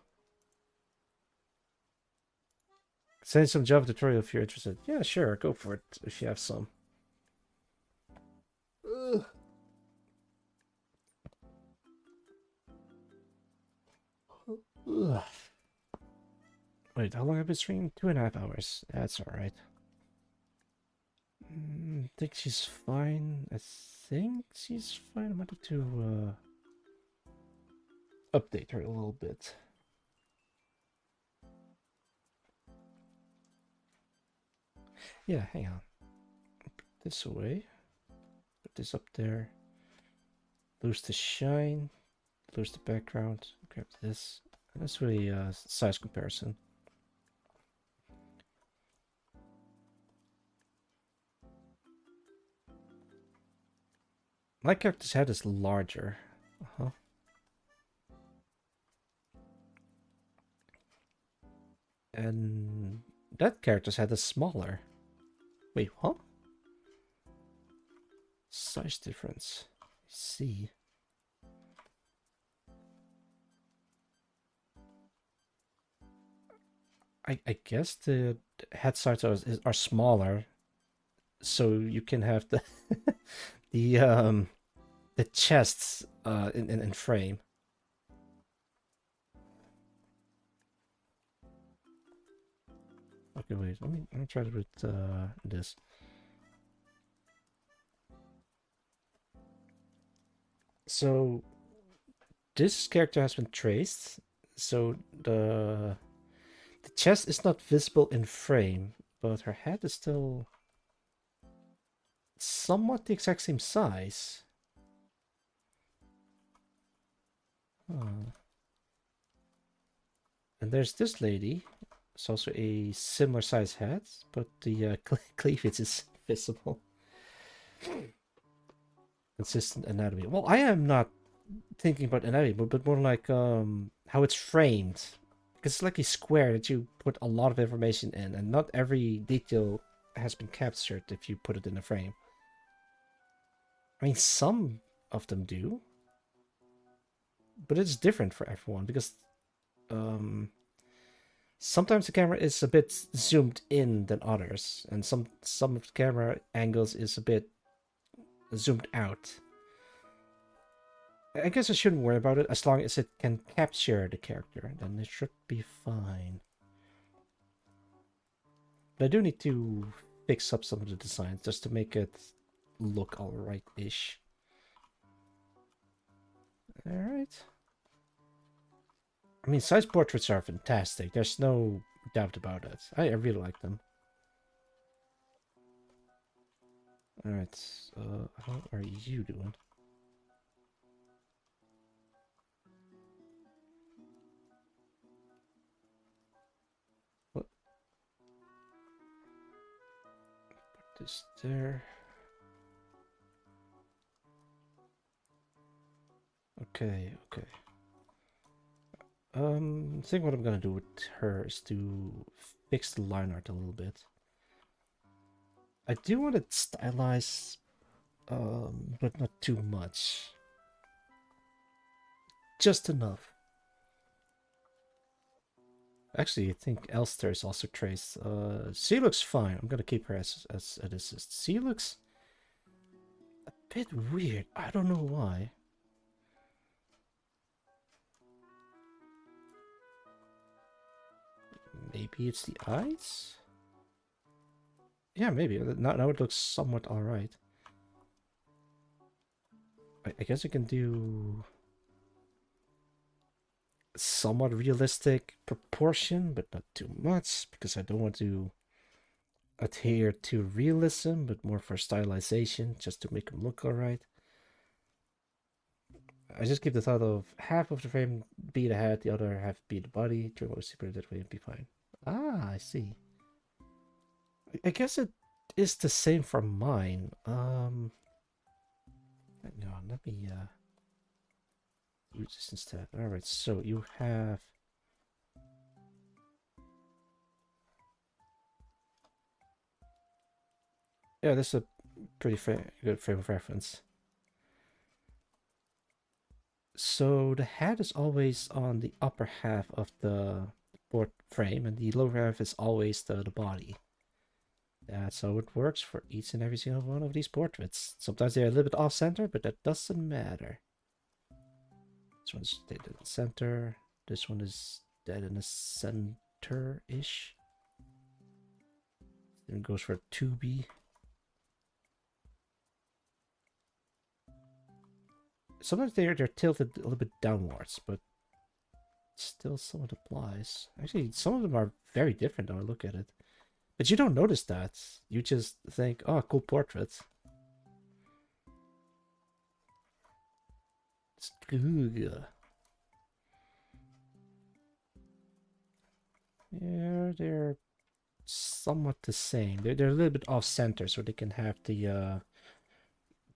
Send some Java tutorial if you're interested. Yeah, sure, go for it if you have some. Ugh. Ugh. Wait, how long have I been streaming? 2.5 hours. That's alright. I think she's fine. I think she's fine. I might have to update her a little bit. Yeah, hang on. Put this away. Put this up there. Lose the shine. Lose the background. Grab this. And that's really size comparison. My character's head is larger. Uh-huh. And that character's head is smaller. Wait, what? Size difference. See. I guess the head sizes are smaller, so you can have the the chests in frame. Okay, wait. Let me try to put this. So this character has been traced. So the chest is not visible in frame, but her head is still somewhat the exact same size. And there's this lady. It's also a similar size head, but the cleavage is visible. Consistent anatomy. Well, I am not thinking about anatomy, but more like how it's framed. Because it's like a square that you put a lot of information in, and not every detail has been captured if you put it in a frame. I mean, some of them do, but it's different for everyone because sometimes the camera is a bit zoomed in than others, and some of the camera angles is a bit zoomed out. I guess I shouldn't worry about it as long as it can capture the character, then it should be fine. But I do need to fix up some of the designs just to make it look alright-ish. Alright. I mean, size portraits are fantastic. There's no doubt about it. I really like them. Alright, how are you doing? What? Put this there. Okay, okay. I think what I'm gonna do with her is to fix the line art a little bit. I do want to stylize, but not too much. Just enough. Actually, I think Elster is also traced. She looks fine. I'm gonna keep her as an assist. She looks a bit weird. I don't know why. Maybe it's the eyes? Yeah, maybe. Now it looks somewhat alright. I guess I can do somewhat realistic proportion, but not too much, because I don't want to adhere to realism, but more for stylization, just to make them look alright. I just keep the thought of half of the frame be the head, the other half be the body. Turn what super that way and be fine. Ah, I see. I guess it is the same for mine. Hang on, let me use this instead. Alright, so you have yeah, this is a pretty good frame of reference. So the head is always on the upper half of the port frame, and the lower half is always the body. That's how it works for each and every single one of these portraits. Sometimes they're a little bit off center, but that doesn't matter. This one's dead in the center. This one is dead in the center-ish. Then it goes for 2B. Sometimes they're tilted a little bit downwards, but still somewhat applies. Actually, some of them are very different when I look at it. But you don't notice that. You just think, oh, cool portrait. Yeah, they're somewhat the same. They're a little bit off center, so they can have the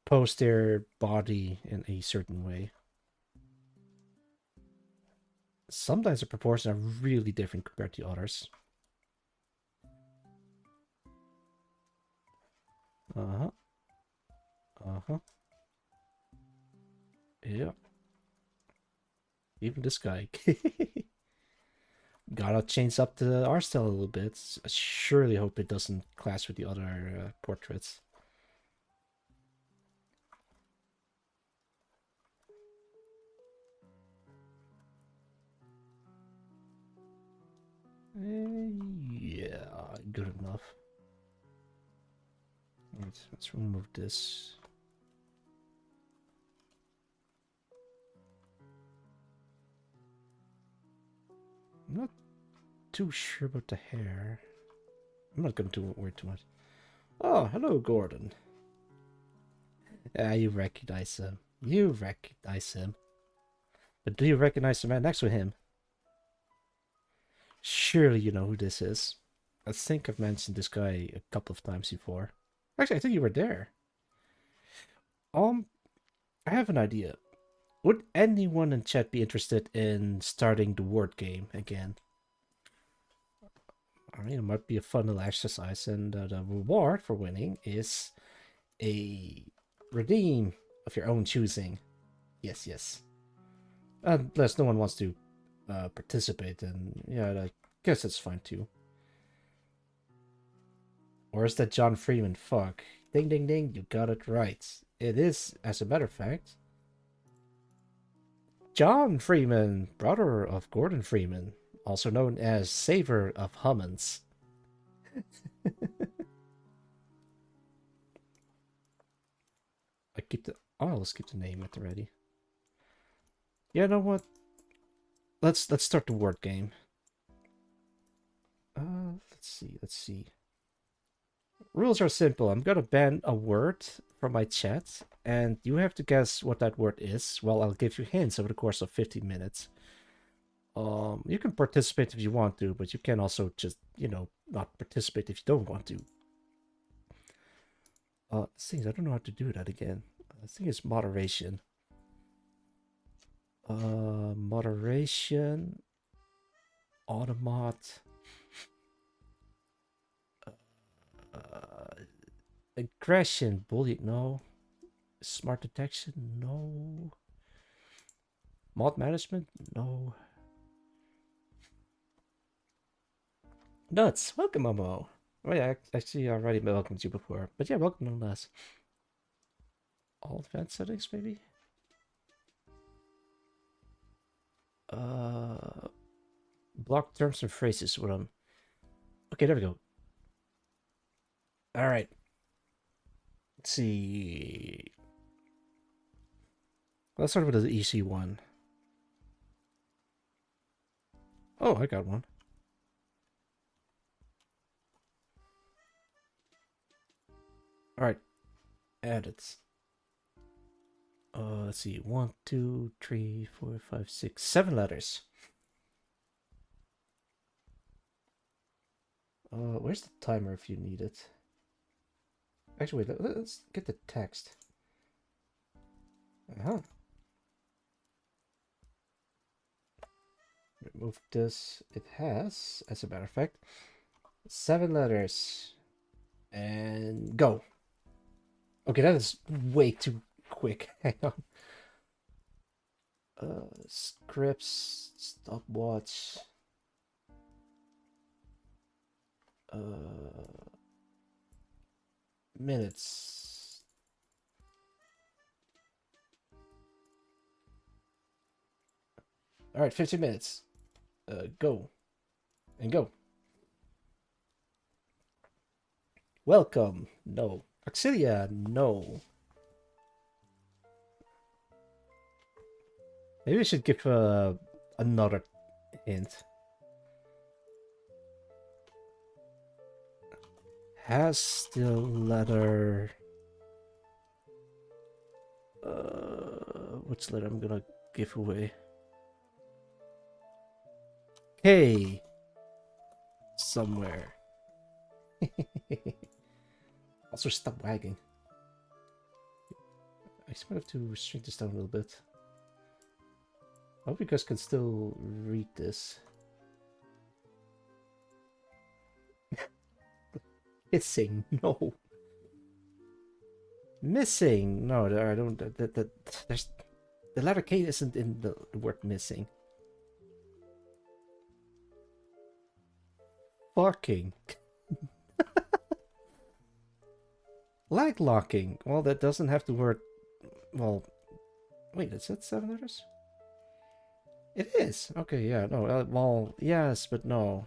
pose their body in a certain way. Sometimes the proportions are really different compared to others. Uh-huh. Uh-huh. Yeah. Even this guy. Gotta change up the art style a little bit. I surely hope it doesn't clash with the other portraits. Yeah, good enough. Let's remove this. I'm not too sure about the hair. I'm not going to worry too much. Oh, hello, Gordon. You recognize him. You recognize him. But do you recognize the man next to him? Surely you know who this is. I think I've mentioned this guy a couple of times before. Actually, I think you were there. I have an idea. Would anyone in chat be interested in starting the word game again? I mean, it might be a fun little exercise, and the reward for winning is a redeem of your own choosing. Yes, yes. Unless no one wants to participate, and yeah, I guess that's fine too. Or is that John Freeman? Fuck. Ding, ding, ding, you got it right. It is, as a matter of fact, John Freeman, brother of Gordon Freeman, also known as Saver of Hummons. Let's keep the name at the ready. Yeah, you know what? Let's start the word game. Let's see. Rules are simple. I'm gonna ban a word from my chat, and you have to guess what that word is. Well, I'll give you hints over the course of 15 minutes. You can participate if you want to, but you can also just, not participate if you don't want to. Things, I don't know how to do that again. I think it's moderation. Moderation. Automat. Aggression. Bully, no. Smart detection, no. Mod management, no. Nuts. Welcome, Momo. Oh yeah, actually, I already welcomed you before, but yeah, welcome nonetheless. All advanced settings, maybe. Block terms and phrases. What I'm. Okay, there we go. All right. Let's see. Let's start with the easy one. Oh, I got one. All right. Edits. Let's see. 1, 2, 3, 4, 5, 6, 7 letters. Where's the timer if you need it? Actually, wait, let's get the text. Uh-huh. Remove this. It has, as a matter of fact, 7 letters. And go. Okay, that is way too quick. Hang on. Scripts, stopwatch. Minutes. All right, 15 minutes. Go. And go. Welcome. No. Auxilia. No. Maybe I should give another hint. Has the letter... which letter I'm gonna give away? K. Somewhere. Also, stop wagging. I just might have to shrink this down a little bit. I hope you guys can still read this. Missing, no. Missing, no. I don't. There's the letter K isn't in the word missing. Fucking. Lag locking. Well, that doesn't have the word. Well, wait. Is it 7 letters? It is. Okay, yeah. No. Well, yes, but no.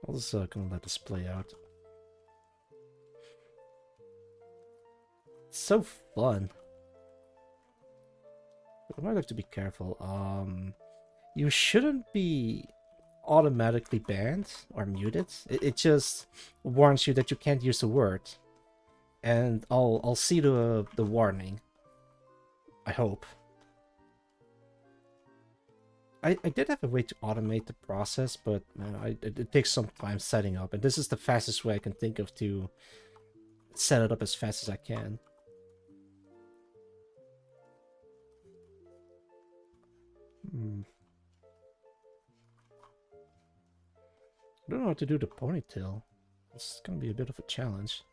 I'll just gonna let this play out. It's so fun. I might have to be careful. You shouldn't be automatically banned or muted. It just warns you that you can't use the word, and I'll see the warning. I hope. I did have a way to automate the process, but it takes some time setting up, and this is the fastest way I can think of to set it up as fast as I can. I don't know how to do the ponytail. It's gonna be a bit of a challenge.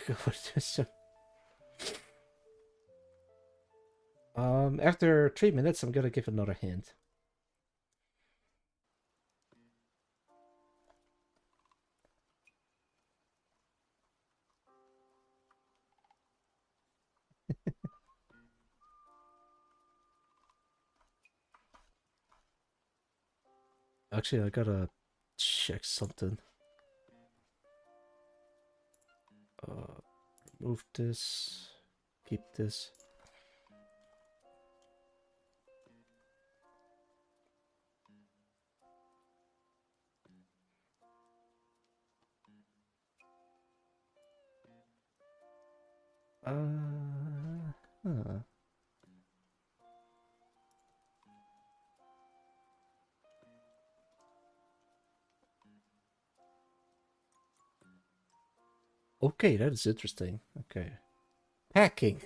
God, after 3 minutes, I'm gonna give another hint. Actually, I gotta check something. Move this. Keep this. Huh. Okay, that is interesting. Okay. Packing.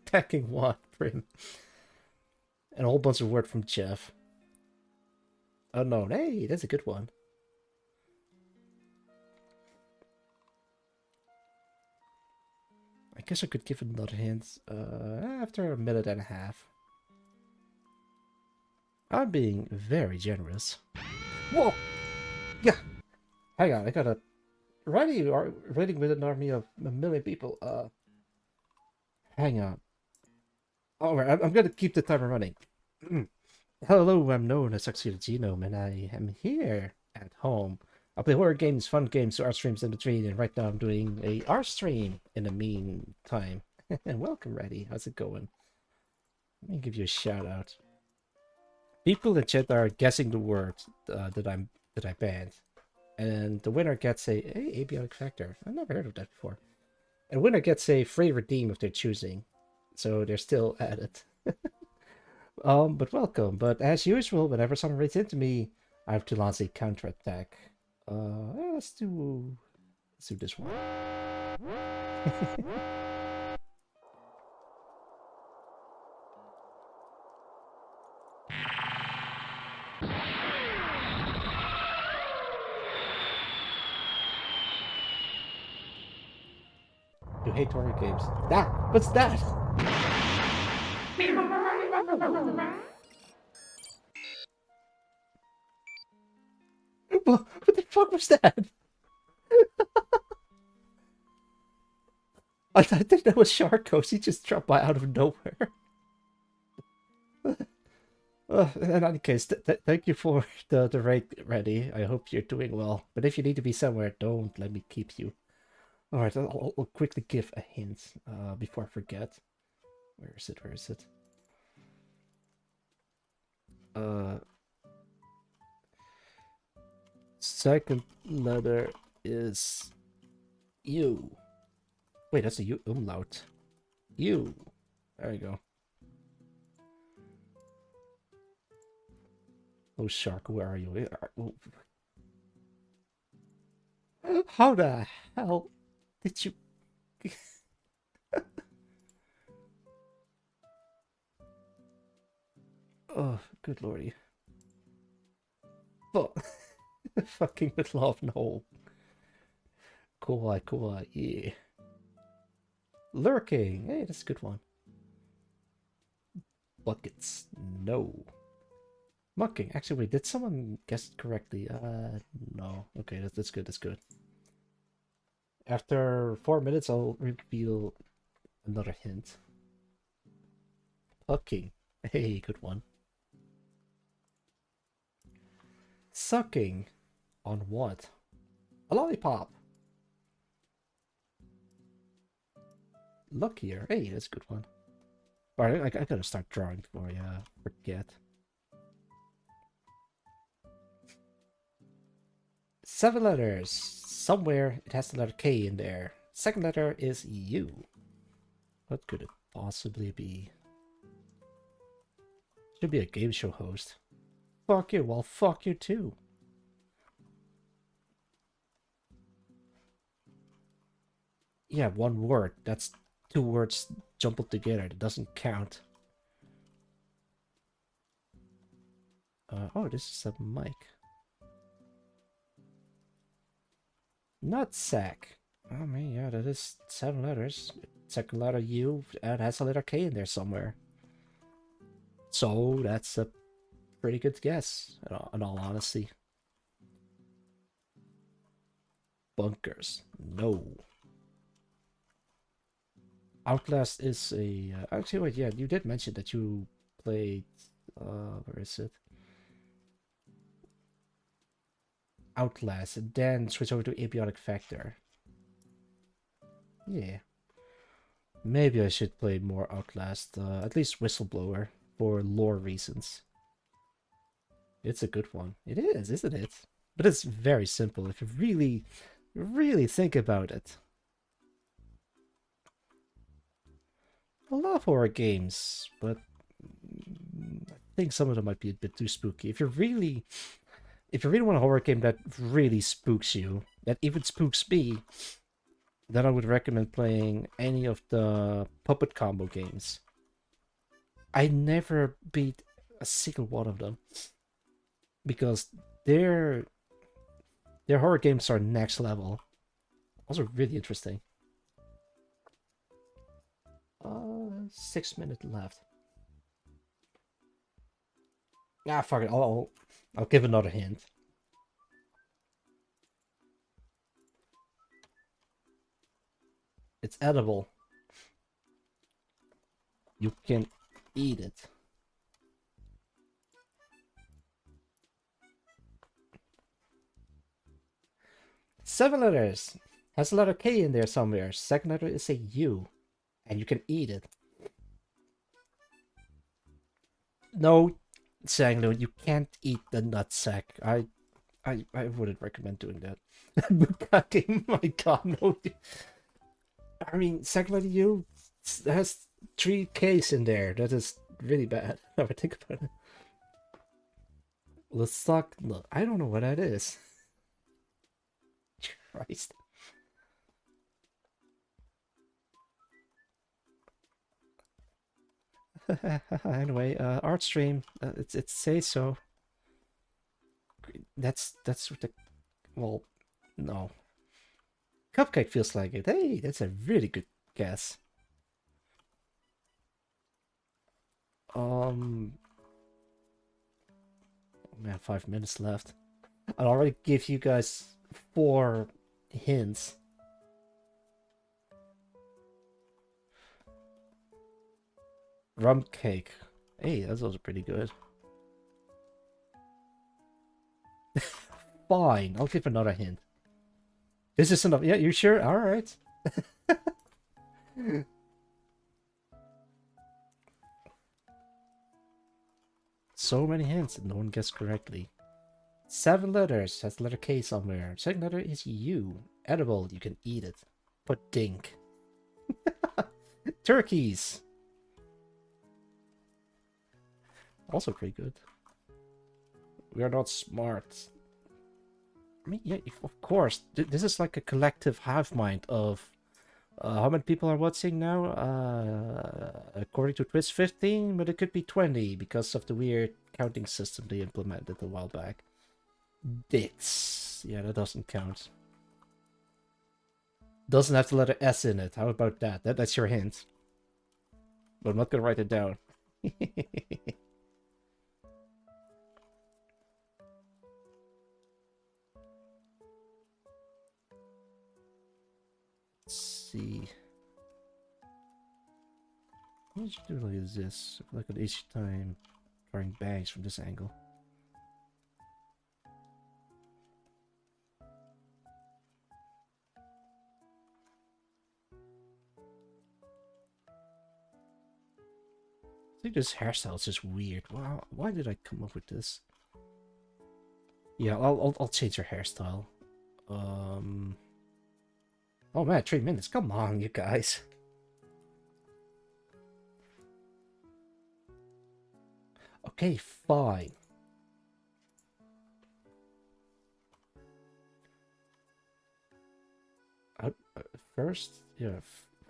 Packing what, Prim? And a whole bunch of word from Jeff. Oh no, hey, that's a good one. I guess I could give another hint after a minute and a half. I'm being very generous. Whoa! Yeah! Hang on, I gotta... Riding with an army of 1,000,000 people. Hang on. Alright, I'm gonna keep the timer running. Hello, I'm known as Succeed Genome, and I am here at home. I play horror games, fun games, art streams in between, and right now I'm doing a art stream in the meantime. And welcome, Reddy. How's it going? Let me give you a shout out. People in chat are guessing the word that I banned, and the winner gets a abiotic factor. I've never heard of that before. And winner gets a free redeem of their choosing. So they're still at it. But welcome. But as usual, whenever someone runs into me, I have to launch a counterattack. Yeah, let's do this one. You hate horror games. That? What's that? What the fuck was that? I think that was Sharkos. He just dropped by out of nowhere. In any case, thank you for the raid ready. I hope you're doing well. But if you need to be somewhere, don't let me keep you. Alright, I'll quickly give a hint before I forget. Where is it? Where is it? Second letter is U. Wait, that's a U umlaut. U. There you go. Oh, Shark, where are you? How the hell did you... Oh, good lordy. Oh, fucking middle of no. Cool, yeah. Lurking. Hey, that's a good one. Buckets. No. Mucking. Actually, wait, did someone guess it correctly? No. Okay, that's good, that's good. After 4 minutes, I'll reveal another hint. Plucking. Hey, good one. Sucking. On what? A lollipop. Luckier. Hey, that's a good one. Alright, I gotta start drawing before I forget. 7 letters. Somewhere it has the letter K in there. Second letter is U. What could it possibly be? Should be a game show host. Fuck you, well fuck you too. Yeah, one word. That's 2 words jumbled together. That doesn't count. Oh, this is a mic. Nutsack. I mean, yeah, that is 7 letters. Second letter U, and has a letter K in there somewhere. So that's a pretty good guess, in all honesty. Bunkers. No. Outlast is a... actually, wait, yeah, you did mention that you played... where is it? Outlast, and then switch over to Abiotic Factor. Yeah. Maybe I should play more Outlast, at least Whistleblower, for lore reasons. It's a good one. It is, isn't it? But it's very simple if you really think about it. I love horror games, but I think some of them might be a bit too spooky. If you really want a horror game that really spooks you, that even spooks me, then I would recommend playing any of the Puppet Combo games. I never beat a single one of them because their horror games are next level. Also really interesting. 6 minutes left. Ah, fuck it. I'll give another hint. It's edible. You can eat it. Seven letters. Has a letter K in there somewhere. Second letter is a U. And you can eat it. No, Sanglo, you can't eat the nutsack. I wouldn't recommend doing that. Bukake, my god, no. I mean, secondly, you has 3Ks in there. That is really bad. If I think about it. Let's talk. Look, I don't know what that is. Christ. Anyway, art stream. It says so. That's what the well, no. Cupcake feels like it. Hey, that's a really good guess. Um, oh man, 5 minutes left. I'll already give you guys 4 hints. Rum cake. Hey, that's also pretty good. Fine, I'll give another hint. This is enough. Yeah, you sure? All right. So many hints and no one guessed correctly. 7 letters, has the letter K somewhere. Second letter is U. Edible, you can eat it. But dink. Turkeys. Also pretty good. We are not smart. I mean, yeah, of course. This is like a collective hive mind of how many people are watching now? According to Twitch, 15, but it could be 20 because of the weird counting system they implemented a while back. Dits. Yeah, that doesn't count. Doesn't have the letter S in it. How about that? That's your hint. But I'm not gonna write it down. Let's see. What did you do like this? Look at each time throwing bags from this angle. I think this hairstyle is just weird. Wow, why did I come up with this? Yeah, I'll change your hairstyle. Oh man, 3 minutes. Come on, you guys. Okay, fine. First, yeah,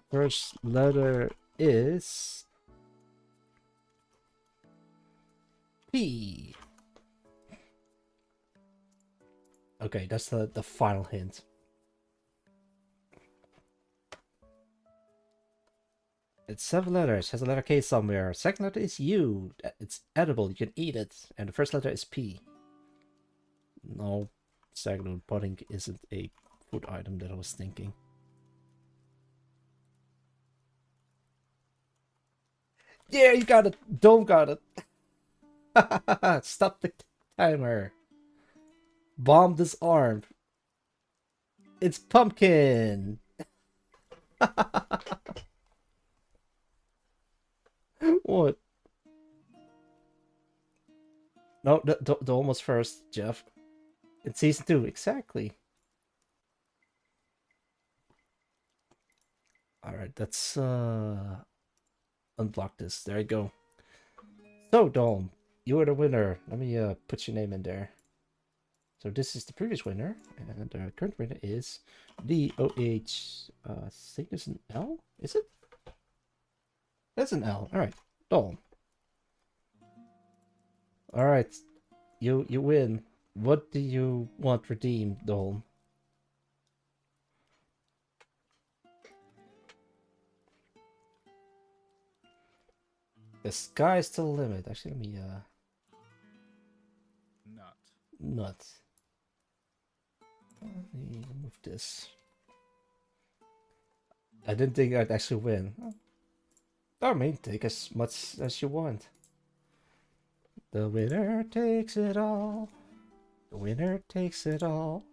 first letter is P. Okay, that's the final hint. It's 7 letters, has a letter K somewhere. Second letter is U. It's edible, you can eat it. And the first letter is P. No, second pudding isn't a food item that I was thinking. Yeah, you got it. Dome got it. Stop the timer. Bomb disarmed. It's pumpkin. What? No, the almost first, Jeff. In season 2, exactly. Alright, let's unblock this. There you go. So, Dome, you are the winner. Let me put your name in there. So this is the previous winner, and the current winner is DOH. I think there's an L. Is it? That's an L. All right, Dome. All right, you win. What do you want redeemed, Dome? The sky's the limit. Actually, let me nut. Let me move this. I didn't think I'd actually win. I mean, take as much as you want. The winner takes it all. The winner takes it all.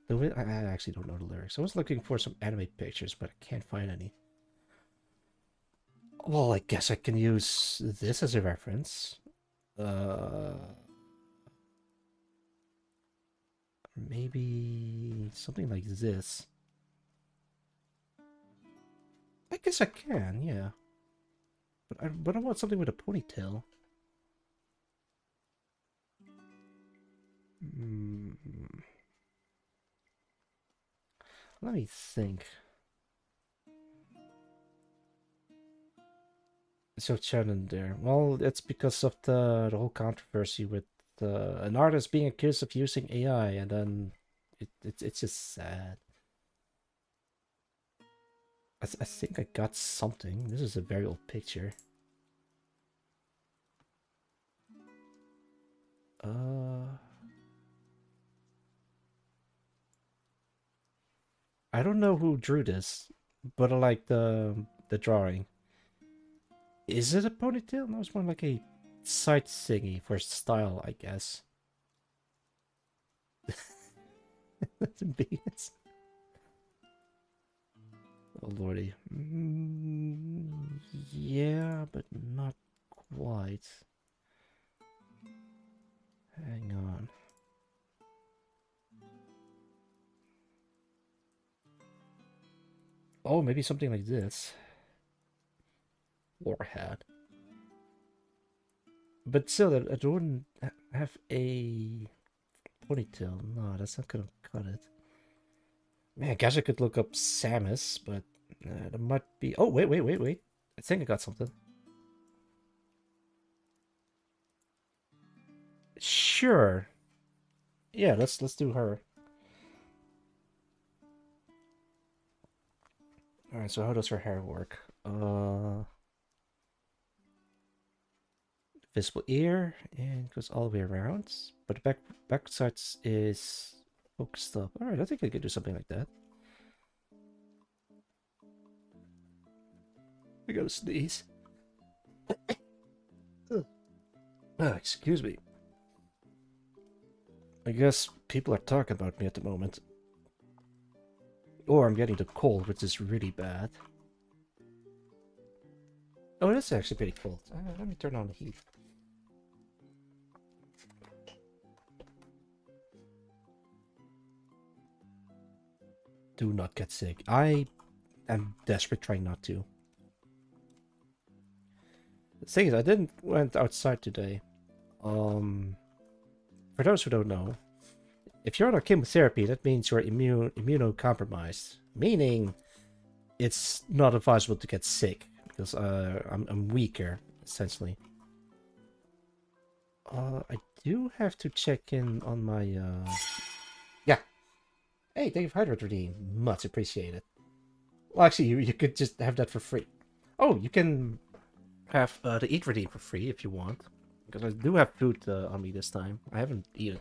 I actually don't know the lyrics. I was looking for some anime pictures, but I can't find any. Well, I guess I can use this as a reference. Maybe something like this. I guess I can, yeah. But I want something with a ponytail. Hmm. Let me think. So Shannon there. Well, it's because of the whole controversy with an artist being accused of using AI, and then it's just sad. I think I got something. This is a very old picture. Uh, I don't know who drew this, but I like the drawing. Is it a ponytail? No, it's more like a side thingy for style, I guess. That's beans. Oh lordy. Yeah, but not quite. Hang on. Oh, maybe something like this. Warhead. But still, it wouldn't have a ponytail. No, that's not gonna cut it. Man, I guess I could look up Samus, but there might be. Oh, wait. I think I got something. Sure. Yeah, let's do her. All right. So how does her hair work? Visible ear and goes all the way around, but the back sides is focused up. All right, I think I could do something like that. I gotta sneeze. Excuse me. I guess people are talking about me at the moment. Or I'm getting the cold, which is really bad. Oh, that's actually pretty cold. Let me turn on the heat. Do not get sick. I am desperate trying not to. The thing is, I didn't went outside today. For those who don't know, if you're on a chemotherapy, that means you're immunocompromised, meaning it's not advisable to get sick because I'm weaker essentially. I do have to check in on my yeah. Hey, thank you for hydrate redeem. Much appreciated. Well, actually, you could just have that for free. Oh, you can have the eat redeem for free if you want. Because I do have food on me this time. I haven't eaten.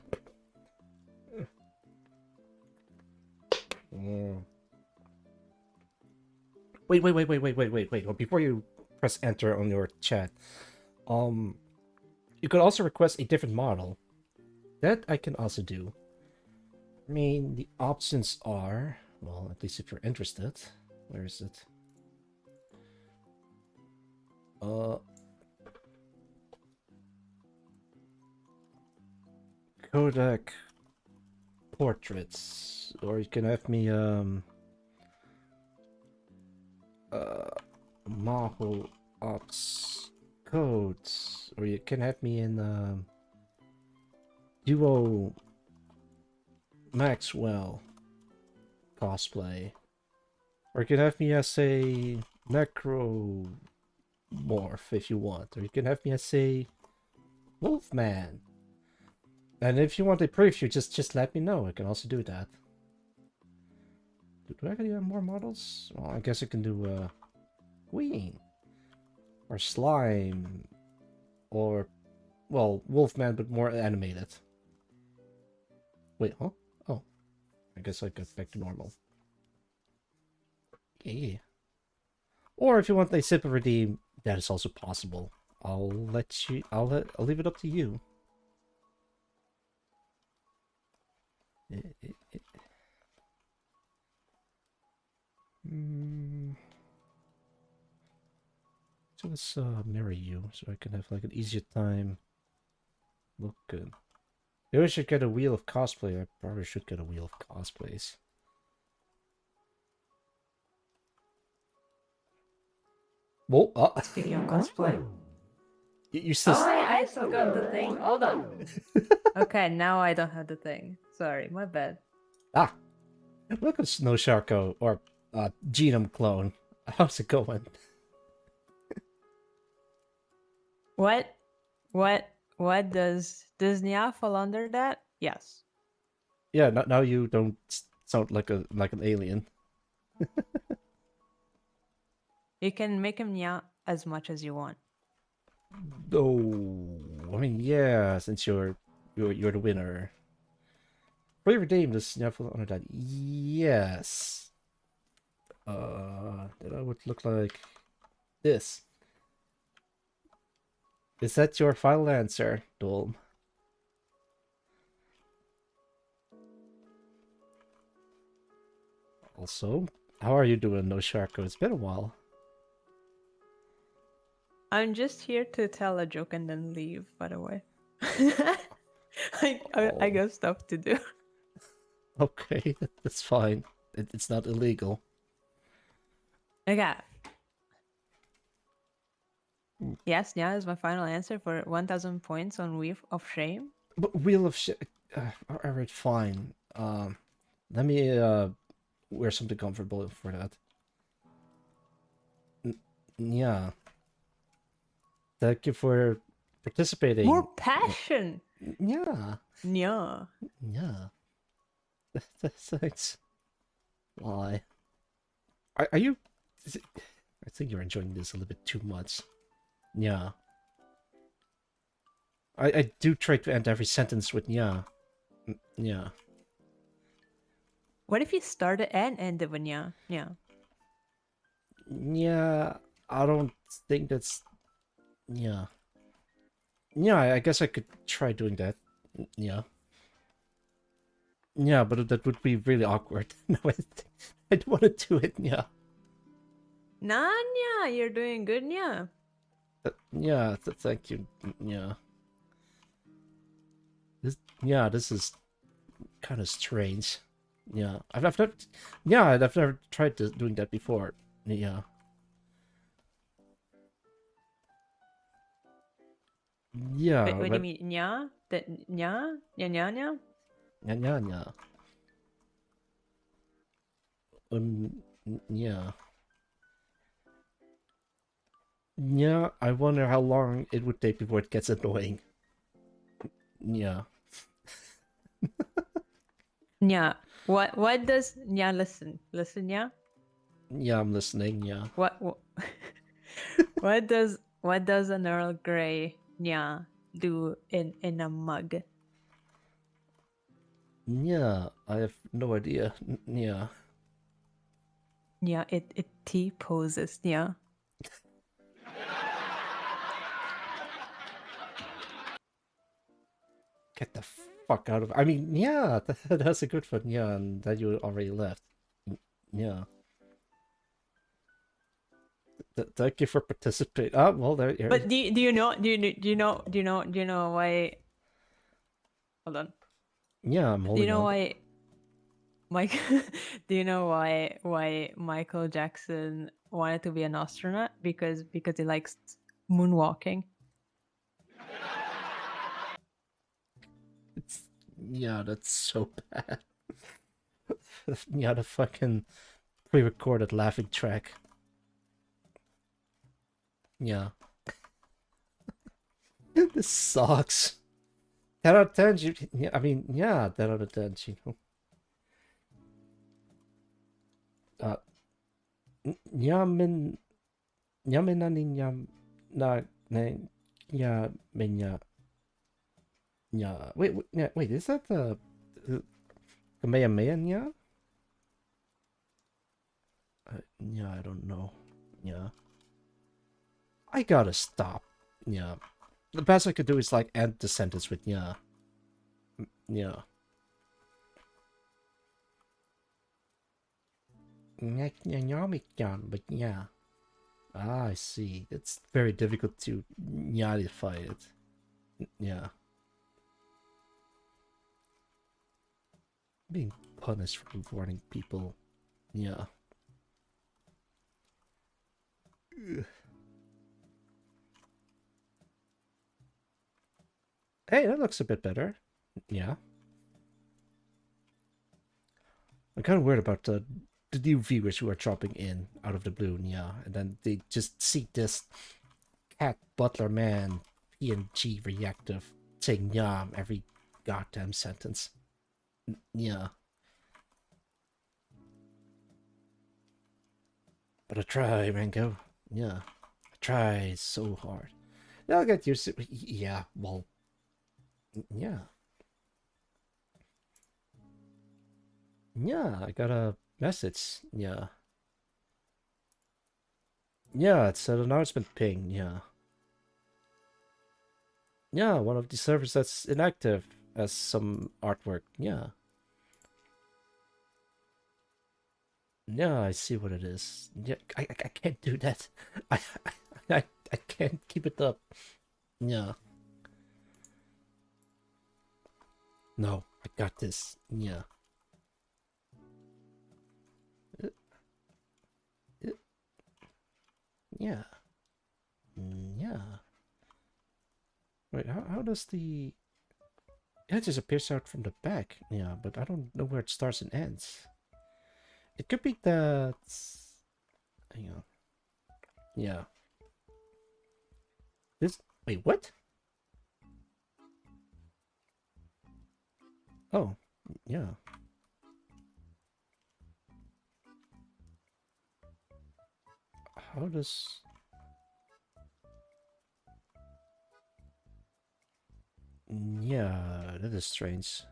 Mm. Wait. Well, before you press enter on your chat, um, you could also request a different model. That I can also do. I mean, the options are, well, at least if you're interested. Where is it? Kodak portraits, or you can have me Maho Ox codes, or you can have me in Duo Maxwell cosplay, or you can have me as a Necromorph if you want, or you can have me as a Wolfman. And if you want a preview, just let me know. I can also do that. Do I have more models? Well, I guess I can do Queen or Slime or, well, Wolfman, but more animated. Wait, huh? Oh, I guess I got back to normal. Yeah. Or if you want a simple redeem, that is also possible. I'll leave it up to you. So let's marry you so I can have like an easier time. Look good. Maybe I should get a wheel of cosplay. I probably should get a wheel of cosplays. Whoa, Speaking of cosplay. you still. Oh, I still got the thing. Hold on. Okay, now I don't have the thing. Sorry, my bad. Ah, look at Snow Sharko or Genome clone. How's it going? What? What does Nya fall under that? Yes. Yeah, now you don't sound like an alien. You can make him Nya as much as you want. Oh, I mean, yeah, since you're the winner. Fully redeemed this Snaffle under that. Yes. That would look like this. Is that your final answer, Dolm? Also, how are you doing, No Sharko? It's been a while. I'm just here to tell a joke and then leave, by the way. I Oh, got stuff to do. okay, that's fine. It's not illegal. Okay. Yes, Nya is my final answer for 1,000 points on Wheel of Shame. But Wheel of Shit. Alright, fine. Let me wear something comfortable for that. Yeah. Thank you for participating. More passion! Yeah. Nya. Yeah. Thanks. Why? Are you? I think you're enjoying this a little bit too much. Yeah. I do try to end every sentence with yeah. Yeah. What if you started and ended with Nya? Nya. Yeah. I don't think that's. Yeah. Yeah, I guess I could try doing that. Yeah. Yeah, but that would be really awkward. No, I don't want to do it. Yeah. Nah, Nya, you're doing good, Nya. Yeah, thank you. Yeah. This is kind of strange. Yeah, I've never, yeah, I've never tried doing that before. Yeah, Wait, yeah, what do you but mean, Nya? That Nya? Nya, Nya, Nya? yeah. Yeah, yeah. I wonder how long it would take before it gets annoying. Yeah, Nya. What does Nya listen? Listen, Nya? yeah. I'm listening. Yeah, What what does an Earl Grey Nya do in a mug? yeah. I have no idea. Yeah, Yeah, it T poses, yeah. get the fuck out of. I mean, yeah, that's a good one. Yeah, and that you already left. Yeah. Thank you for participating. Ah, well, there. But do you know do you know why? Hold on. Yeah, I'm Do you holding know on. why Mike? Do you know why Michael Jackson wanted to be an astronaut? Because he likes moonwalking. It's yeah, that's so bad. Yeah, the fucking pre-recorded laughing track. Yeah, this sucks. 10 out of 10. Yeah, I mean, yeah, 10 out of 10. You know, uh, yamin, yamin na ninyam na na yeah, minya yeah. Wait, is that the Kamehameha? Yeah, yeah, I don't know. Yeah, I gotta stop. Yeah, the best I could do is like end the sentence with yeah. Yeah. But yeah. Ah, I see. It's very difficult to nyarify it. Yeah. Being punished for warning people. Yeah. Ugh. Hey, that looks a bit better. Yeah. I'm kind of worried about the new viewers who are dropping in out of the blue, yeah, and then they just see this cat butler man PNG reactive saying yeah every goddamn sentence. Yeah, but I try, Mango. Yeah, I try so hard. I'll get used to it. Yeah, well, yeah. Yeah, I got a message. Yeah. Yeah, it's an announcement ping. Yeah. Yeah, one of the servers that's inactive has some artwork. Yeah. Yeah, I see what it is. Yeah, I can't do that. I, I I can't keep it up. Yeah. No, I got this. Yeah. Uh, uh, Yeah. Yeah. Wait, how does the... It just appears out from the back. Yeah, but I don't know where it starts and ends. It could be that... Hang on. Yeah. This... Wait, what? Oh, yeah. How does... Yeah, that is strange.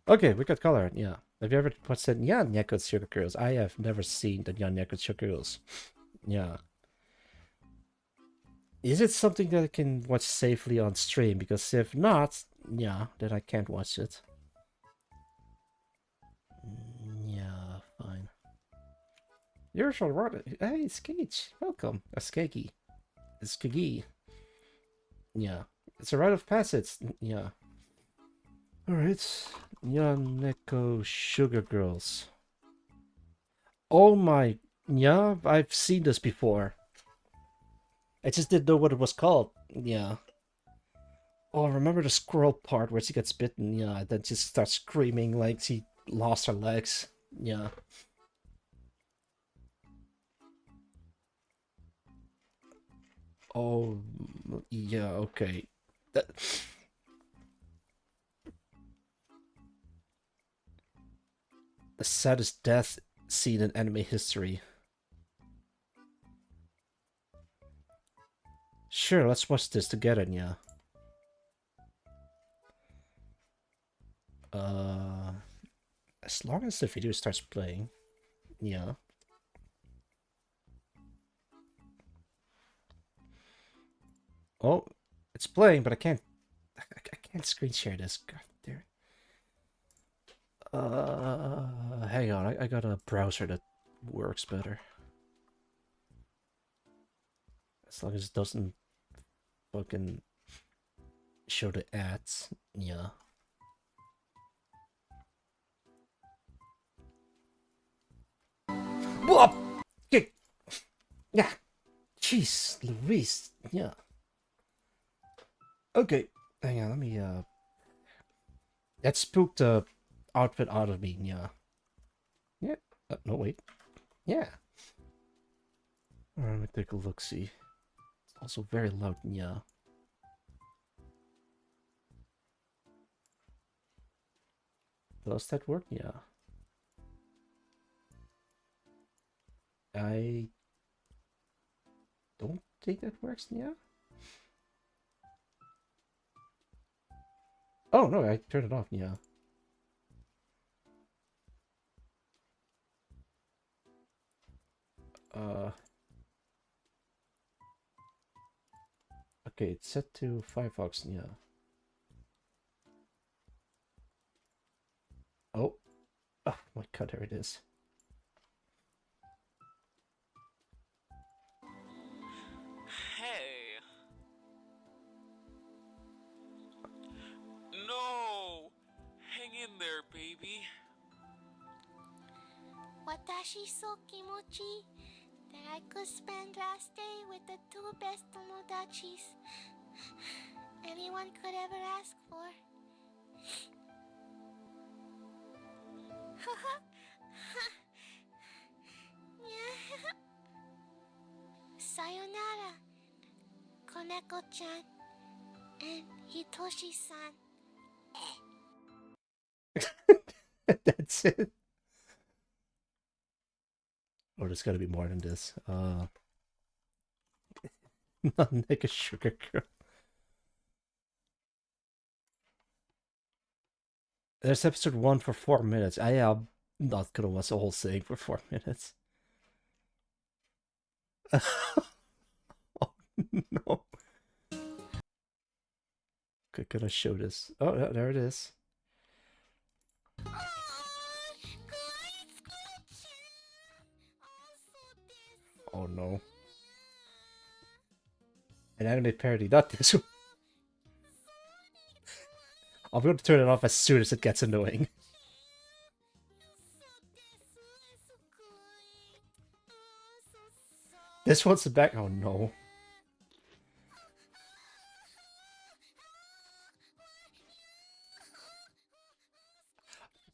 Okay, we got color. Yeah. Have you ever watched the Nyan Yakut Sugar Girls? I have never seen the Nyan Yakut Sugar Girls. Yeah. Is it something that I can watch safely on stream? Because if not, yeah, then I can't watch it. Yeah, fine. You're so right. Hey, Skage. Welcome. Skaggy. Skaggy. Yeah. It's a rite of passage. Yeah. Alright. Nyan Neko Sugar Girls. Oh my... Yeah, I've seen this before. I just didn't know what it was called. Yeah. Oh, remember the squirrel part where she gets bitten? Yeah, then she starts screaming like she lost her legs. Yeah. Oh, yeah, okay. That... The saddest death scene in anime history. Sure, let's watch this together, yeah. Uh, as long as the video starts playing, yeah. Oh, it's playing, but I can't. I can't screen share this. God damn it. Hang on. I got a browser that works better. As long as it doesn't fucking show the ads. Yeah. Whoop! Yeah. Jeez, Louise. Yeah. Okay. Hang on. Let me. That spooked the outfit out of me. Yeah. Yeah. No, wait. Yeah. Alright, let me take a look. See. It's also very loud. Yeah. Does that work? Yeah. I don't think that works. Yeah. Oh no, I turned it off. Yeah. Uh. Okay, it's set to Firefox. Yeah. Oh. Oh my god, there it is. Hey! No! Hang in there, baby. 私そ気持ち I could spend last day with the two best tomodachis anyone could ever ask for. Sayonara, Koneko-chan and Hitoshi-san. That's it. Or there's gotta be more than this. Not like a sugar girl. There's episode 1 for 4 minutes. I am not gonna watch the whole thing for 4 minutes. Oh no. Okay, gonna show this. Oh, there it is. Oh no. An anime parody, not this one. I'm going to turn it off as soon as it gets annoying. This one's the back. Oh no.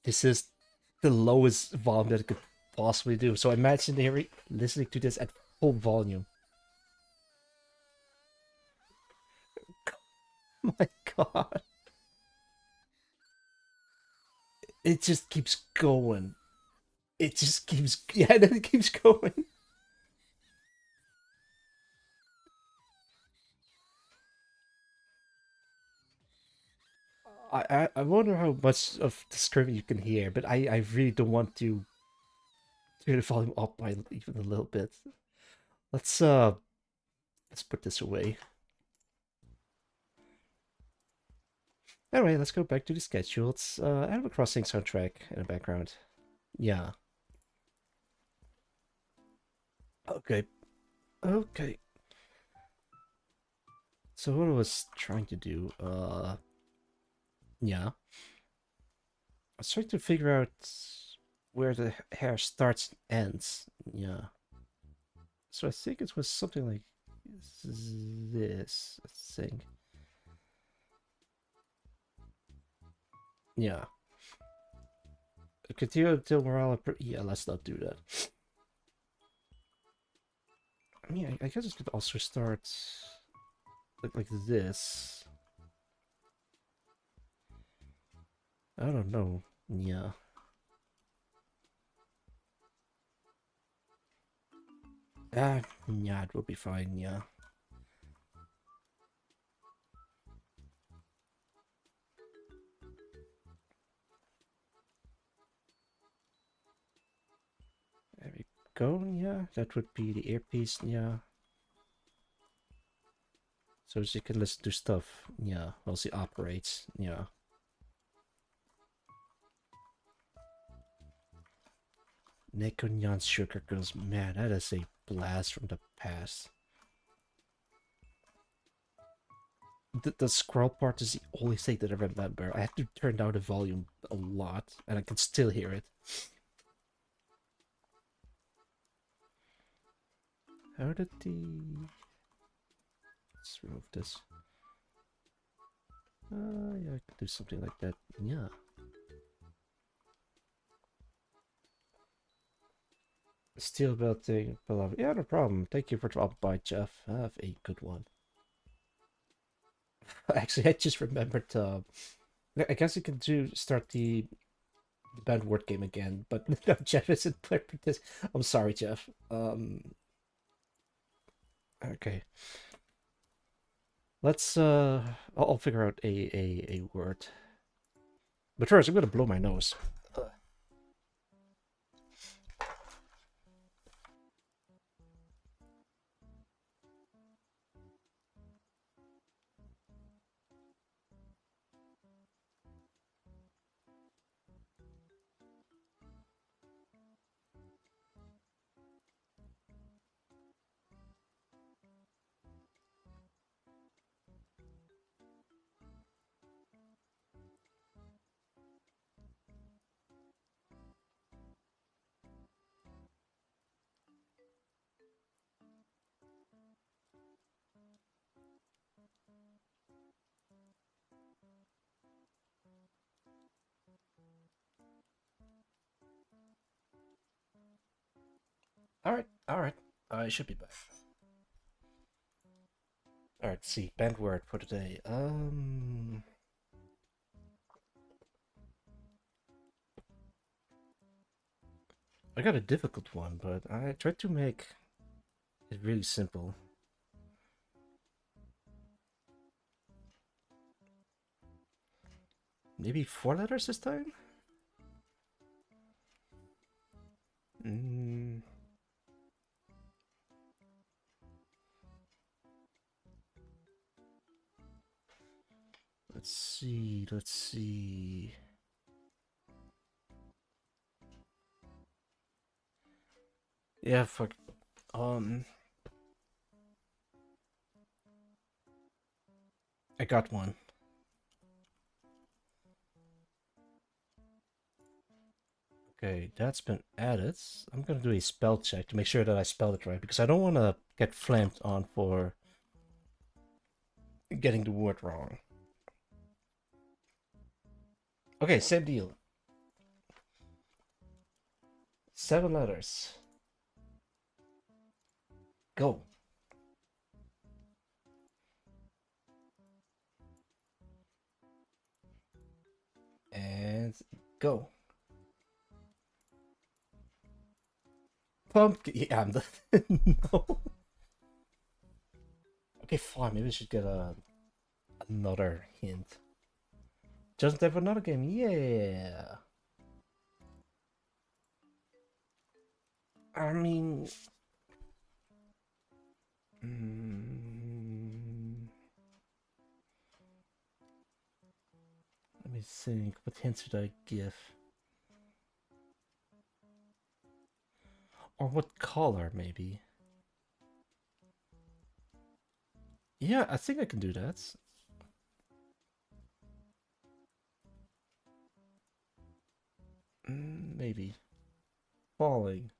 This is the lowest volume that it could possibly do. So imagine hearing, listening to this at full volume. My god. It just keeps going. It just keeps, yeah, then it keeps going. I wonder how much of the screaming you can hear, but I really don't want to turn the volume up by even a little bit. Let's put this away. Anyway, let's go back to the schedule. It's Animal Crossing soundtrack in the background. Yeah. Okay. Okay. So what I was trying to do, yeah. I was trying to figure out where the hair starts and ends. Yeah. So I think it was something like this, I think. Yeah. Continue until morale. Yeah, let's not do that. I mean, I guess it could also start like this. I don't know. Yeah. Yeah, it will be fine. Yeah. There we go. Yeah, that would be the earpiece. Yeah. So she can listen to stuff. Yeah, while she operates. Yeah. Nekonyan Sugar Girls. Man, that is a blast from the past. The scroll part is the only thing that I remember. I had to turn down the volume a lot, and I can still hear it. How did the... Let's remove this. Yeah, I could do something like that. Yeah. Steel belting, beloved. Yeah, no problem. Thank you for dropping by, Jeff. Have a good one. Actually, I just remembered. I guess you can start the banned word game again, but no, Jeff isn't playing this. I'm sorry, Jeff. Okay. Let's I'll figure out a word. But first, I'm gonna blow my nose. Alright, alright. I should be back. Alright, see, banned word for today. I got a difficult one, but I tried to make it really simple. Maybe 4 letters this time? Let's see, let's see. Yeah, fuck. I got one. Okay, that's been added. I'm gonna do a spell check to make sure that I spelled it right, because I don't want to get flamed on for getting the word wrong. Okay, same deal. 7 letters. Go. And go. Pumpkin. Yeah, I'm the. No. Okay, fine. Maybe I should get another hint. Just have another game. Yeah. I mean. Let me think. What hints should I give? Or what color, maybe? Yeah, I think I can do that. Maybe. Falling.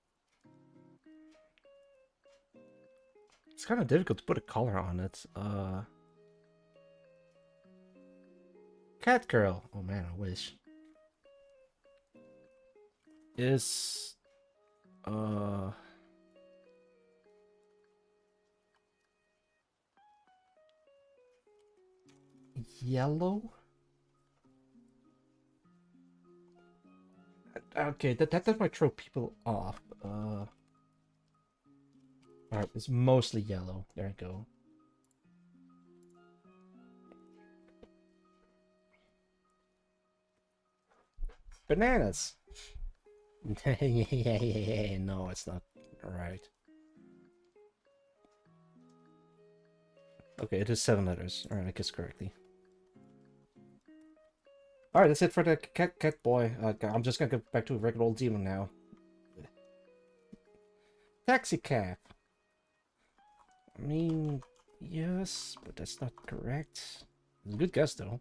It's kind of difficult to put a color on it. Cat girl. Oh man, I wish. Is yellow? Okay, that might throw people off. Alright, it's mostly yellow. There we go. Bananas. Yeah, no, it's not right. Okay, it is 7 letters. Alright, I guess correctly. Alright, that's it for the cat boy. I'm just gonna go back to a regular old demon now. Taxi cab. I mean, yes, but that's not correct. It's a good guess, though.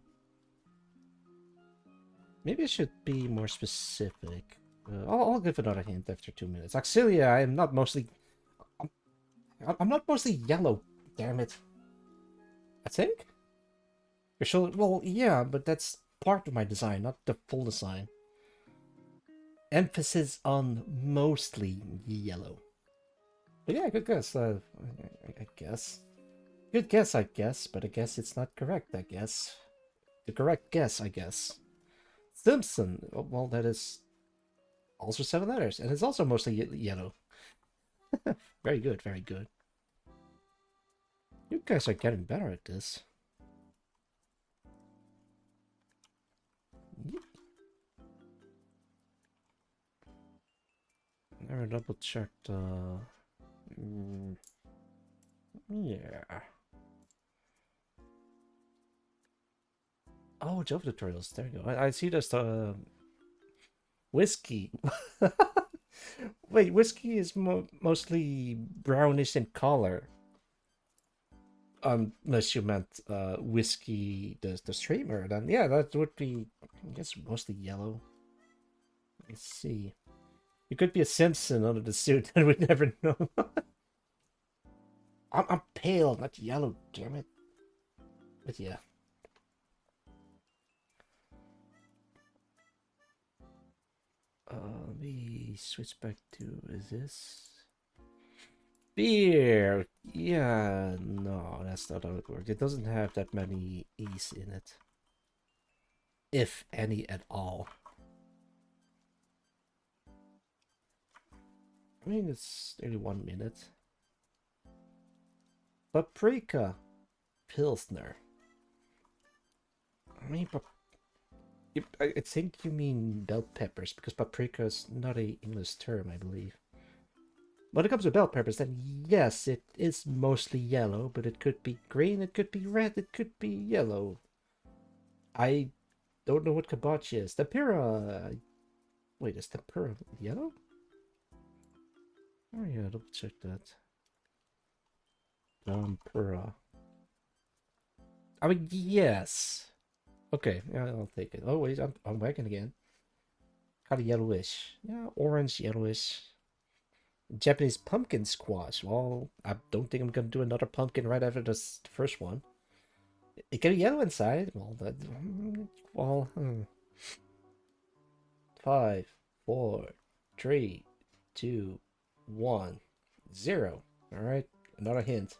Maybe I should be more specific. I'll give another hint after 2 minutes. Auxilia, I am not mostly... I'm not mostly yellow, damn it. I think? You're sure? Well, yeah, but that's part of my design, not the full design. Emphasis on mostly yellow. But yeah, good guess. I guess. Good guess, I guess, but I guess it's not correct, I guess. The correct guess, I guess. Simpson. Oh, well, that is also 7 letters, and it's also mostly yellow. Very good, very good. You guys are getting better at this. Never double checked. Yeah. Oh, Java tutorials. There you go. I see this. Whiskey. Wait, whiskey is mostly brownish in color. Unless you meant whiskey, the streamer, then yeah, that would be, I guess, mostly yellow. Let's see. You could be a Simpson under the suit, and we'd never know. I'm pale, not yellow, damn it. But yeah. Let me switch back to, is this? Beer. Yeah, no, that's not how it works. It doesn't have that many E's in it. If any at all. I mean, it's only 1 minute. Paprika. Pilsner. I mean, I think you mean bell peppers, because paprika is not a English term, I believe. When it comes to bell peppers, then yes, it is mostly yellow, but it could be green, it could be red, it could be yellow. I don't know what kabocha is. Tempura. Wait, is tempura yellow? Oh yeah, double check that. Tempura. I mean, yes. Okay, yeah, I'll take it. Oh wait, I'm wagging again. Kind of yellowish. Yeah, orange, yellowish. Japanese pumpkin squash. Well, I don't think I'm gonna do another pumpkin right after this first one. It can be yellow inside. Well, that. Well, 5, 4, 3, 2, 1, 0. All right, another hint.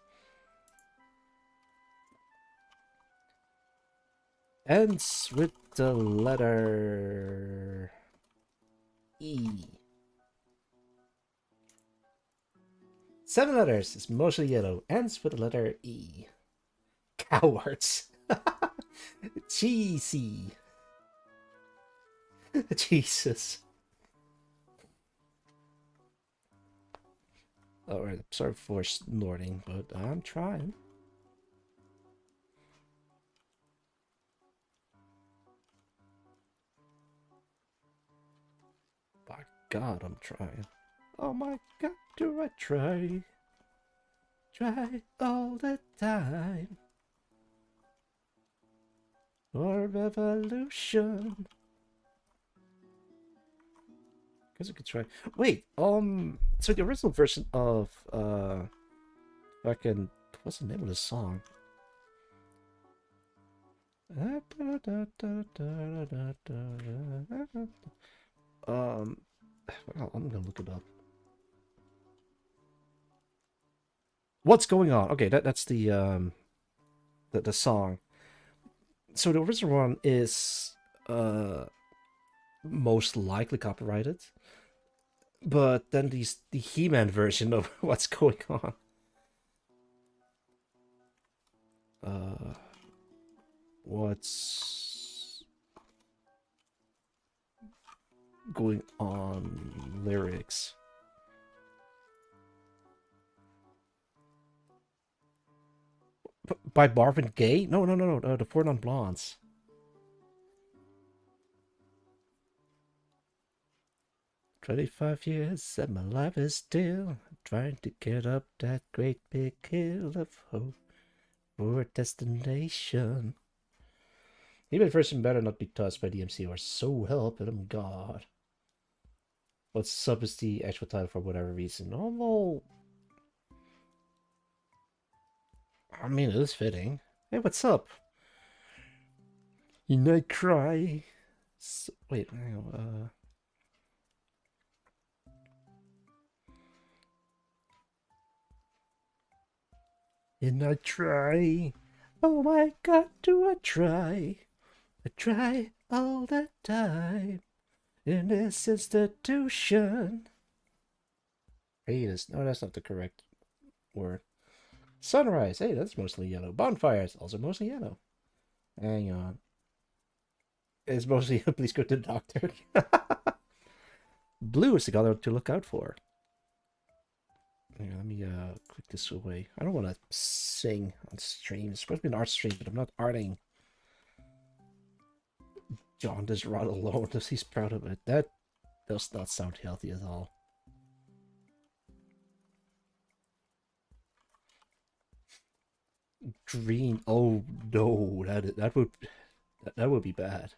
Ends with the letter E. 7 letters. It's mostly yellow. Ends with the letter E. Cowards. Cheesy. Jesus. Alright, I'm sorry for snorting, but I'm trying. By God, I'm trying. Oh my God, do I try? Try all the time. For revolution. Guess I could try. Wait, so the original version of fucking, what's the name of the song? Well, I'm gonna look it up. What's going on? Okay, that's the song. So the original one is most likely copyrighted, but then the He-Man version of what's going on. What's going on lyrics. By Marvin Gaye? No, the Four Non Blondes. "25 years and my life is still trying to get up that great big hill of hope for a destination. Even version better not be touched by DMC or so help him God." But sub is the actual title for whatever reason. Although, I mean, it is fitting. Hey, what's up? And I cry. So, wait, hang on. And I try. Oh my God, do I try? I try all the time in this institution. Haters. No, that's not the correct word. Sunrise. Hey, that's mostly yellow. Bonfires. Also mostly yellow. Hang on. It's mostly please go to the doctor. Blue is the color to look out for. Hang on, let me click this away. I don't want to sing on stream. It's supposed to be an art stream, but I'm not arting. John does run alone. He's proud of it. That does not sound healthy at all. Green. Oh no, that would be bad.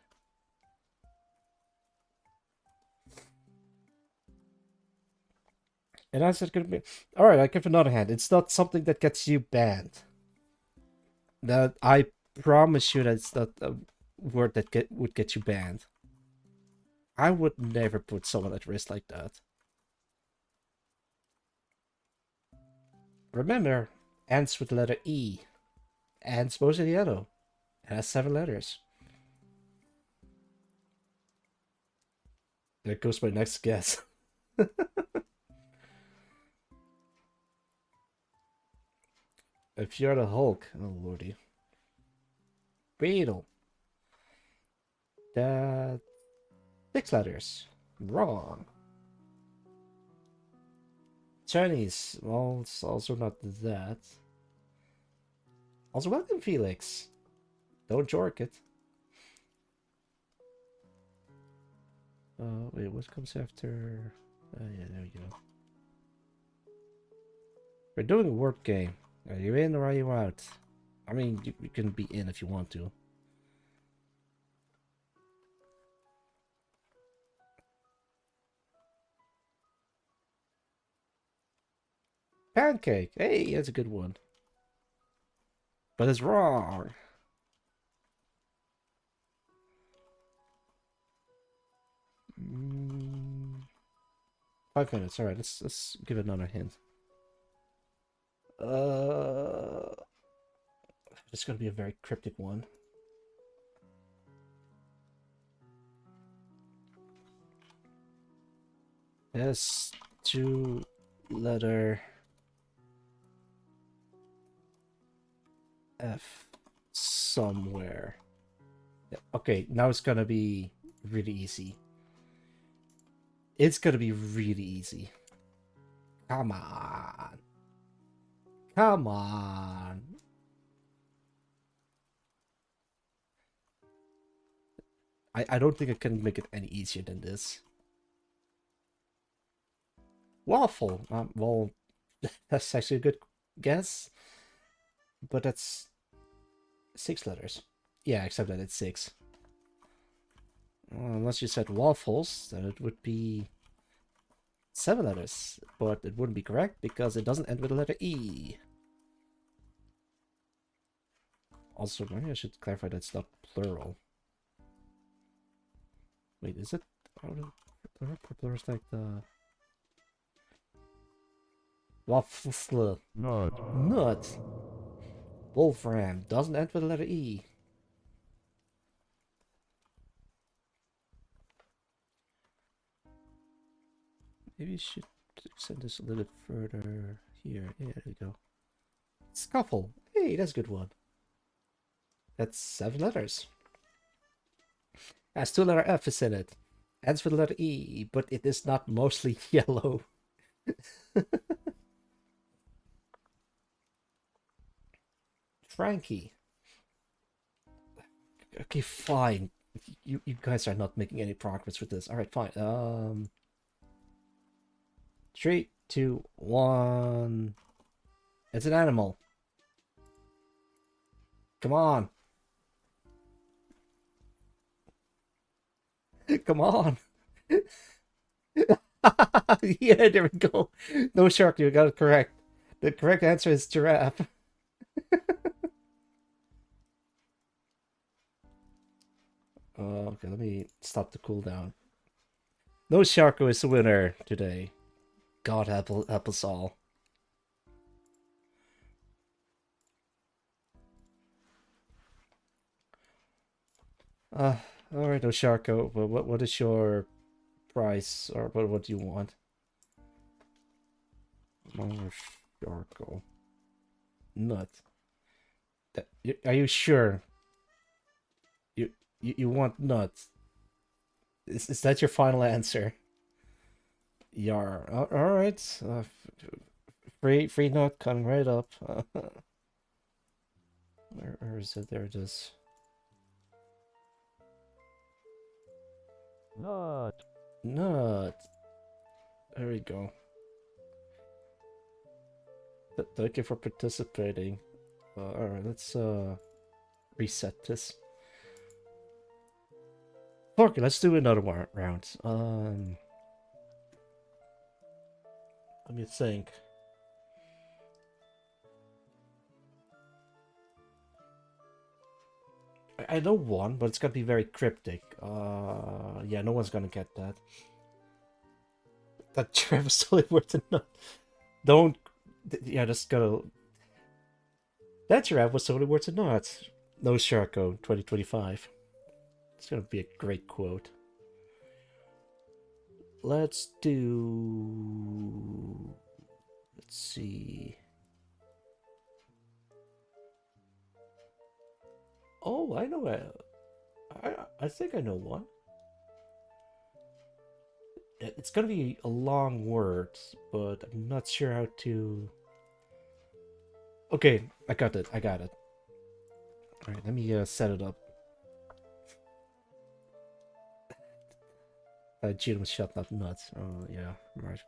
And I said, "Gonna be all right." I give another hand. It's not something that gets you banned. That I promise you, that it's not a word that would get you banned. I would never put someone at risk like that. remember, ends with the letter E. And it's mostly yellow. It has 7 letters. There goes my next guess. If you're the Hulk, oh lordy. Beetle. That 6 letters. Wrong. Chinese. Well, it's also not that. Also, welcome, Felix. Don't jork it. Wait, what comes after? Yeah, there we go. We're doing a word game. Are you in or are you out? I mean, you can be in if you want to. Pancake. Hey, that's a good one. But it's wrong. Mm, 5 minutes. All right, let's give it another hint. It's gonna be a very cryptic one. S 2-letter F somewhere. Yeah, okay, now it's gonna be really easy. It's gonna be really easy. Come on. Come on. I don't think I can make it any easier than this. Waffle. Well, that's actually a good guess. But that's 6 letters. Yeah, except that it's 6. Unless you said waffles, then it would be 7 letters. But it wouldn't be correct because it doesn't end with the letter E. Also, maybe I should clarify that's not plural. Wait, is it? Plural is like the waffle. Nut. Wolfram doesn't end with the letter E. Maybe you should extend this a little bit further here. Yeah, there we go. Scuffle. Hey, that's a good one. That's 7 letters. Has 2-letter F is in it. Ends with the letter E, but it is not mostly yellow. Frankie. Okay, fine. You guys are not making any progress with this. Alright, fine. 3, 2, 1. It's an animal. Come on. Come on. Yeah, there we go. No shark, you got it correct. The correct answer is giraffe. Okay, let me stop the cooldown. No Sharko is the winner today. God help us all. Alright, no Sharko. What is your price, or what do you want? No Sharko. Nut. Are you sure? You want nuts? Is that your final answer? Yar. All right. Free nut coming right up. Where is it? There it is. Nut. Nut. There we go. Thank you for participating. All right, let's reset this. Okay, let's do another round. Let me think. I know one, but it's gonna be very cryptic. Yeah, no one's gonna get that. That Trevor's totally worth a nut. Don't Yeah, just gotta. That's your app with so many words and knots. No Sharko 2025. It's gonna be a great quote. Let's do. Let's see. Oh, I know. I think I know one. It's gonna be a long word, but I'm not sure how to. Okay, I got it. I got it. All right, let me set it up. Jim shut not nuts. Oh yeah, right.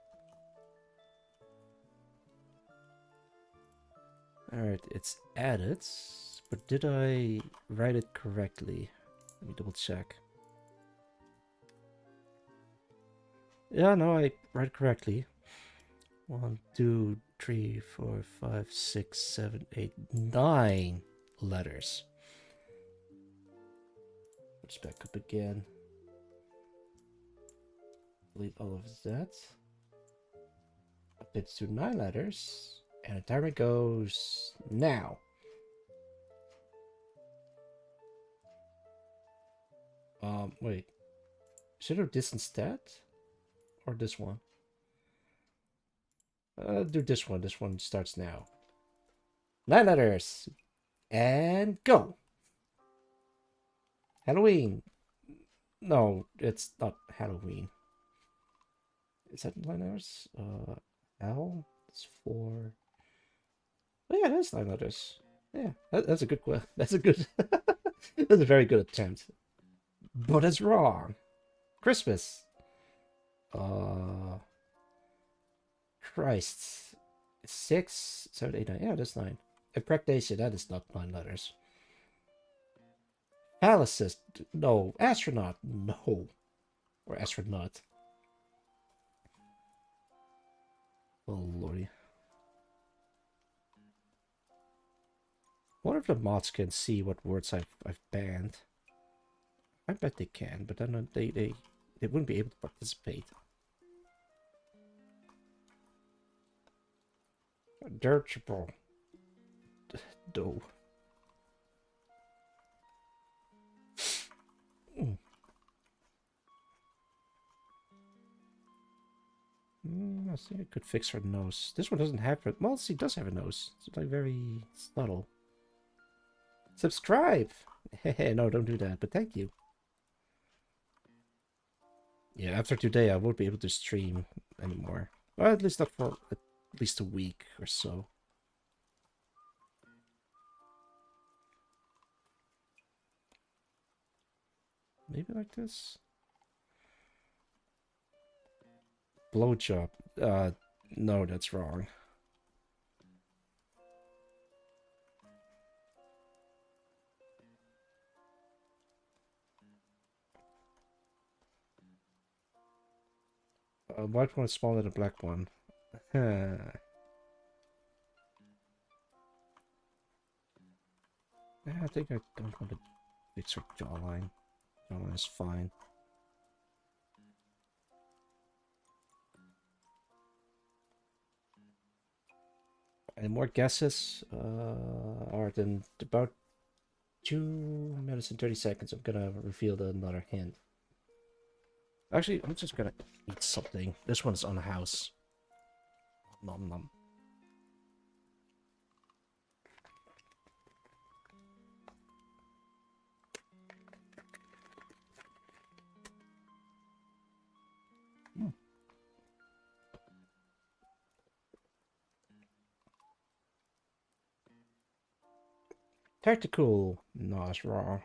All right, it's added, but did I write it correctly? Let me double check. Yeah, no, I write it correctly. 1, 2, 3, 4, 5, 6, 7, 8, 9 letters. Let's back up again. Delete all of that. Up it to 9 letters. And the timer goes now. Wait. Should I do this instead? Or this one? Do this one. This one starts now. 9 letters. And go. Halloween. No, it's not Halloween. Is that 9 letters? L? It's 4. Oh yeah, that's 9 letters. Yeah, that's a good question. That's a good... that's a very good attempt. But it's wrong. Christmas. Christ. 6, 7, 8, 9. Yeah, that's 9. Impregnation, that is not 9 letters. Phallicist. No. Astronaut. No. Or astronaut. Oh lordy. What if the mods can see what words I've banned? I bet they can, but then they wouldn't be able to participate. Dirtable. Dough. I think I could fix her nose. This one doesn't have it. Well, she does have a nose. It's like very subtle. Subscribe! No, don't do that, but thank you. Yeah, after today, I won't be able to stream anymore. Well, at least not for at least a week or so. Maybe like this? Blowjob. No, that's wrong. White one is smaller than a black one. Yeah, I think I don't want to fix her jawline. Jawline is fine. Any more guesses? Alright, in about 2 minutes and 30 seconds, I'm gonna reveal another hint. Actually, I'm just gonna eat something. This one's on the house. Nom nom. Tactical. No, it's wrong.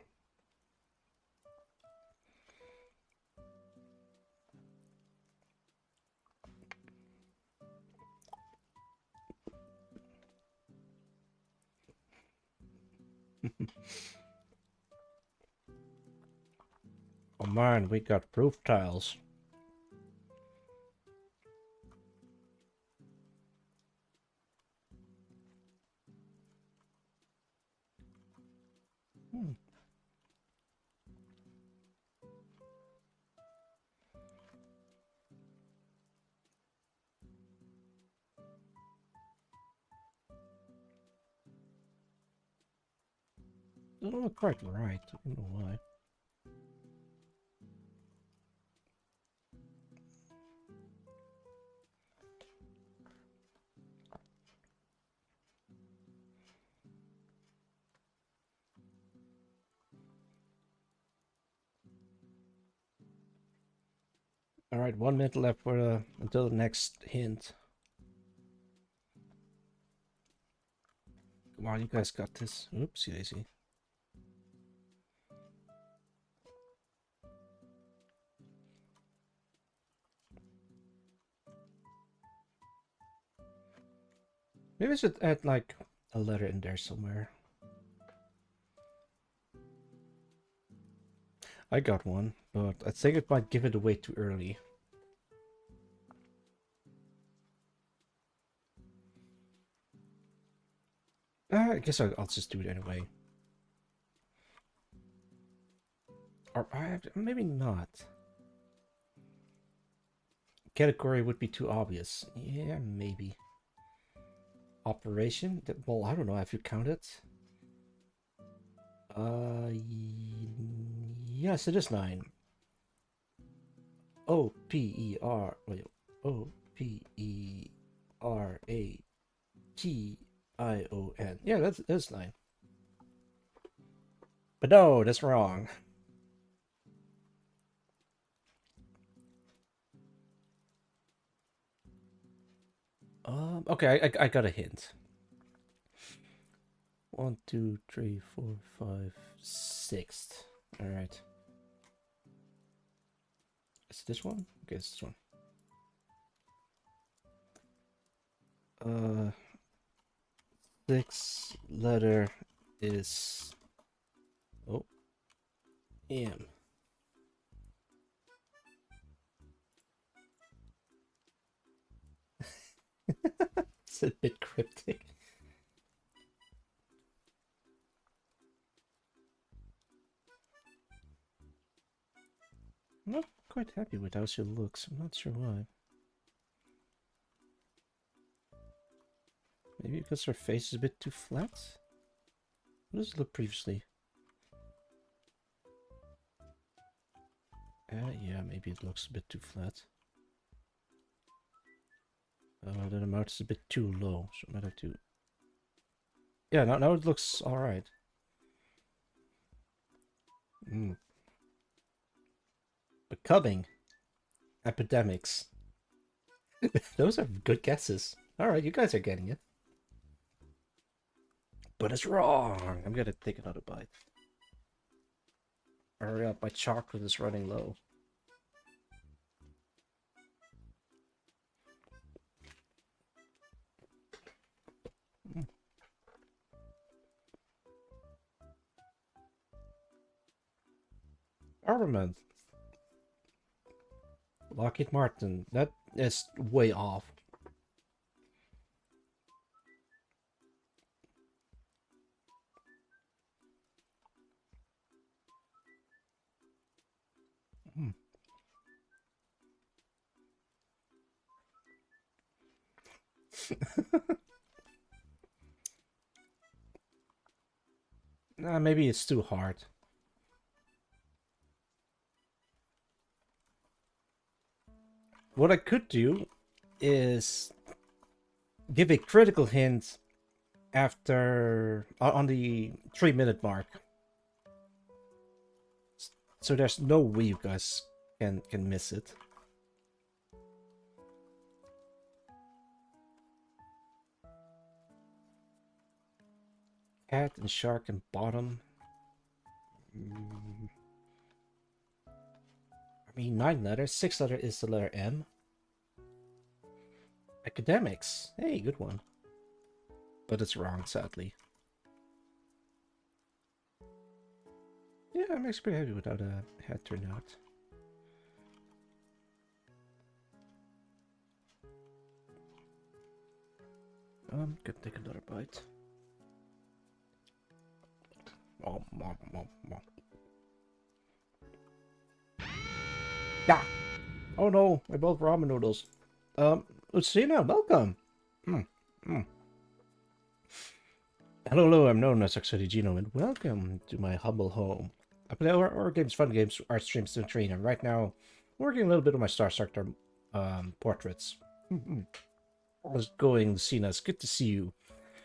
Oh man, we got roof tiles. don't look quite right. I don't know why. All right, 1 minute left for until the next hint. Come on, you guys got this. Oopsie daisy. Maybe I should add like a letter in there somewhere. I got one, but I think it might give it away too early. I guess I'll just do it anyway. Or maybe not. Category would be too obvious. Yeah, maybe. Operation? Well, I don't know. Have you counted? Yes, it is 9. O-P-E-R. Wait. O-P-E-R-A-T-I-O-N. Yeah, that's 9. But no, that's wrong. Okay, I got a hint. 1, 2, 3, 4, 5, 6. All right. Is this one? Okay, it's this one. 6 letter is M. It's a bit cryptic. I'm not quite happy with how she looks. I'm not sure why. Maybe because her face is a bit too flat? How does it look previously? Yeah, maybe it looks a bit too flat. Then the mouth is a bit too low, so I might have to... Yeah, now it looks alright. Becoming. Epidemics. Those are good guesses. Alright, you guys are getting it. But it's wrong. I'm gonna take another bite. Hurry up, my chocolate is running low. Armament. Lockheed Martin. That is way off. Maybe it's too hard. What I could do is give a critical hint after on the 3-minute mark, so there's no way you guys can miss it. Cat and shark and bottom. I mean, 9 letters. 6 letter is the letter M. Academics. Hey, good one. But it's wrong, sadly. Yeah, I'm actually pretty happy with how the hat turned out. Could take another bite. Oh, mom. Yeah. Oh no, I both ramen noodles. Lucina, welcome. Hello, I'm known as Oxide Genome, and welcome to my humble home. I play horror games, fun games, art streams, and train, and right now, I'm working a little bit on my Starsector portraits. How's it going, Lucina? It's good to see you.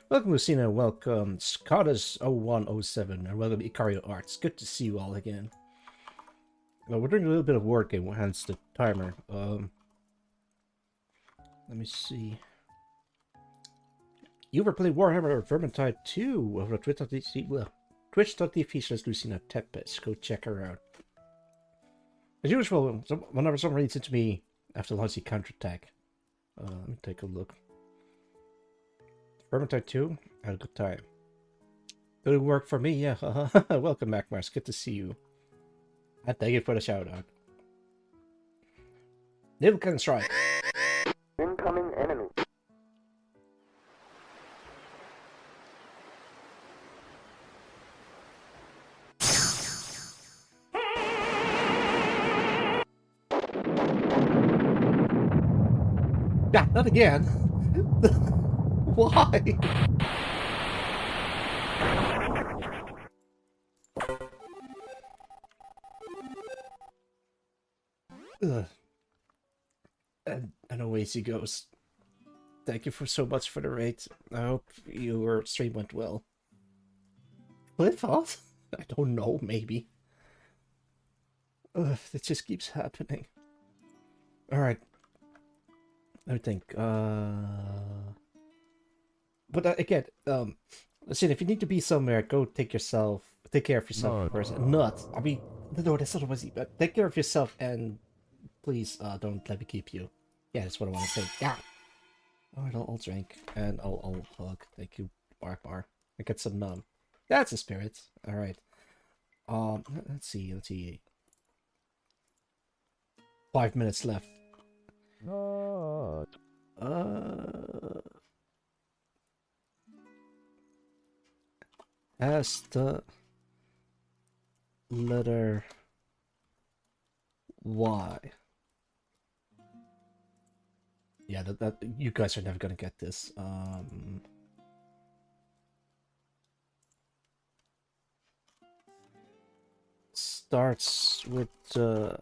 Welcome, Lucina, welcome Scottus0107, and welcome Icario Arts. Good to see you all again. Well, we're doing a little bit of work, and hence the timer. Let me see. You ever played Warhammer Vermintide 2 over at Twitch.tv/Lucina Tepes. Go check her out. As usual, whenever someone reads into me after launching counterattack. Let me take a look. Vermintide 2, had a good time. Did it work for me? Yeah. Welcome back, Mars. Good to see you. And thank you for the shout out. Naval Cannon Strike. Incoming enemy. Yeah, not again. Why? Ugh. And away she goes. Thank you for so much for the raid. I hope your stream went well. Flip off? I don't know, maybe. Ugh, it just keeps happening. Alright. Let me think. But again, listen, if you need to be somewhere, go take care of yourself first. Not, I mean, no, that's not what I but take care of yourself and please, don't let me keep you. Yeah, that's what I want to say. Yeah. Alright, I'll drink and I'll hug. Thank you, Bar. I get some numb. That's a spirit. Alright. Let's see. 5 minutes left. As the letter Y. Yeah, that you guys are never gonna get this. Starts with the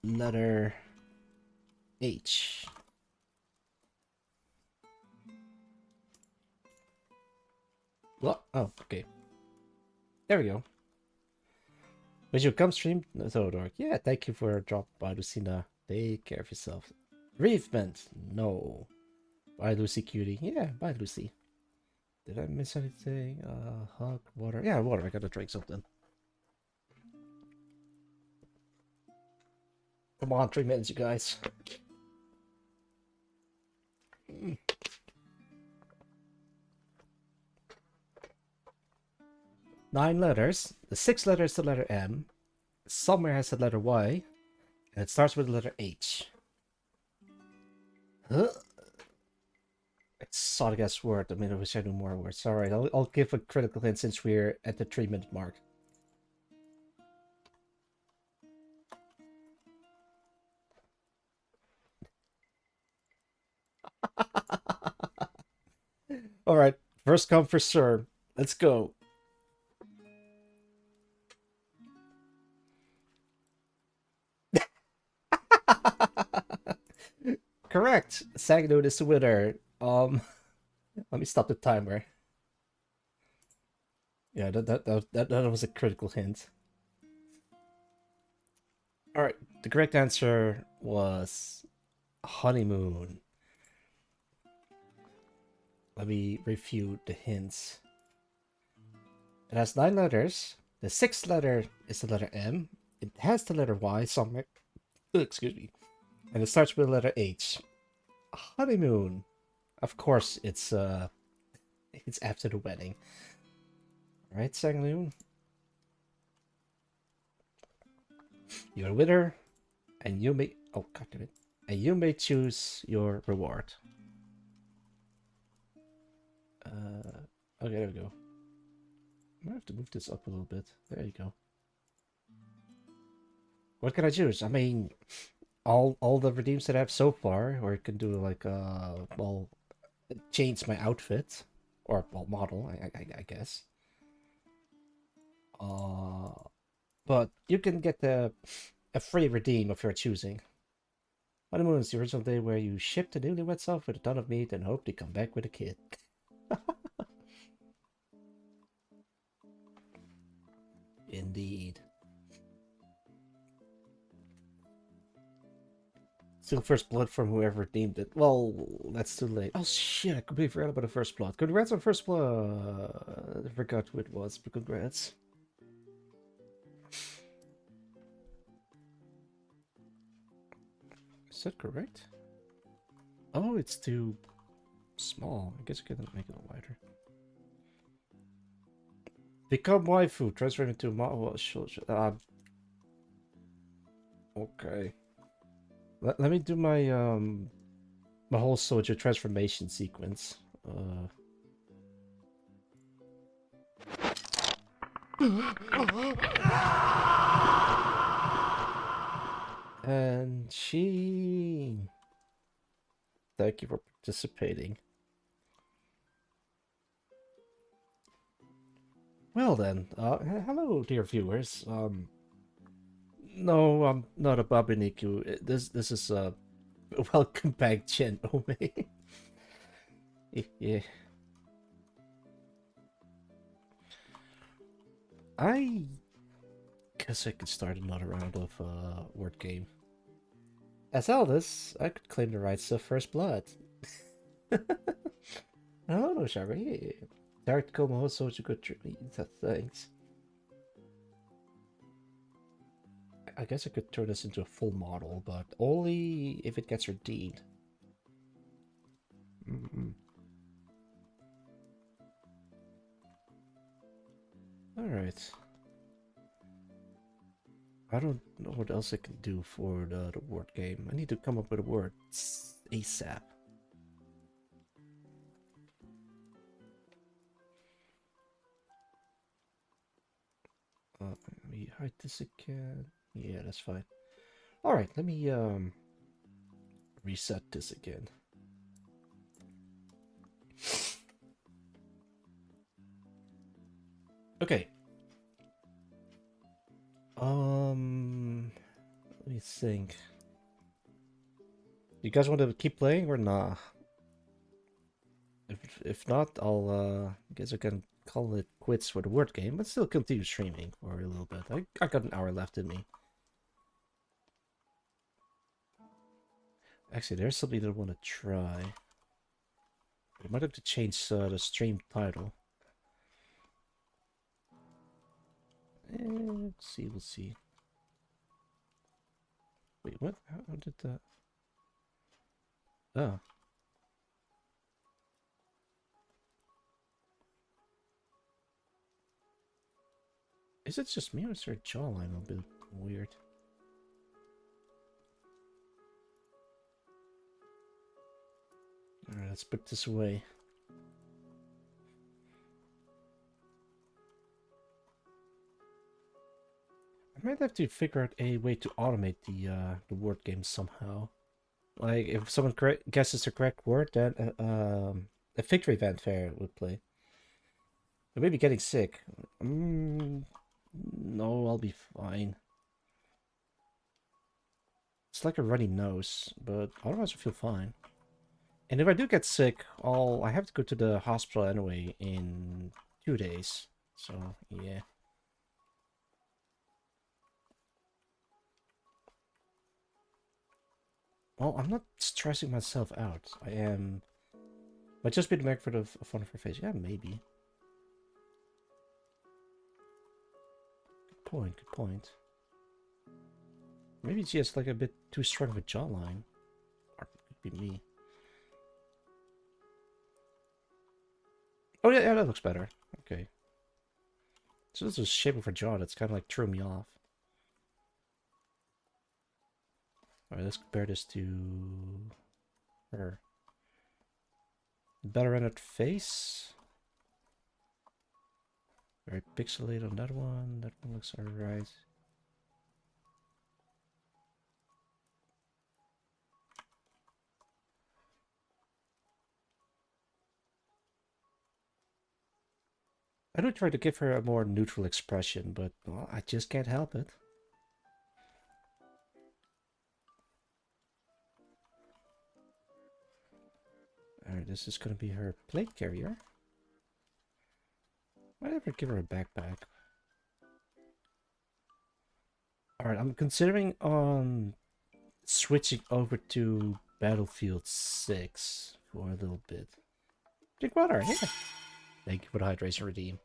letter H. What? Oh, okay. There we go. Would you come stream? No, Theodore. Yeah, thank you for a drop by Lucina. Take care of yourself. Reefment? No. Bye, Lucy cutie. Yeah, bye, Lucy. Did I miss anything? Hug, water. Yeah, water. I gotta drink something. Come on, 3 minutes, you guys. 9 letters. The 6th letter is the letter M. Somewhere has the letter Y. And it starts with the letter H. Huh? Exotic ass word. I mean, I wish I knew more words. Alright, I'll give a critical hint since we're at the 3-minute mark. Alright, first come, first serve. Let's go. Correct. Sagnode is the winner. Let me stop the timer. Yeah, that was a critical hint. Alright, the correct answer was honeymoon. Let me refute the hints. It has 9 letters. The 6th letter is the letter M. It has the letter Y somewhere. Excuse me. And it starts with the letter H. Honeymoon. Of course, it's after the wedding. Right, Sangloon? You're a winner, and you may and you may choose your reward. Okay, there we go. I might have to move this up a little bit. There you go. What can I choose? I mean, all the redeems that I have so far, or it can do like well, change my outfit or well, model, I guess. But you can get a free redeem of your choosing. Honeymoon is the original day where you ship the newlyweds off with a ton of meat and hope they come back with a kid. Indeed. Still first blood from whoever deemed it. Well, that's too late. Oh shit, I completely forgot about the first blood. Congrats on first blood. I forgot who it was, but congrats. Is that correct? Oh, it's too small. I guess I can make it wider. Become waifu. Transform into a model. Okay. Let me do my my whole soldier transformation sequence. And she... Thank you for participating. Well then, hello dear viewers. No, I'm not a Babiniku. This is a welcome back, Chen Ome. Yeah. I guess I could start another round of word game. As Eldest, I could claim the rights of First Blood. Hello, no Shari. Direct Como such a good treat. Thanks. I guess I could turn this into a full model, but only if it gets redeemed. Alright. I don't know what else I can do for the word game. I need to come up with a word ASAP. Let me hide this again. Yeah, that's fine. Alright, let me reset this again. Okay. Let me think. You guys want to keep playing or nah? If not, I'll guess I can call it quits for the word game, but still continue streaming for a little bit. I got an hour left in me. Actually, there's something that I want to try. I might have to change the stream title. We'll see, we'll see. Wait, what? How did that... Oh. Is it just me or is there a jawline a bit weird? Alright, let's put this away. I might have to figure out a way to automate the word game somehow. Like, if someone guesses the correct word, then a victory fanfare would play. I may be getting sick. No, I'll be fine. It's like a runny nose, but otherwise I feel fine. And if I do get sick, I have to go to the hospital anyway in 2 days. So, yeah. Well, I'm not stressing myself out. I am... Might just be the make for the fun of her face. Yeah, maybe. Good point, good point. Maybe she has like a bit too strong of a jawline. Or it could be me. Oh yeah, that looks better. Okay. So this is the shape of her jaw that's kind of like threw me off. Alright, let's compare this to her. Better rendered face. Very pixelated on that one. That one looks alright. I do try to give her a more neutral expression, but well, I just can't help it. Alright, this is gonna be her plate carrier. Might ever give her a backpack. Alright, I'm considering on switching over to Battlefield 6 for a little bit. Drink water, yeah. Thank you for the hydration redeem.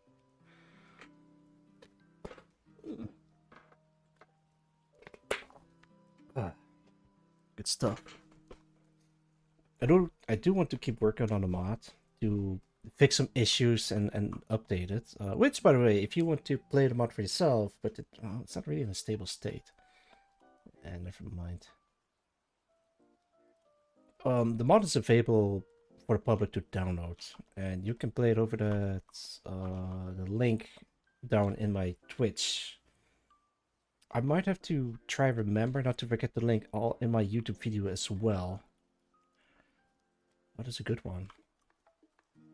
Ah, good stuff. I do want to keep working on the mod to fix some issues and update it. Which, by the way, if you want to play the mod for yourself, but it's not really in a stable state. And never mind. The mod is available for the public to download, and you can play it over the link down in my Twitch. I might have to try remember not to forget the link all in my YouTube video as well. That is a good one.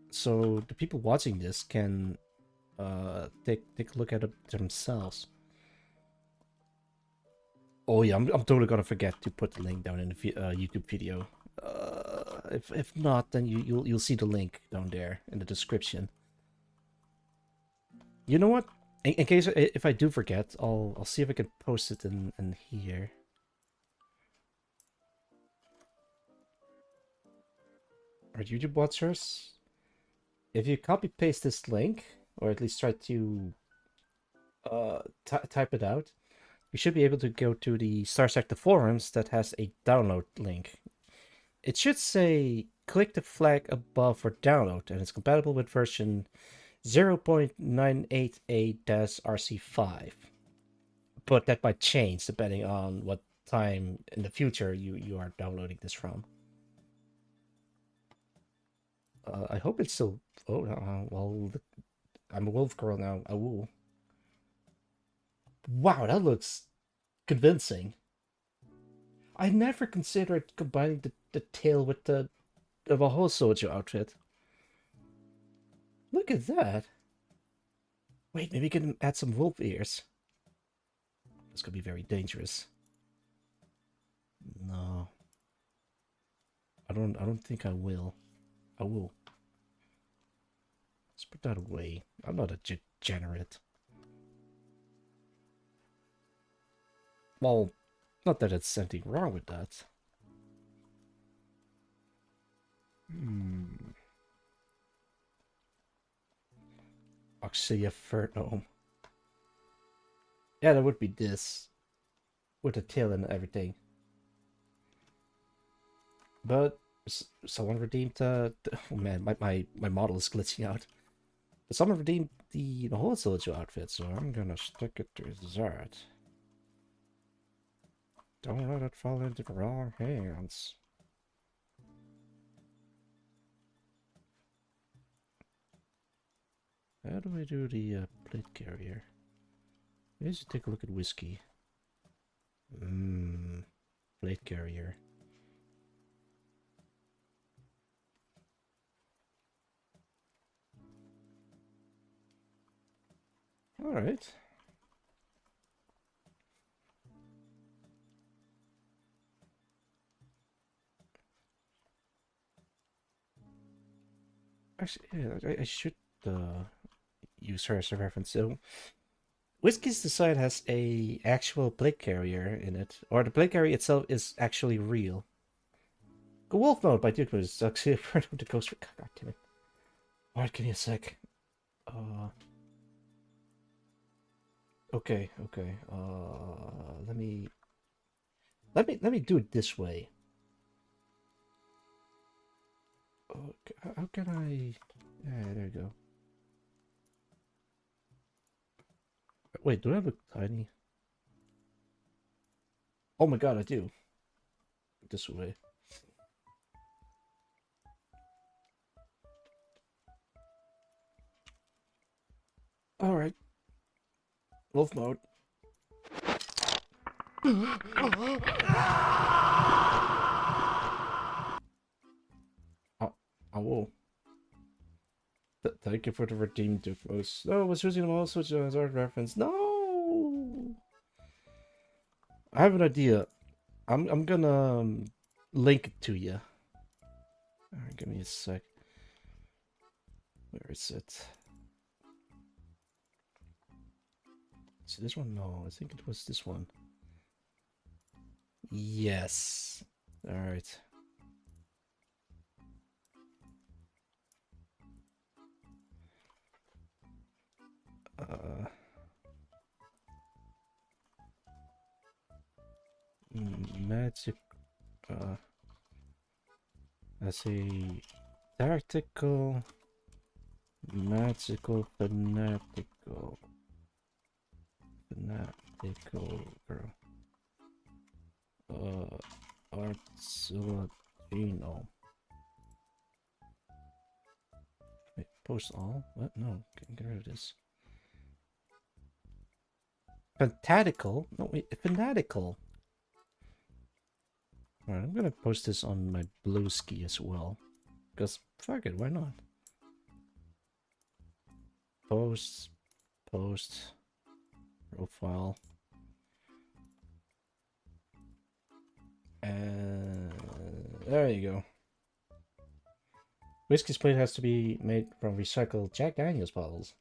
So the people watching this can take a look at it themselves. Oh yeah, I'm totally gonna forget to put the link down in the YouTube video. If not, then you'll see the link down there in the description. You know what? In case if I do forget, I'll see if I can post it in here. Alright, YouTube watchers, if you copy paste this link, or at least try to type it out, you should be able to go to the Starsector forums that has a download link. It should say click the flag above for download, and it's compatible with version 0.988-RC5. But that might change depending on what time in the future you are downloading this from. I hope it's still... Oh, well, I'm a wolf girl now. I will. Wow, that looks convincing. I never considered combining the tail with the whole soldier outfit. Look at that. Wait, maybe we can add some wolf ears. This could be very dangerous. No. I don't think I will. I will. Let's put that away. I'm not a degenerate. Well, not that it's anything wrong with that. Oxia Fernome. Yeah, that would be this. With the tail and everything. But someone redeemed oh man, my model is glitching out. But someone redeemed the whole soldier outfit, so I'm gonna stick it to that. Don't let it fall into the wrong hands. How do I do the plate carrier? Let's take a look at whiskey. Plate carrier. Alright. Actually, yeah, I should use her as a reference. So, Whiskey's Design has a actual plate carrier in it, or the plate carrier itself is actually real. Go Wolf Mode by Duke was actually a part of the Ghost. God damn it! Alright, give me a sec. Okay. Let me do it this way. Okay, how can I? Yeah, there you go. Wait, do I look tiny? Oh my god, I do. This way. Alright. Wolf mode. I will. Thank you for the redeem to post. No, I was using them also as art reference. No! I have an idea. I'm gonna link it to you. Alright, give me a sec. Where is it? Is it this one? No, I think it was this one. Yes. Alright. Magic. As a tactical, magical, fanatical girl. Artsilladino. Wait, post all? What? No, get rid of this. Fanatical? No, wait, fanatical. Alright, I'm gonna post this on my blue ski as well. Because, fuck it, why not? Post, profile. And there you go. Whiskey split has to be made from recycled Jack Daniels bottles.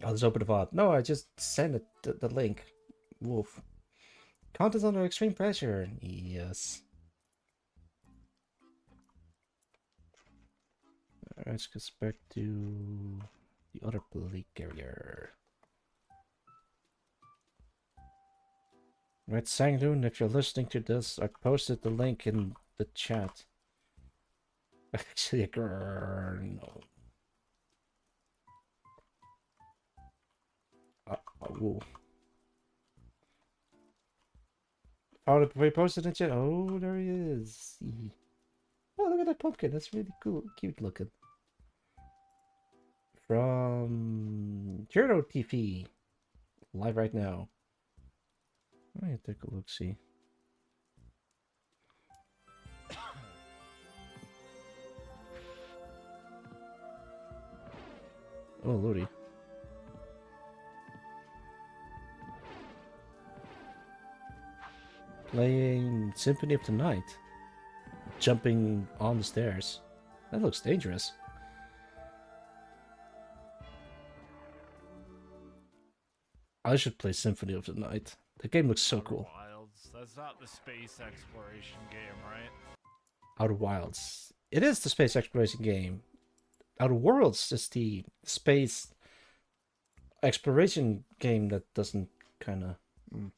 I'll just open the VOD. No, I just sent it the link. Woof. Contents under extreme pressure. Yes. Let's get back to the other plate carrier. Right, Sangdoon, if you're listening to this, I posted the link in the chat. Actually, no. Whoa. Oh, we posted in the chat. Oh, there he is. Oh, look at that pumpkin. That's really cool. Cute looking. From Hero TV. Live right now. Let me take a look, see. Oh, lordy. Playing Symphony of the Night. Jumping on the stairs. That looks dangerous. I should play Symphony of the Night. The game looks so cool. Wilds. That's not the space exploration game, right? Outer Wilds. It is the space exploration game. Outer Worlds is the space exploration game that doesn't kind of... You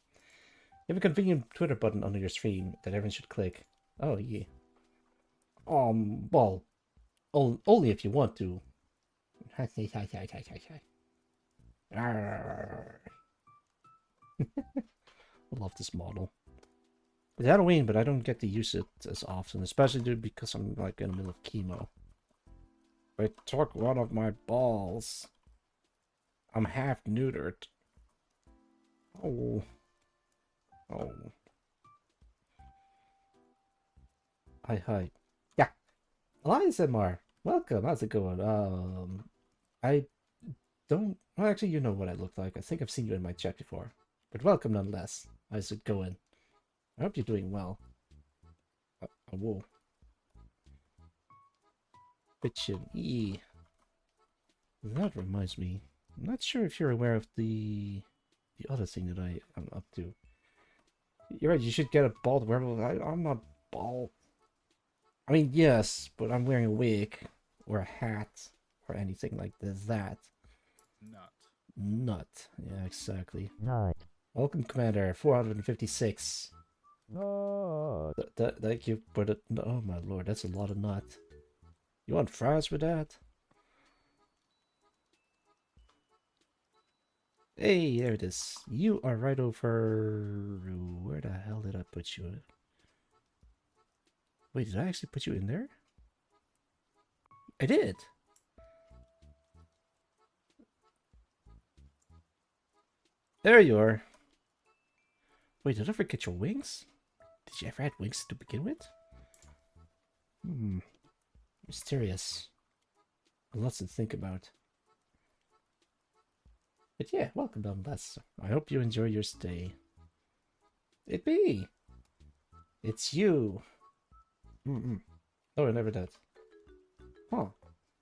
have a convenient Twitter button under your stream that everyone should click. Oh, yeah. Well, only if you want to. I love this model. It's Halloween, but I don't get to use it as often, especially because I'm like in the middle of chemo. I took one of my balls. I'm half neutered. Oh. Oh. Hi. Yeah. Elias Mar. Welcome. How's it going? I don't... Well, actually, you know what I look like. I think I've seen you in my chat before. But welcome nonetheless. How's it going? I hope you're doing well. Whoa. Bitchin'. E. That reminds me. I'm not sure if you're aware of the other thing that I'm up to. You're right, you should get a bald werewolf. I'm not bald. I mean, yes, but I'm wearing a wig or a hat or anything like that. Nut. Yeah, exactly. Nut. Welcome, Commander 456. Nut. Thank you for the... Oh my lord, that's a lot of nut. You want fries with that? Hey, there it is. You are right over... Where the hell did I put you? Wait, did I actually put you in there? I did. There you are. Wait, did I forget your wings? Did you ever have wings to begin with? Mysterious. Lots to think about. But yeah, welcome nonetheless. I hope you enjoy your stay. It be. It's you. Oh, I never did. Huh.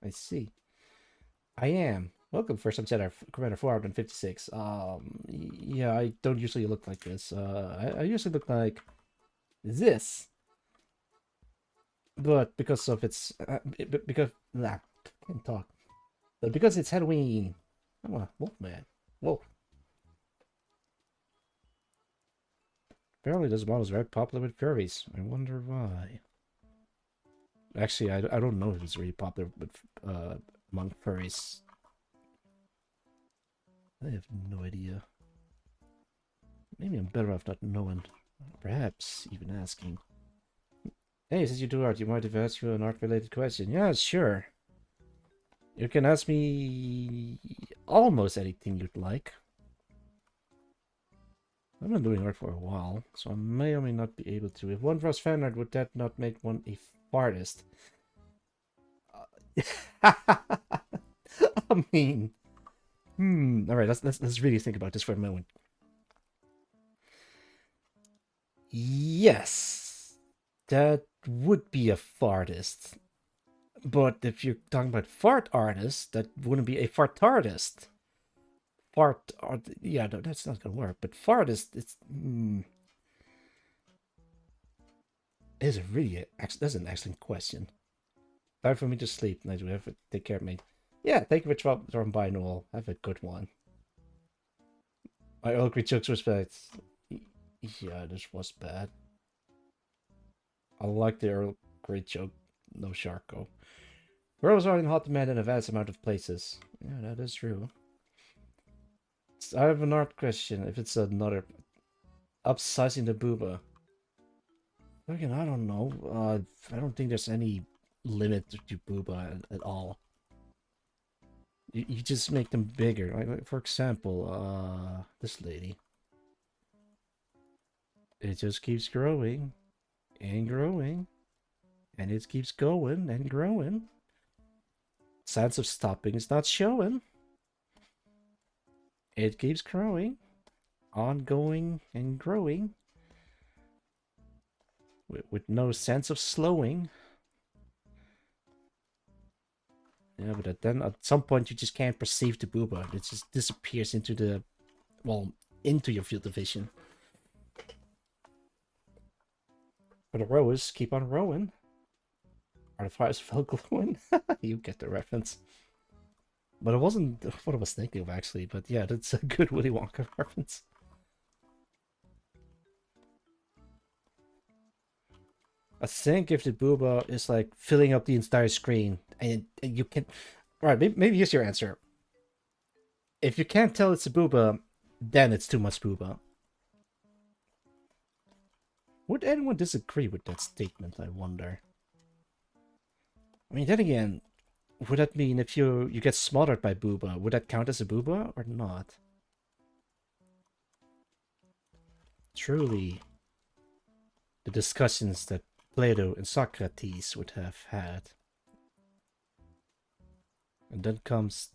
I see. I am. Welcome, First Time Jedi, Commander 456. Yeah, I don't usually look like this. I usually look like this. But because of its, because, nah, can't talk. But because it's Halloween. I'm a wolfman. Whoa. Apparently this model is very popular with furries. I wonder why. Actually, I don't know if it's really popular with, among furries. I have no idea. Maybe I'm better off not knowing. Perhaps even asking. Hey, since you do art, you might have asked you an art-related question. Yeah, sure. You can ask me almost anything you'd like. I've been doing art for a while, so I may or may not be able to. If one draws fan art, would that not make one a artist? I mean, all right. Let's really think about this for a moment. Yes, that would be a fartist. But if you're talking about fart artist, that wouldn't be a fartartist. Fart art, yeah, no, that's not gonna work. But fartist, it's is really that's an excellent question. Time for me to sleep. I do have to take care of me. Yeah, thank you for dropping by, Noel. Have a good one. My Earl Grey jokes respect. Yeah, this was bad. I like the Earl Grey joke. No Sharko. Girls are in hot demand in a vast amount of places. Yeah, that is true. I have an art question. If it's another upsizing the booba. Again, I don't know. I don't think there's any limit to booba at all. You just make them bigger. Like for example, this lady. It just keeps growing and growing, and it keeps going and growing. Signs of stopping is not showing. It keeps growing, ongoing and growing, with no sense of slowing. Yeah, but then at some point you just can't perceive the booba. It just disappears into the, well, into your field of vision. But the rowers keep on rowing. Are the fires still glowing? You get the reference. But it wasn't what I was thinking of, actually. But yeah, that's a good Willy Wonka reference. I think if the booba is like filling up the entire screen, and you can... Right, maybe here's your answer. If you can't tell it's a booba, then it's too much booba. Would anyone disagree with that statement, I wonder? I mean, then again, would that mean if you get smothered by booba, would that count as a booba or not? Truly, the discussions that Plato and Socrates would have had. And then comes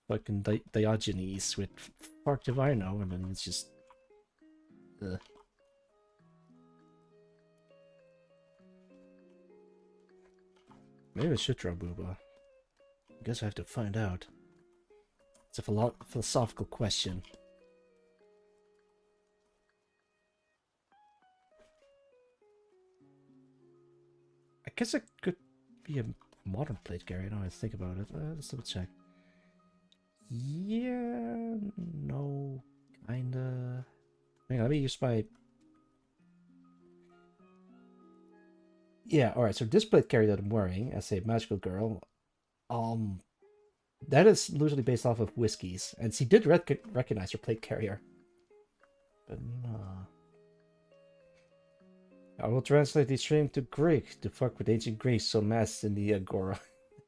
fucking Diogenes with fuck if I know. I mean, it's just... Maybe I should draw booba. I guess I have to find out. It's a philosophical question. I guess it could be a modern plate carrier now I think about it. Let's double check. Yeah, no, kinda. Hang on, let me use my... Yeah, alright, so this plate carrier that I'm wearing as a magical girl, that is loosely based off of whiskeys, and she did recognize her plate carrier. But no. I will translate the stream to Greek to fuck with ancient Greece so mass in the Agora.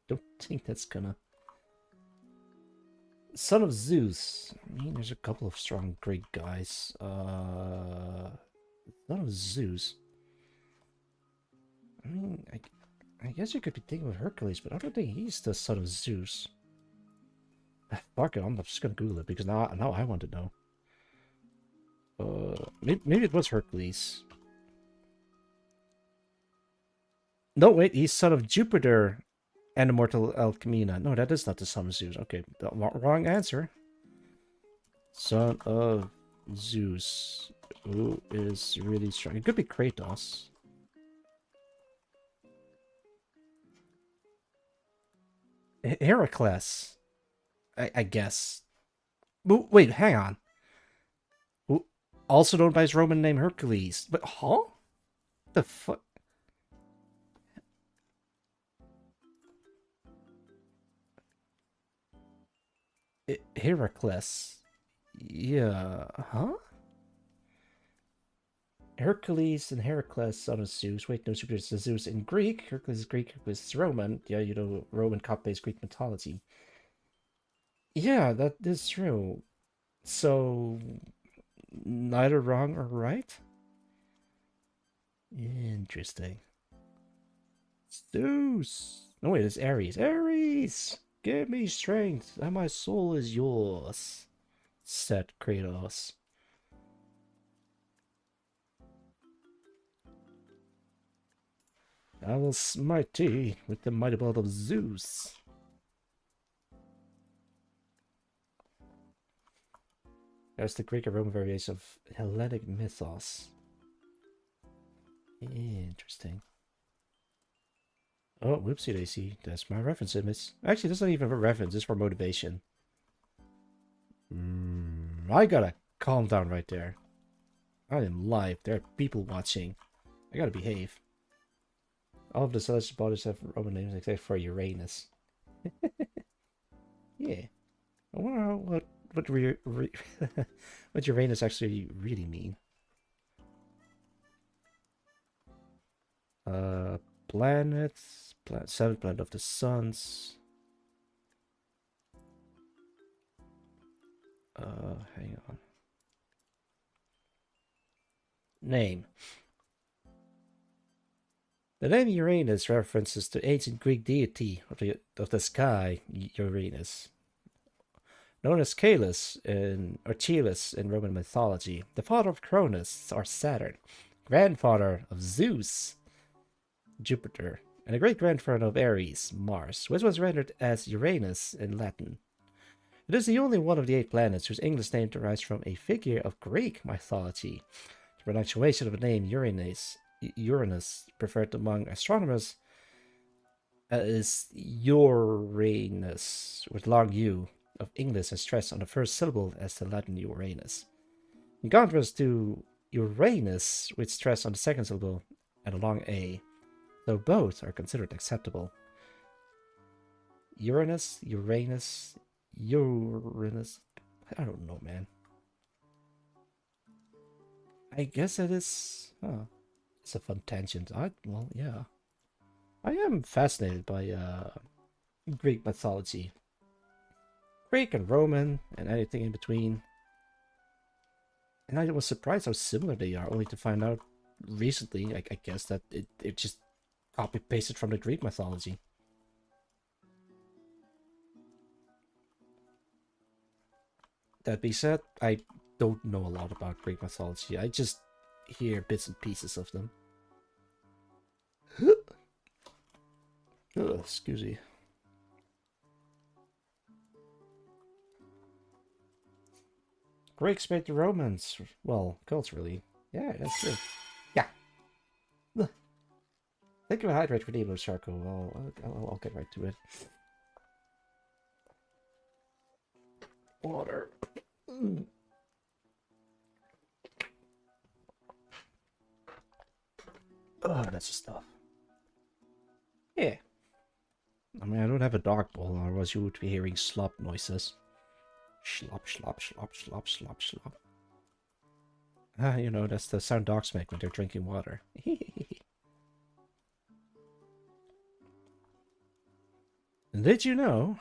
Don't think that's gonna... Son of Zeus. I mean, there's a couple of strong Greek guys. Son of Zeus. I mean, I guess you could be thinking of Hercules, but I don't think he's the son of Zeus. Fuck it, I'm just gonna Google it because now I want to know. Maybe it was Hercules. No, wait, he's son of Jupiter and immortal Alcmena. No, that is not the son of Zeus. Okay, wrong answer. Son of Zeus, who is really strong. It could be Kratos. Heracles, I guess. Wait, hang on. Also known by his Roman name Hercules. But, huh? The fuck? Heracles. Yeah, huh? Hercules and Heracles, son of Zeus. Wait, no, Jupiter is Zeus in Greek. Hercules is Greek, Hercules is Roman. Yeah, you know, Roman cop-based Greek mythology. Yeah, that is true. So, neither wrong or right? Interesting. Zeus! No, wait, it's Ares. Ares! Give me strength, and my soul is yours, said Kratos. I will smite thee with the mighty blood of Zeus. There's the Greek and Roman variation of Hellenic mythos. Interesting. Oh, whoopsie daisy. That's my reference image. Actually, that's not even a reference. It's for motivation. I gotta calm down right there. I am live. There are people watching. I gotta behave. All of the celestial bodies have Roman names except for Uranus. Yeah. I wonder what what Uranus actually really mean. Planets, seventh planet of the suns. Hang on. Name. The name Uranus references the ancient Greek deity of the sky, Uranus. Known as Caelus or Chelis in Roman mythology, the father of Cronus or Saturn, grandfather of Zeus, Jupiter, and a great-grandfather of Ares, Mars, which was rendered as Uranus in Latin. It is the only one of the 8 planets whose English name derives from a figure of Greek mythology. The pronunciation of the name Uranus, preferred among astronomers, is Uranus, with long U of English and stress on the first syllable as the Latin Uranus. In contrast to Uranus, with stress on the second syllable and a long A, though both are considered acceptable. Uranus. I don't know, man. I guess it is. It's a fun tangent. Well, yeah. I am fascinated by Greek mythology. Greek and Roman and anything in between. And I was surprised how similar they are, only to find out recently, I guess, that it just copy-pasted from the Greek mythology. That being said, I don't know a lot about Greek mythology. I just hear bits and pieces of them. Excuse me. Greeks made the Romans, well, culturally. Yeah, that's true. Yeah. Think of a hydrate for Demo Charcoal. I'll get right to it. Water. Oh, that's the stuff. Yeah. I mean, I don't have a dark bowl, otherwise you would be hearing slop noises. Slop, slop, slop, slop, slop, slop. Ah, you know, that's the sound dogs make when they're drinking water. Did you know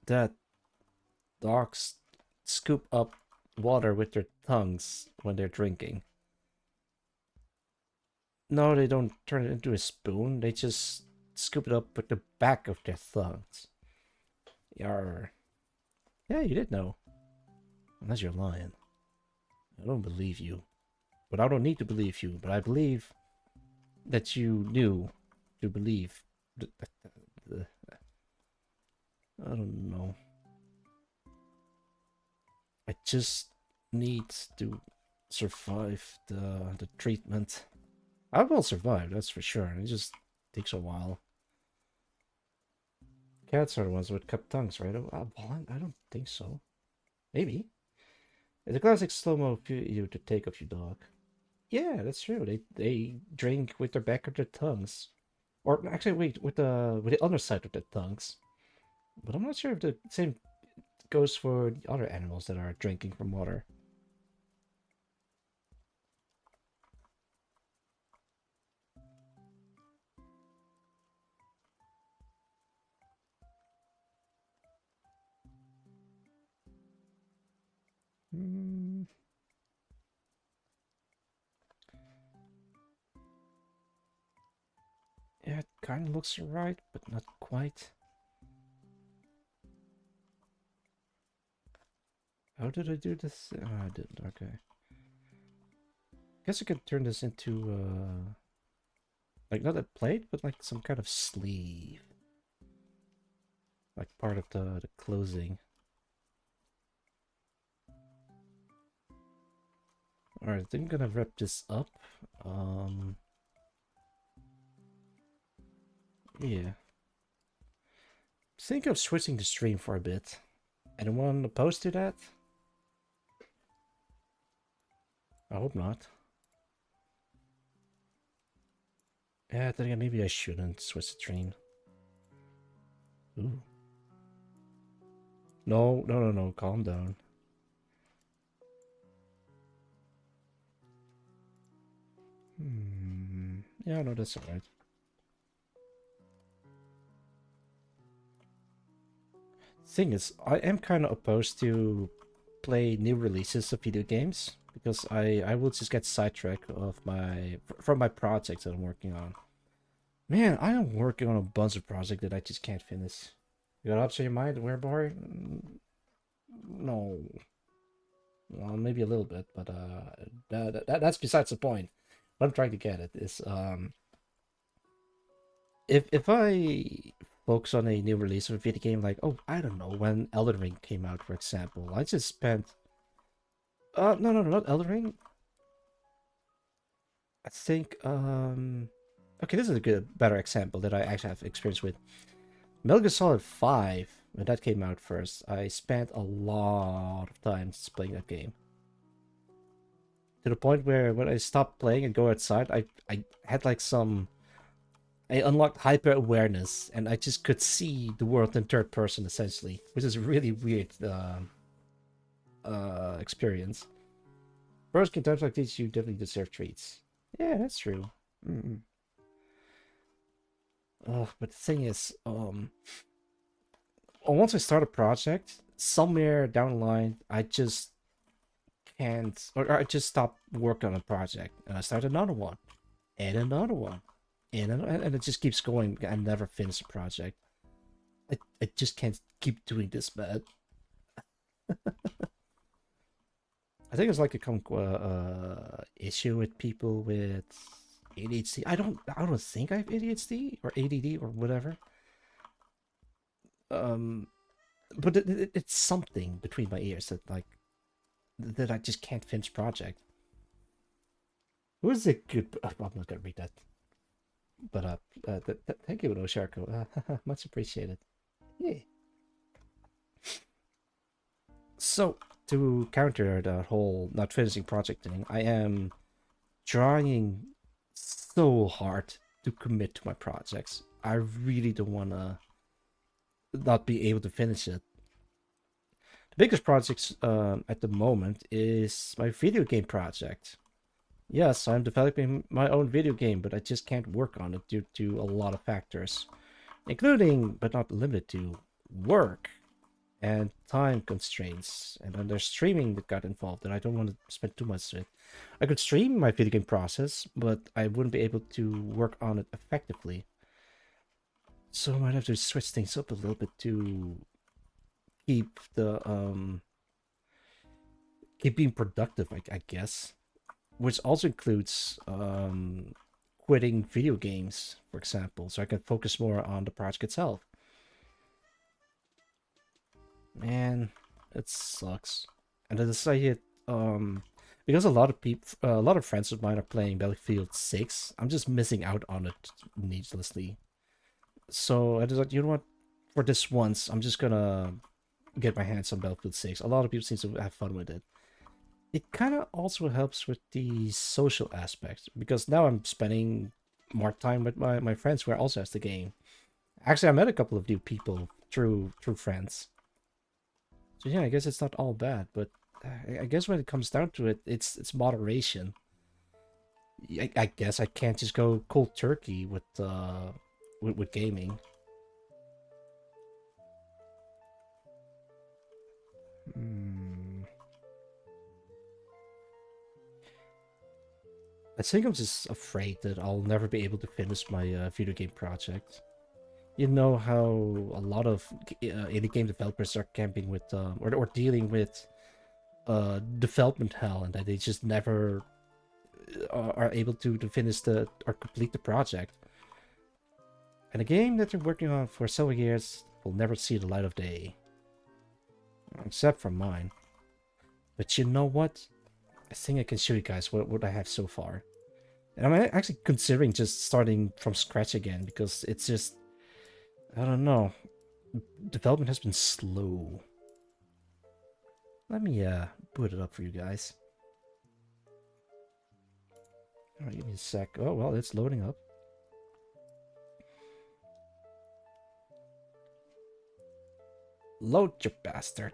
that dogs scoop up water with their tongues when they're drinking? No, they don't turn it into a spoon. They just scoop it up with the back of their thumbs. Yar. Yeah, you did know. Unless you're lying. I don't believe you. But I don't need to believe you. But I believe that you knew to believe. I don't know. I just need to survive the treatment. I will survive, that's for sure. It just takes a while. Cats are the ones with cupped tongues, right? Well, I don't think so. Maybe. It's a classic slow-mo video to take of your dog. Yeah, that's true. They drink with their back of their tongues. Or actually, wait, with the underside of their tongues. But I'm not sure if the same goes for the other animals that are drinking from water. Hmm. Yeah, it kind of looks right, but not quite. How did I do this? Oh, I didn't. Okay. Guess I could turn this into, like not a plate, but like some kind of sleeve. Like part of the closing. Alright, I think I'm gonna wrap this up. Yeah. Think of switching the stream for a bit. Anyone opposed to that? I hope not. Yeah, then again, maybe I shouldn't switch the stream. Ooh. No, no, no, no, calm down. Yeah, no, that's alright. Thing is, I am kind of opposed to play new releases of video games because I will just get sidetracked of from my projects that I'm working on. Man, I am working on a bunch of projects that I just can't finish. You got upset your mind, whereby? No. Well, maybe a little bit, but that's besides the point. What I'm trying to get at is if I focus on a new release of a video game, like, oh, I don't know, when Elden Ring came out, for example, I just spent no, no, no, not Elden Ring. I think okay, this is a better example that I actually have experience with. Metal Gear Solid 5, when that came out first, I spent a lot of time playing that game. To the point where when I stopped playing and go outside, I had like I unlocked hyper awareness and I just could see the world in third person essentially, which is a really weird experience. First, in times like these, you definitely deserve treats. Yeah, that's true. But the thing is, once I start a project, somewhere down the line, I just can't, or I just stop working on a project, and I start another one, and another one, and it just keeps going. I never finish a project. I just can't keep doing this, man. I think it's like a common issue with people with ADHD. I don't think I have ADHD or ADD or whatever. But it's something between my ears that that I just can't finish project. Who's a good? I'm not gonna read that. But thank you, Osharko. Much appreciated. Yeah. So to counter the whole not finishing project thing, I am trying so hard to commit to my projects. I really don't wanna not be able to finish it. The biggest project at the moment is my video game project. Yes, I'm developing my own video game, but I just can't work on it due to a lot of factors, including, but not limited to, work and time constraints. And then there's streaming that got involved, and I don't want to spend too much of it. I could stream my video game process, but I wouldn't be able to work on it effectively. So I might have to switch things up a little bit to keep keep being productive, I guess. Which also includes quitting video games, for example, so I can focus more on the project itself. Man, it sucks. And then I hit because a lot of people, a lot of friends of mine are playing Battlefield 6. I'm just missing out on it needlessly. So I decided, you know what? For this once, I'm just gonna get my hands on Battlefield 6. A lot of people seem to have fun with it. It kind of also helps with the social aspect, because now I'm spending more time with my friends who are also has the game. Actually, I met a couple of new people through friends. So yeah, I guess it's not all bad, but I guess when it comes down to it, it's moderation. I guess I can't just go cold turkey with gaming. I think I'm just afraid that I'll never be able to finish my video game project. You know how a lot of indie game developers are camping with or dealing with development hell, and that they just never are able to finish the or complete the project. And a game that they're working on for several years will never see the light of day, except for mine. But you know what? I think I can show you guys what I have so far. And I'm actually considering just starting from scratch again, because it's just, I don't know, development has been slow. Let me boot it up for you guys. Alright, give me a sec. Oh, well, it's loading up. Load, you bastard.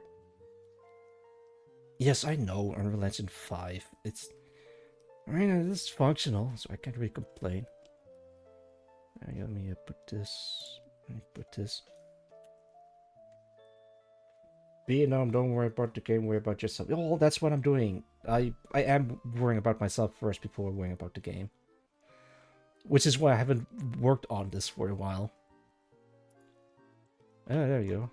Yes, I know, Unreal Engine 5. It's, I mean, it is functional, so I can't really complain. Let me put this. Let me put this. Vietnam, don't worry about the game, worry about yourself. Oh, that's what I'm doing. I am worrying about myself first before worrying about the game. Which is why I haven't worked on this for a while. Oh, there you go.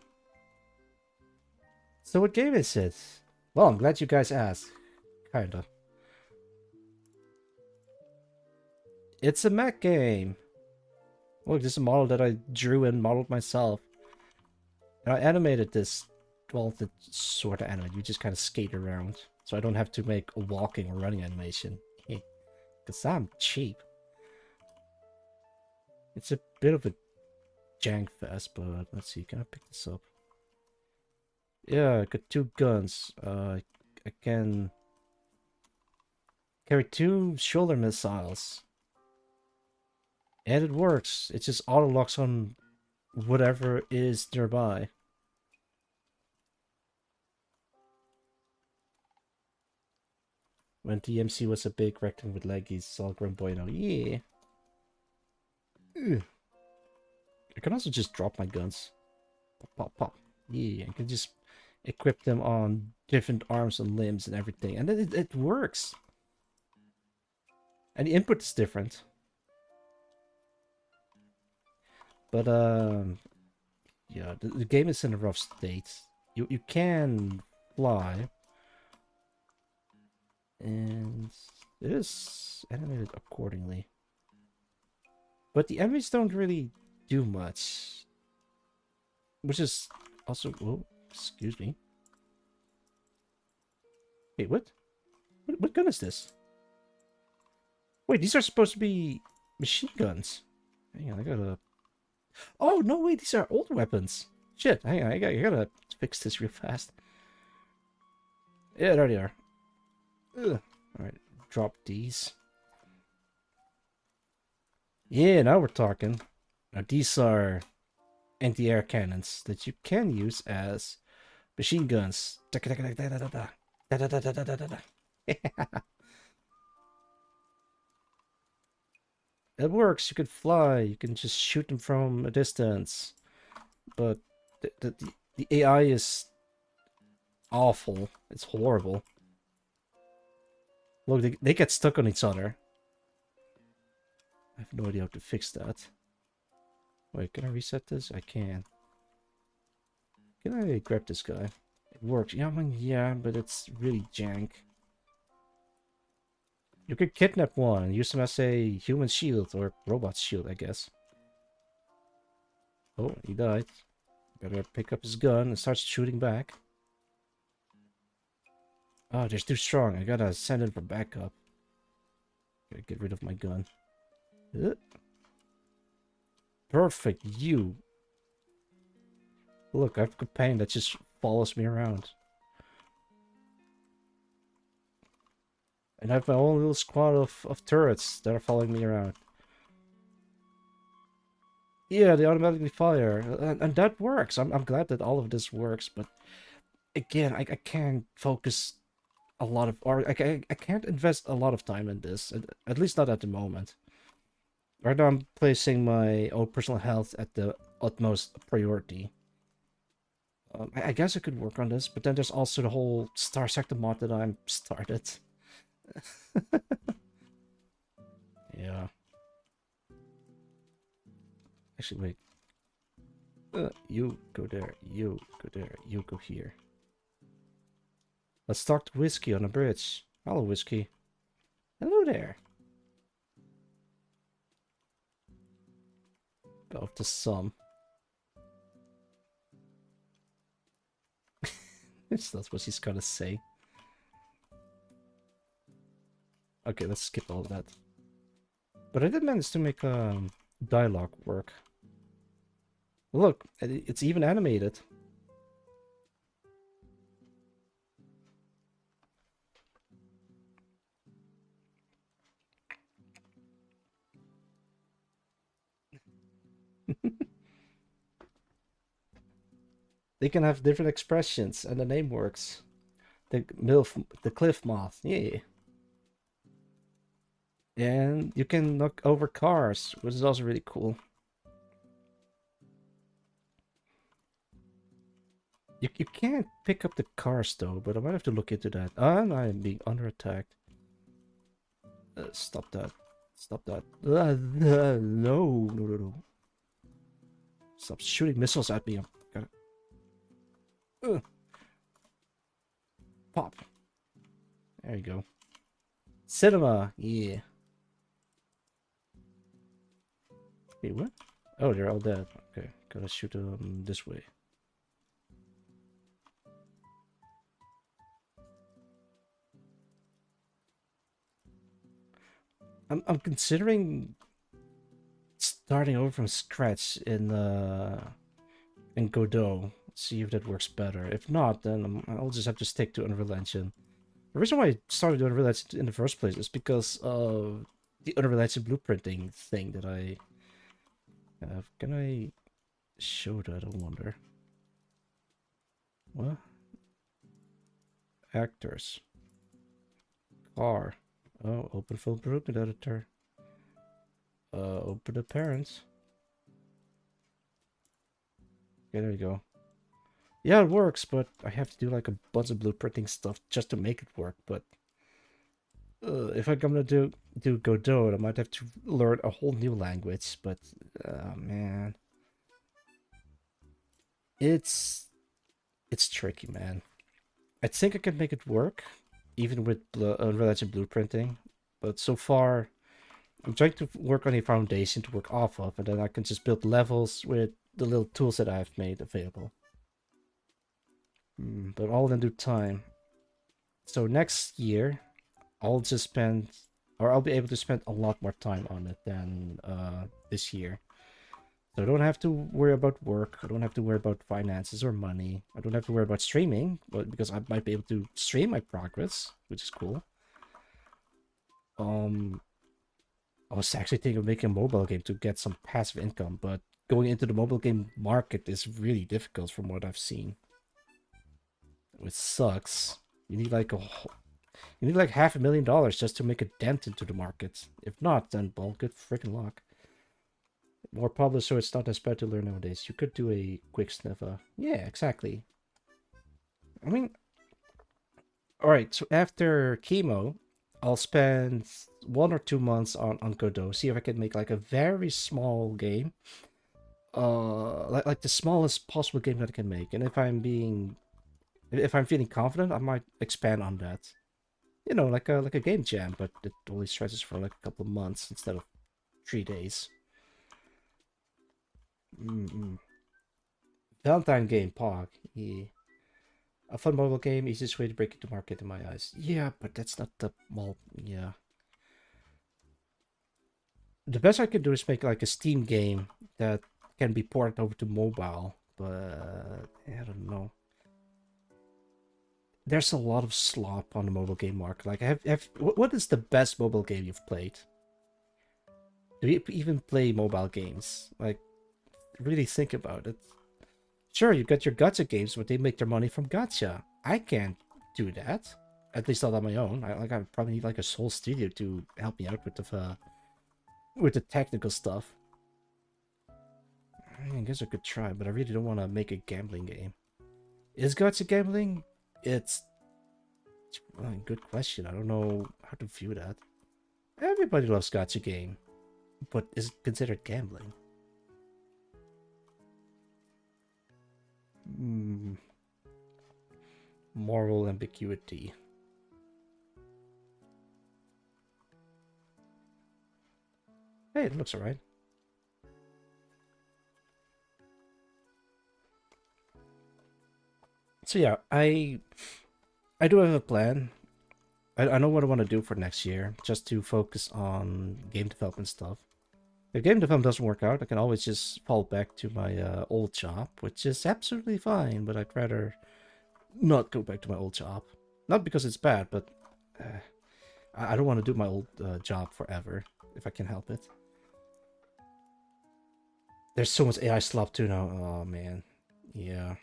So what game is it? Well, I'm glad you guys asked. Kinda. It's a mech game. Look, this is a model that I drew and modeled myself. And I animated this. Well, the sort of animate. You just kind of skate around. So I don't have to make a walking or running animation. Because I'm cheap. It's a bit of a jank fest, but let's see. Can I pick this up? Yeah, I got 2 guns. I can carry 2 shoulder missiles. And it works. It just auto locks on whatever is nearby. When DMC was a big rectangle with leggies, it's all Agrum boy now. Yeah. Ugh. I can also just drop my guns. Pop, pop, pop. Yeah, I can just equip them on different arms and limbs and everything. And then it works. And the input is different. But, yeah, the game is in a rough state. You can fly. And it is animated accordingly. But the enemies don't really do much. Which is also... Oh, excuse me. Wait, what? What gun is this? Wait, these are supposed to be machine guns. Hang on, I gotta... Oh, no, wait, these are old weapons. Shit, hang on, I gotta fix this real fast. Yeah, there they are. Ugh. Alright, drop these. Yeah, now we're talking. Now, these are anti-air cannons that you can use as machine guns. It works. You can fly. You can just shoot them from a distance. But The AI is awful. It's horrible. Look, they get stuck on each other. I have no idea how to fix that. Wait, can I reset this? I can. Can I grab this guy? It works. Yeah, I mean, yeah, but it's really jank. You could kidnap one and use him as a human shield or robot shield, I guess. Oh, he died. Better pick up his gun and start shooting back. Oh, they're too strong. I gotta send in for backup. Gotta get rid of my gun. Perfect, you. Look, I have a companion that just follows me around. And I have my own little squad of turrets that are following me around. Yeah, they automatically fire. And that works. I'm glad that all of this works, but again, I can't focus a lot of... Or I can't invest a lot of time in this. At least not at the moment. Right now I'm placing my own personal health at the utmost priority. I guess I could work on this, but then there's also the whole Starsector mod that I'm started. Yeah. Actually, wait. You go there, you go there, you go here. Let's talk to Whiskey on the bridge. Hello, Whiskey. Hello there. Of the sum. That's what she's gonna say. Okay, let's skip all that. But I did manage to make dialogue work. Look, it's even animated. They can have different expressions, and the name works. The cliff moth, yeah. And you can knock over cars, which is also really cool. You can't pick up the cars though, but I might have to look into that. And I'm being under attack. Stop that. Stop that. No. Stop shooting missiles at me. I'm gonna... Pop. There you go. Cinema, yeah. Wait, what? Oh, they're all dead. Okay, gotta shoot them this way. I'm considering starting over from scratch in Godot. See if that works better. If not, then I'll just have to stick to Unreal Engine. The reason why I started Unreal Engine in the first place is because of the Unreal Engine blueprinting thing that I have. Can I show that? I wonder. What? Actors. Car. Oh, open film blueprint editor. Open appearance. Okay, there you go. Yeah, it works, but I have to do like a bunch of blueprinting stuff just to make it work. But if I'm gonna do Godot, I might have to learn a whole new language. But man, it's tricky, man. I think I can make it work, even with Unreal Engine blueprinting. But so far, I'm trying to work on a foundation to work off of, and then I can just build levels with the little tools that I've made available. But all in due time. So next year, I'll just spend, or I'll be able to spend a lot more time on it than this year. So I don't have to worry about work. I don't have to worry about finances or money. I don't have to worry about streaming, but because I might be able to stream my progress, which is cool. I was actually thinking of making a mobile game to get some passive income, but going into the mobile game market is really difficult from what I've seen. Which sucks. You need like $500,000 just to make a dent into the market. If not, then well, good freaking luck. More published, so it's not as bad to learn nowadays. You could do a quick sniffer. Yeah, exactly. I mean, alright, so after chemo, I'll spend 1 or 2 months on Godot, see if I can make like a very small game. Like the smallest possible game that I can make. And if I'm feeling confident, I might expand on that. You know, like a game jam, but it only stretches for like a couple of months instead of 3 days. Valentine game, Pog. Yeah. A fun mobile game, easiest way to break into market in my eyes. Yeah, but that's not the yeah. The best I could do is make like a Steam game that can be ported over to mobile, but I don't know. There's a lot of slop on the mobile game market. Like, what is the best mobile game you've played? Do you even play mobile games? Like, really think about it. Sure, you got your gacha games, but they make their money from gacha. I can't do that. At least not on my own. I probably need like a sole studio to help me out with the technical stuff. I guess I could try, but I really don't want to make a gambling game. Is gacha gambling? It's well, a good question. I don't know how to view that. Everybody loves gacha game, but is it considered gambling? Moral ambiguity. Hey, it looks alright. So yeah, I do have a plan. I know what I want to do for next year, just to focus on game development stuff. If game development doesn't work out, I can always just fall back to my old job, which is absolutely fine, but I'd rather not go back to my old job. Not because it's bad, but I don't want to do my old job forever, if I can help it. There's so much AI slop too now. Oh, man. Yeah.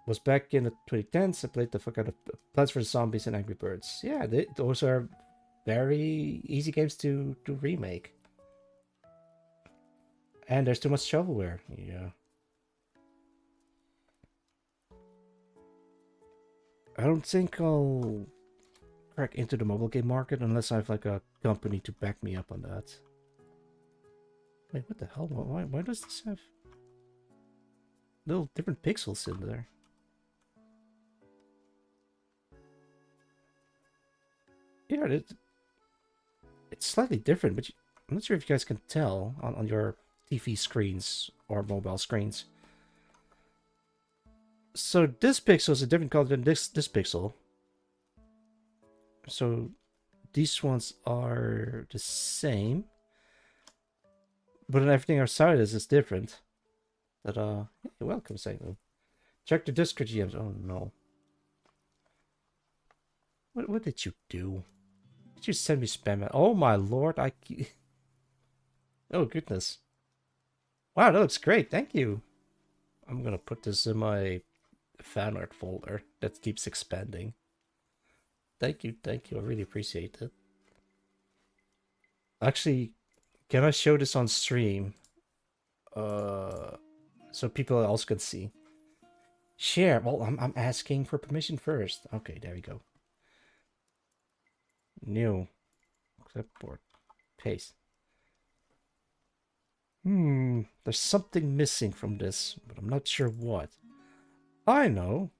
Was back in the 2010s. I played the fuck out of Plants vs. Zombies and Angry Birds. Yeah, those are very easy games to remake. And there's too much shovelware. Yeah. I don't think I'll crack into the mobile game market unless I have like a company to back me up on that. Wait, what the hell? Why does this have little different pixels in there? Yeah, it's slightly different, but I'm not sure if you guys can tell on your TV screens or mobile screens. So this pixel is a different color than this pixel. So these ones are the same, but then everything outside is different. But hey, welcome, Sailor. Check the Discord GMs. Oh no. What did you do? Did you send me spam? Oh my lord, oh goodness. Wow, that looks great. Thank you. I'm gonna put this in my fan art folder that keeps expanding. Thank you. I really appreciate it. Actually, can I show this on stream? So people else can see. Share. Well, I'm asking for permission first. Okay, there we go. New clipboard. Paste. There's something missing from this, but I'm not sure what. I know.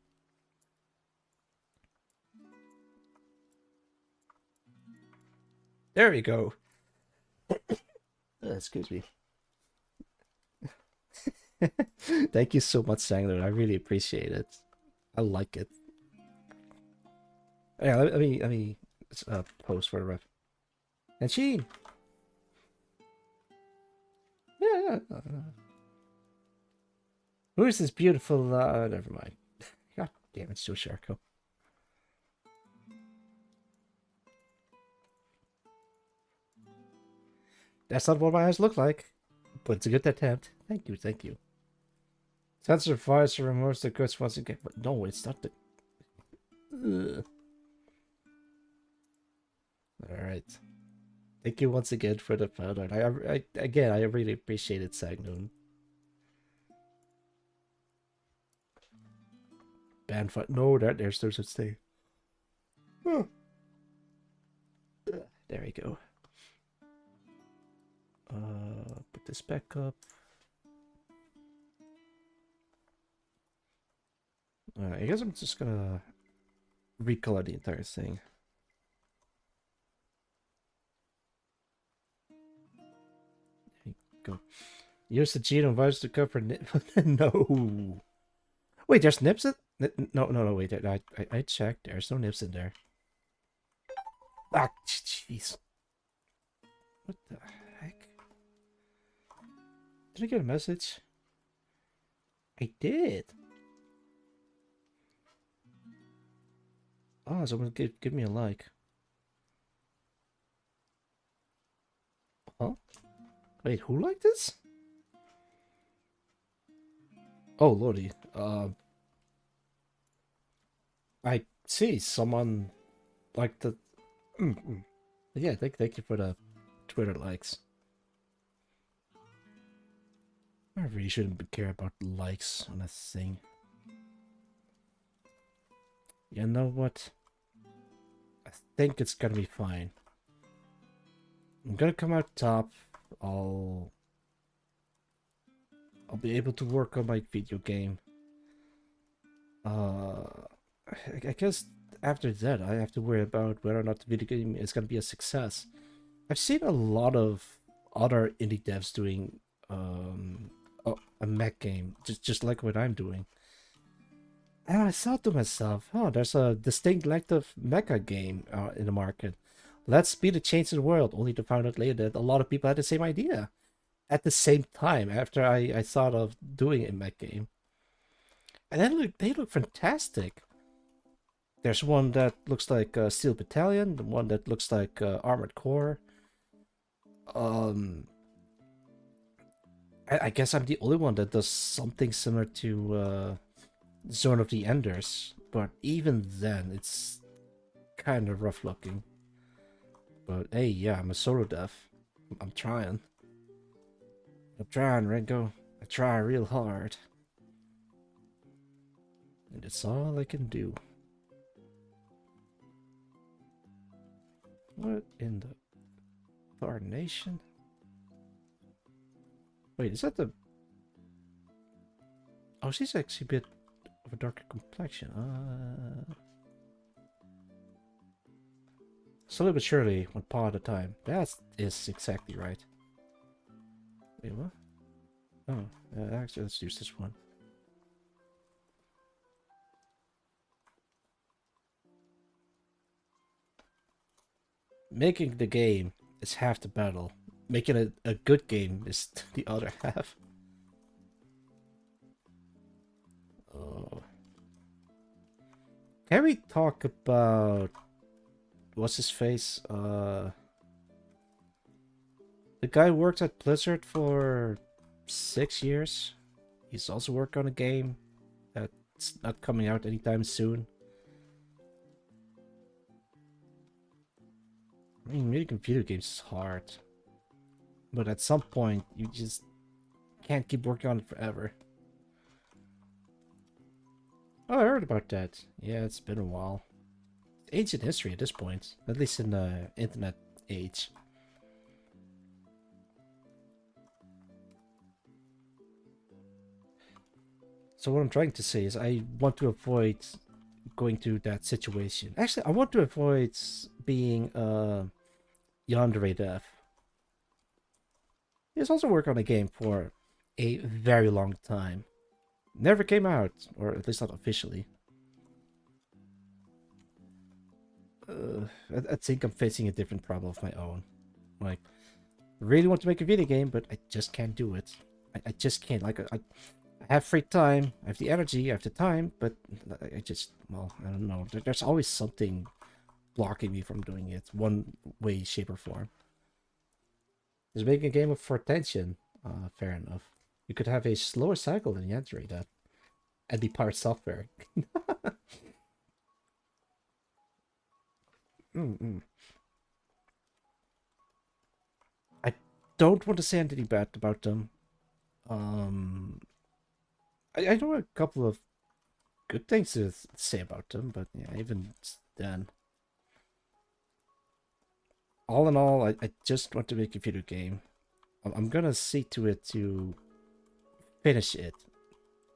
There we go. Excuse me. Thank you so much, Sangler. I really appreciate it. I like it. Yeah, let me post for the ref. And she. Yeah. Who is this beautiful? Never mind. God damn it, still Sharko. That's not what my eyes look like, but it's a good attempt. Thank you. Sense of fires to remorse the goods once again. But no, it's not the. Alright. Thank you once again for the photo. I really appreciate it, Sagnoon. Band fight. No, there's no such thing. Huh. There we go. Put this back up. I guess I'm just gonna recolor the entire thing. There you go. Use the genome virus to cover nip. No. Wait, there's nips in. No. Wait, I checked. There's no nips in there. Ah, jeez. What the heck? Did I get a message? I did. Oh, someone give me a like. Huh? Wait, who liked this? Oh, lordy. I see someone liked the. Yeah, thank you for the Twitter likes. I really shouldn't care about likes on a thing. You know what? I think it's gonna be fine. I'm gonna come out top. I'll be able to work on my video game. I guess after that I have to worry about whether or not the video game is gonna be a success. I've seen a lot of other indie devs doing a mech game, just like what I'm doing. And I thought to myself, oh, there's a distinct lack of mecha game in the market. Let's be the change in the world, only to find out later that a lot of people had the same idea at the same time after I thought of doing a mech game. And then they look fantastic. There's one that looks like Steel Battalion, the one that looks like Armored Core. I guess I'm the only one that does something similar to Zone of the Enders, but even then, it's kind of rough looking. But hey, yeah, I'm a solo dev. I'm trying. I'm trying, Rengo. I try real hard. And it's all I can do. What in the tarnation? Wait, is that the... Oh, she's actually a bit of a darker complexion. Slowly but surely, one paw at a time. That is exactly right. Wait, what? Oh, actually, let's use this one. Making the game is half the battle. Making it a good game is the other half. Oh. Can we talk about what's his face? The guy worked at Blizzard for 6 years. He's also worked on a game that's not coming out anytime soon. I mean, making computer games is hard. But at some point, you just can't keep working on it forever. Oh, I heard about that. Yeah, it's been a while. Ancient history at this point. At least in the internet age. So what I'm trying to say is I want to avoid going to that situation. Actually, I want to avoid being yandere dev. He's also worked on a game for a very long time. Never came out, or at least not officially. I think I'm facing a different problem of my own. Like, I really want to make a video game, but I just can't do it. I just can't. Like, I have free time, I have the energy, I have the time, but I just, well, I don't know. There's always something blocking me from doing it, one way, shape, or form. Is making a game for attention. Fair enough. You could have a slower cycle than Yandere that. And be part software. don't want to say anything bad about them. Um, I know a couple of good things to say about them, but yeah, even then. All in all, I just want to make a video game. I'm gonna see to it to finish it.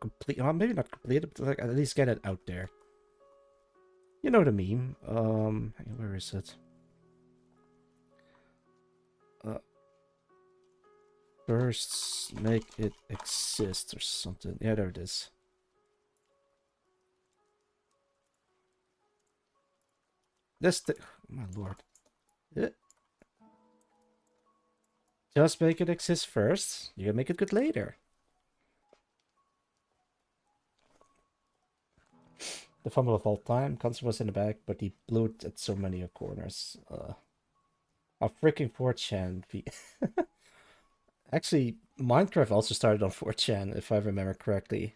Complete, well, maybe not complete it, but like at least get it out there. You know the meme. Where is it? First, make it exist or something. Yeah, there it is. This thing, my lord. Eh. Just make it exist first. You can make it good later. The fumble of all time. Console was in the back, but he blew it at so many corners. A freaking 4chan. Actually, Minecraft also started on 4chan, if I remember correctly.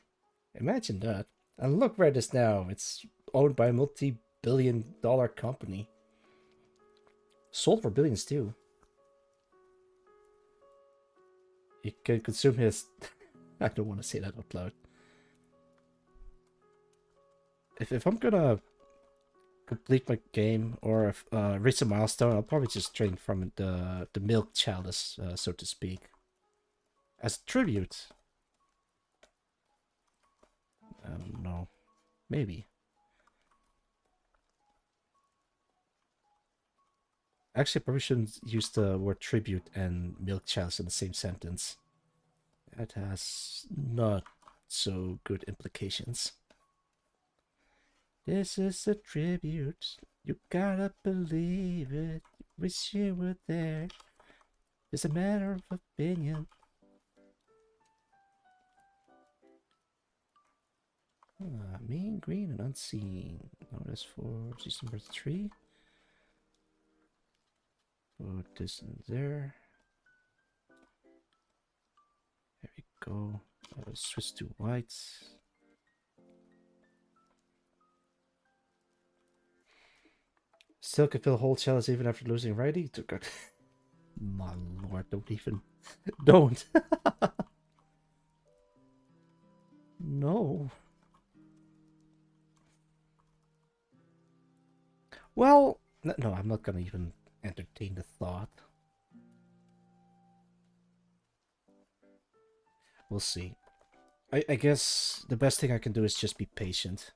Imagine that. And look where it is now. It's owned by a multi-billion-dollar company. Sold for billions, too. You can consume his... I don't want to say that out loud. If I'm gonna complete my game or reach a milestone, I'll probably just drink from the milk chalice, so to speak. As a tribute. No. Maybe. Actually, I probably shouldn't use the word tribute and milk chalice in the same sentence. That has not so good implications. This is a tribute. You gotta believe it. Wish you were there. It's a matter of opinion. Mean, green, and unseen. Notice for season number 3. Put this in there. There we go. Switch to white. Still can fill whole chalice even after losing righty. My lord, don't even. Don't. No. Well, no, I'm not gonna even entertain the thought. We'll see. I guess the best thing I can do is just be patient.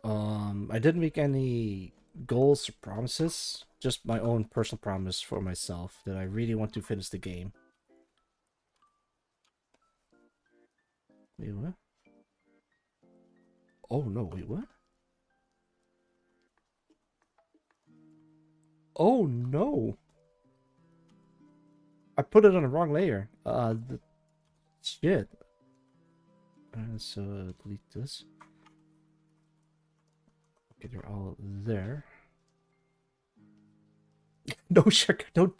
I didn't make any goals or promises, just my own personal promise for myself that I really want to finish the game. Wait, what? Oh no, wait, what? Oh no! I put it on the wrong layer. Shit. So delete this. Okay, they're all there. No, sugar, don't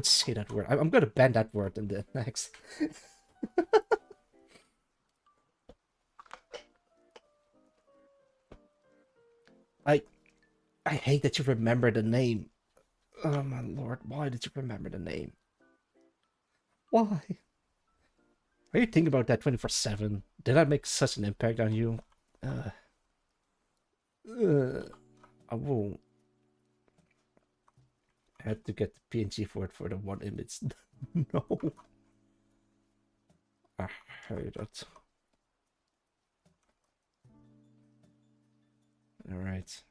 say that word. I'm gonna ban that word in the next. I hate that you remember the name. Oh my lord, why did you remember the name? Why? Are you thinking about that 24/7? Did I make such an impact on you? I won't. I had to get the PNG for it for the one image. No. I hate it. Alright.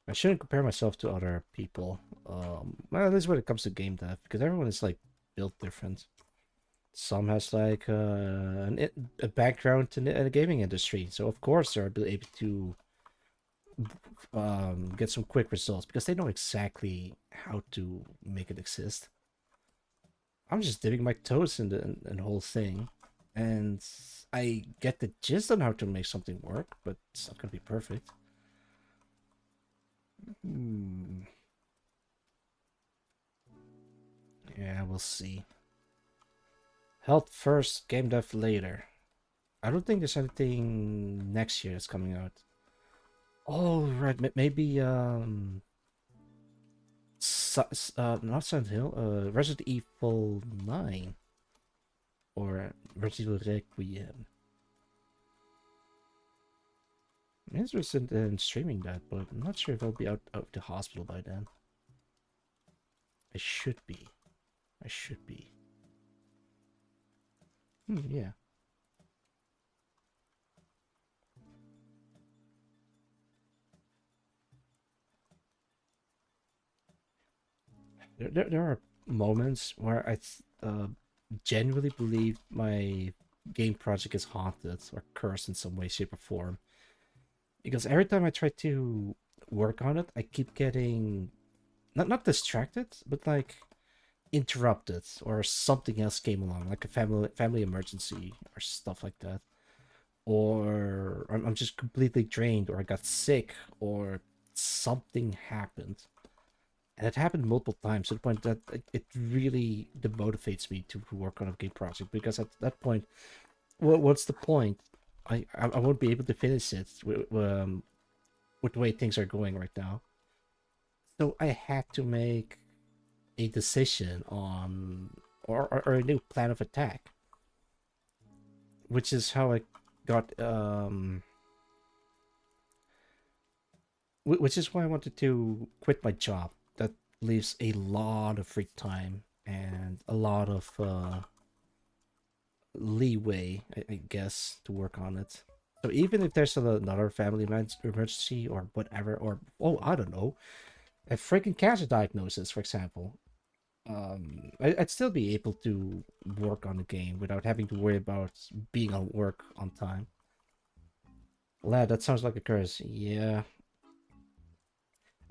I shouldn't compare myself to other people. Well, at least when it comes to game dev, because everyone is like built different. Some has like a background in the gaming industry, so of course they're able to get some quick results because they know exactly how to make it exist. I'm just dipping my toes in the whole thing, and I get the gist on how to make something work, but it's not gonna be perfect. Yeah, we'll see. Health first, game dev later. I don't think there's anything next year that's coming out. Oh, right. Maybe Not Silent Hill, Resident Evil 9 or Resident Evil Requiem. I'm interested in streaming that, but I'm not sure if I'll be out of the hospital by then. I should be. I should be. Yeah. There are moments where I genuinely believe my game project is haunted or cursed in some way, shape, or form. Because every time I try to work on it, I keep getting not distracted, but like interrupted, or something else came along, like a family emergency or stuff like that, or I'm just completely drained, or I got sick, or something happened. And it happened multiple times to the point that it really demotivates me to work on a game project, because at that point, what's the point? I won't be able to finish it with the way things are going right now. So I had to make a decision on or a new plan of attack, which is how I got which is why I wanted to quit my job. That leaves a lot of free time and a lot of leeway, I guess, to work on it. So even if there's another family emergency or whatever, or I don't know, a freaking cancer diagnosis, for example, I'd still be able to work on the game without having to worry about being on work on time. Lad, that sounds like a curse. Yeah.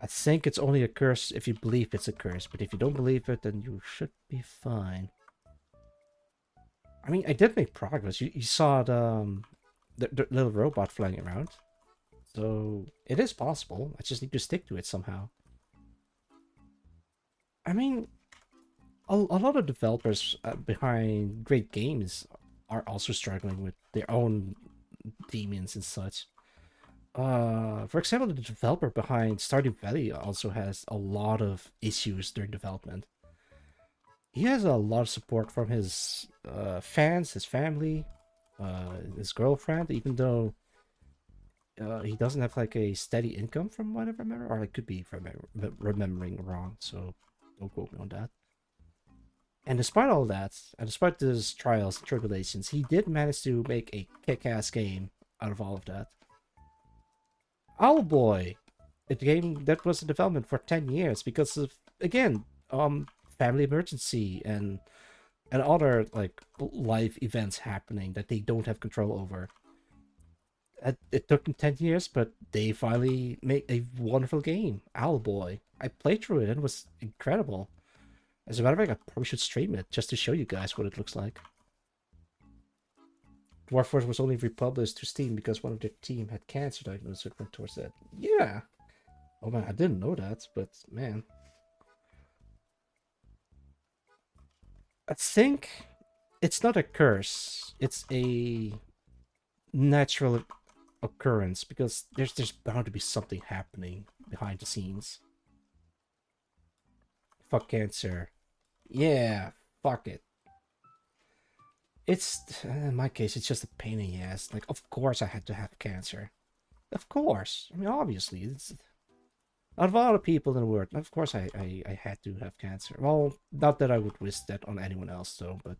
I think it's only a curse if you believe it's a curse, but if you don't believe it, then you should be fine. I mean, I did make progress. You saw the little robot flying around. So, it is possible. I just need to stick to it somehow. I mean, a lot of developers behind great games are also struggling with their own demons and such. For example, the developer behind Stardew Valley also has a lot of issues during development. He has a lot of support from his fans, his family, his girlfriend, even though he doesn't have like a steady income from what I remember, or I could be remembering wrong, so don't quote me on that. And despite all that, and despite his trials and tribulations, he did manage to make a kick-ass game out of all of that. Owlboy, a game that was in development for 10 years because of, again, family emergency and other like life events happening that they don't have control over. It took them 10 years, but they finally made a wonderful game, Owlboy. I played through it and it was incredible. As a matter of fact, I probably should stream it just to show you guys what it looks like. Dwarf Force was only republished to Steam because one of their team had cancer diagnosis and went towards that. Yeah. Oh man, I didn't know that, but man. I think it's not a curse. It's a natural occurrence because there's bound to be something happening behind the scenes. Fuck cancer. Yeah, fuck it. It's, in my case, it's just a pain in the ass. Like, of course I had to have cancer. Of course. I mean, obviously. It's, out of all the people in the world, of course I had to have cancer. Well, not that I would wish that on anyone else, though, but...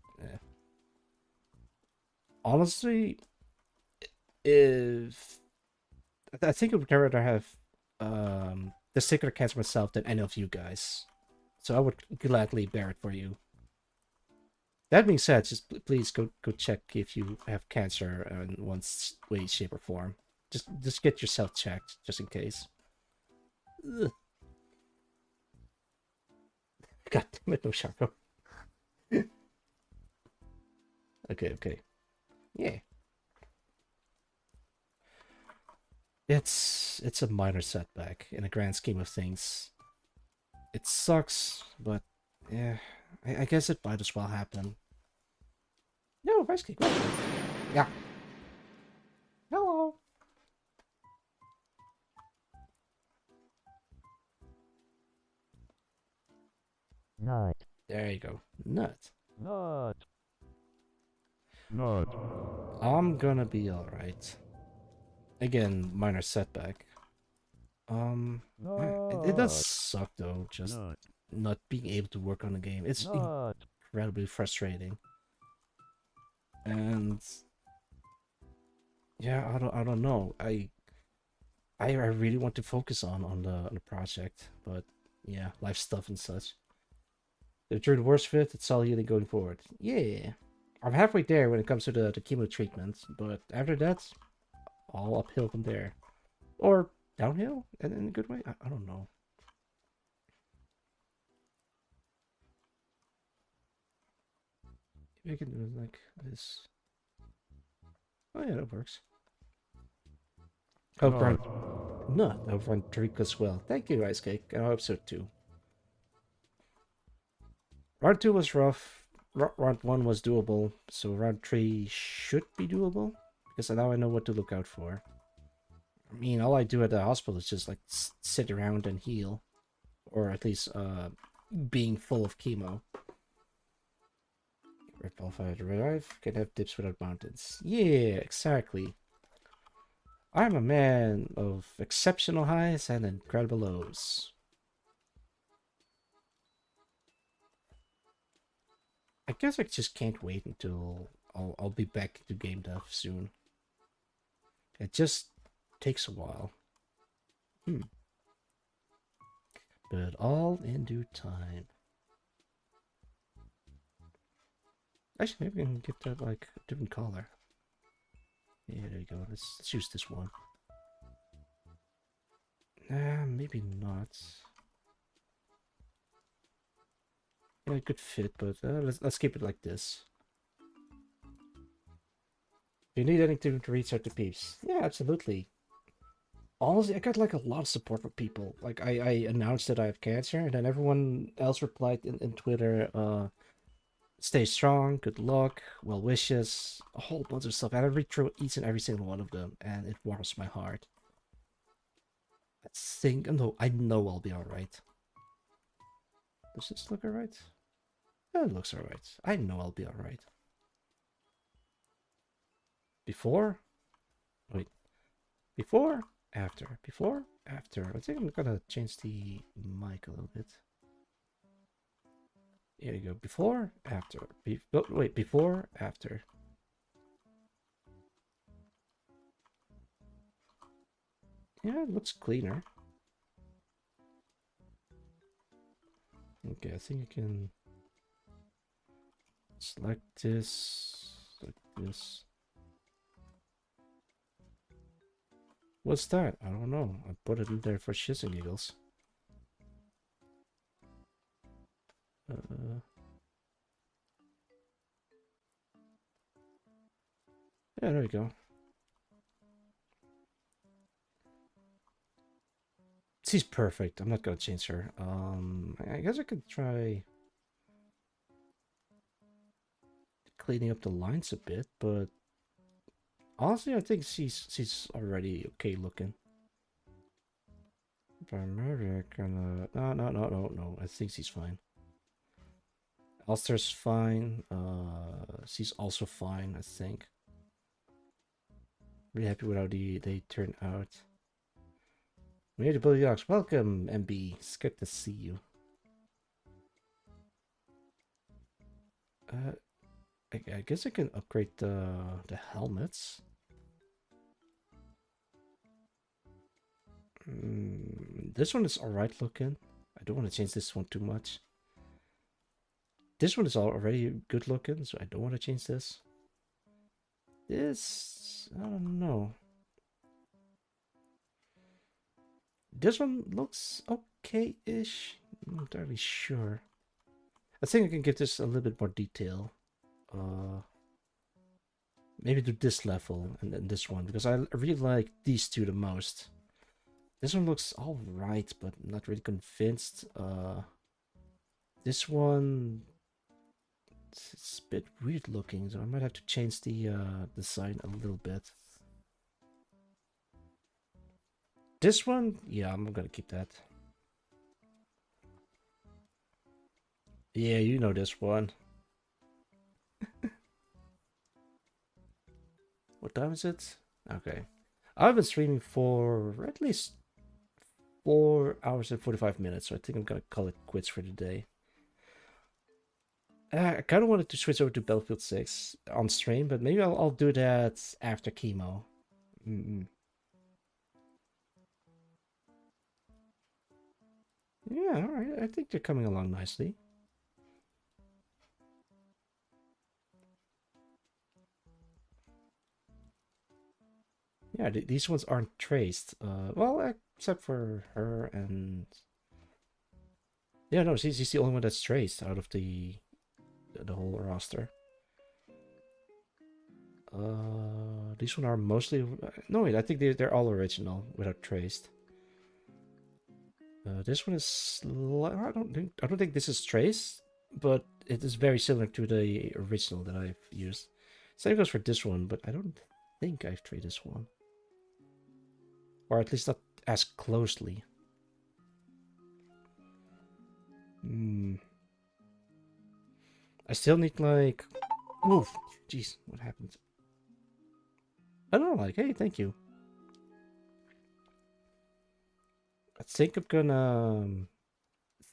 Honestly, if... I think I would rather have testicular cancer myself than any of you guys. So I would gladly bear it for you. That being said, just please go check if you have cancer in one way, shape, or form. Just get yourself checked, just in case. Ugh. God damn it, no Sharko. Okay. Yeah. It's a minor setback in the grand scheme of things. It sucks, but yeah, I guess it might as well happen. No, rice cake. Yeah. Hello. Nut. There you go. Nut. Nut. Nut. I'm gonna be alright. Again, minor setback. It does Nut. suck though, just Nut. not being able to work on the game. It's Nut. incredibly frustrating. And yeah, I don't know. I really want to focus on the project, but yeah, life stuff and such. Through the worst of it, it's all healing going forward. Yeah. I'm halfway there when it comes to the chemo treatment, but after that, all uphill from there. Or downhill in a good way? I don't know. Maybe I can do it like this. Oh yeah, that works. Hope round... No, hope round 3 goes well. Thank you, Ice Cake. I hope so too. Round 2 was rough. Round 1 was doable, so round 3 should be doable. Because now I know what to look out for. I mean, all I do at the hospital is just like sit around and heal. Or at least being full of chemo. Repulsive revive can have dips without mountains. Yeah, exactly. I'm a man of exceptional highs and incredible lows. I guess I just can't wait until I'll be back to game dev soon. It just takes a while. But all in due time. Actually, maybe we can get that like a different color. Yeah, there you go. Let's use this one. Nah, maybe not. Yeah, it could fit, but let's keep it like this. If you need anything to reach out to peeps, yeah, absolutely. Honestly, I got like a lot of support from people. Like I announced that I have cancer, and then everyone else replied in Twitter, stay strong, good luck, well wishes, a whole bunch of stuff. And I read through each and every single one of them, and it warms my heart. I know I'll be alright. Does this look alright? Yeah, it looks alright. I know I'll be alright. Before? Wait. Before? After? Before? After? I think I'm gonna change the mic a little bit. Here you go. Before? After? Wait, before? After? Yeah, it looks cleaner. Okay, I think I can select this, like this. What's that? I don't know. I put it in there for shits and giggles. Yeah, there we go. She's perfect. I'm not gonna change her. I guess I could try cleaning up the lines a bit, but honestly, I think she's already okay looking. But maybe I can. No. I think she's fine. Ulster's fine. She's also fine. I think. Really happy with how they turn out. Made Billy Yox. Welcome, MB. It's good to see you. I guess I can upgrade the helmets. This one is alright looking. I don't want to change this one too much. This one is already good looking, so I don't want to change this. This, I don't know. This one looks okay-ish. I'm not entirely sure. I think I can give this a little bit more detail. Maybe to this level and then this one, because I really like these two the most. This one looks alright, but I'm not really convinced. This one, it's a bit weird looking, so I might have to change the design a little bit. This one, yeah, I'm gonna keep that. Yeah, you know this one. What time is it? Okay. I've been streaming for at least 4 hours and 45 minutes, so I think I'm gonna call it quits for today. I kind of wanted to switch over to Battlefield 6 on stream, but maybe I'll do that after chemo. Mm-mm. Yeah, alright. I think they're coming along nicely. Yeah, these ones aren't traced. Well, except for her and... Yeah, no, she's the only one that's traced out of the whole roster. These one are mostly... No, wait, I think they're all original without traced. This one is... I don't think this is traced, but it is very similar to the original that I've used. Same goes for this one, but I don't think I've traced this one. Or at least not as closely. Hmm. I still need like... Oof. Jeez, what happened? I don't know, like, hey, thank you. I think I'm gonna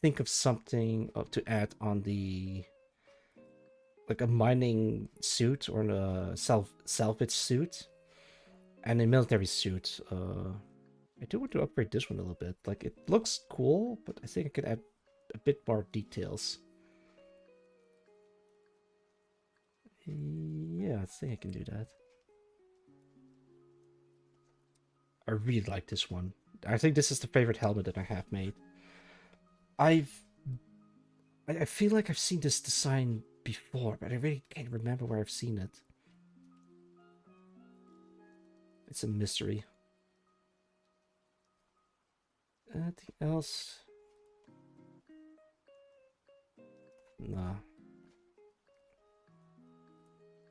think of something to add on the... Like a mining suit or a salvage suit. And a military suit. I do want to upgrade this one a little bit. Like, it looks cool, but I think I could add a bit more details. Yeah, I think I can do that. I really like this one. I think this is the favorite helmet that I have made. I feel like I've seen this design before, but I really can't remember where I've seen it. It's a mystery. Anything else? Nah.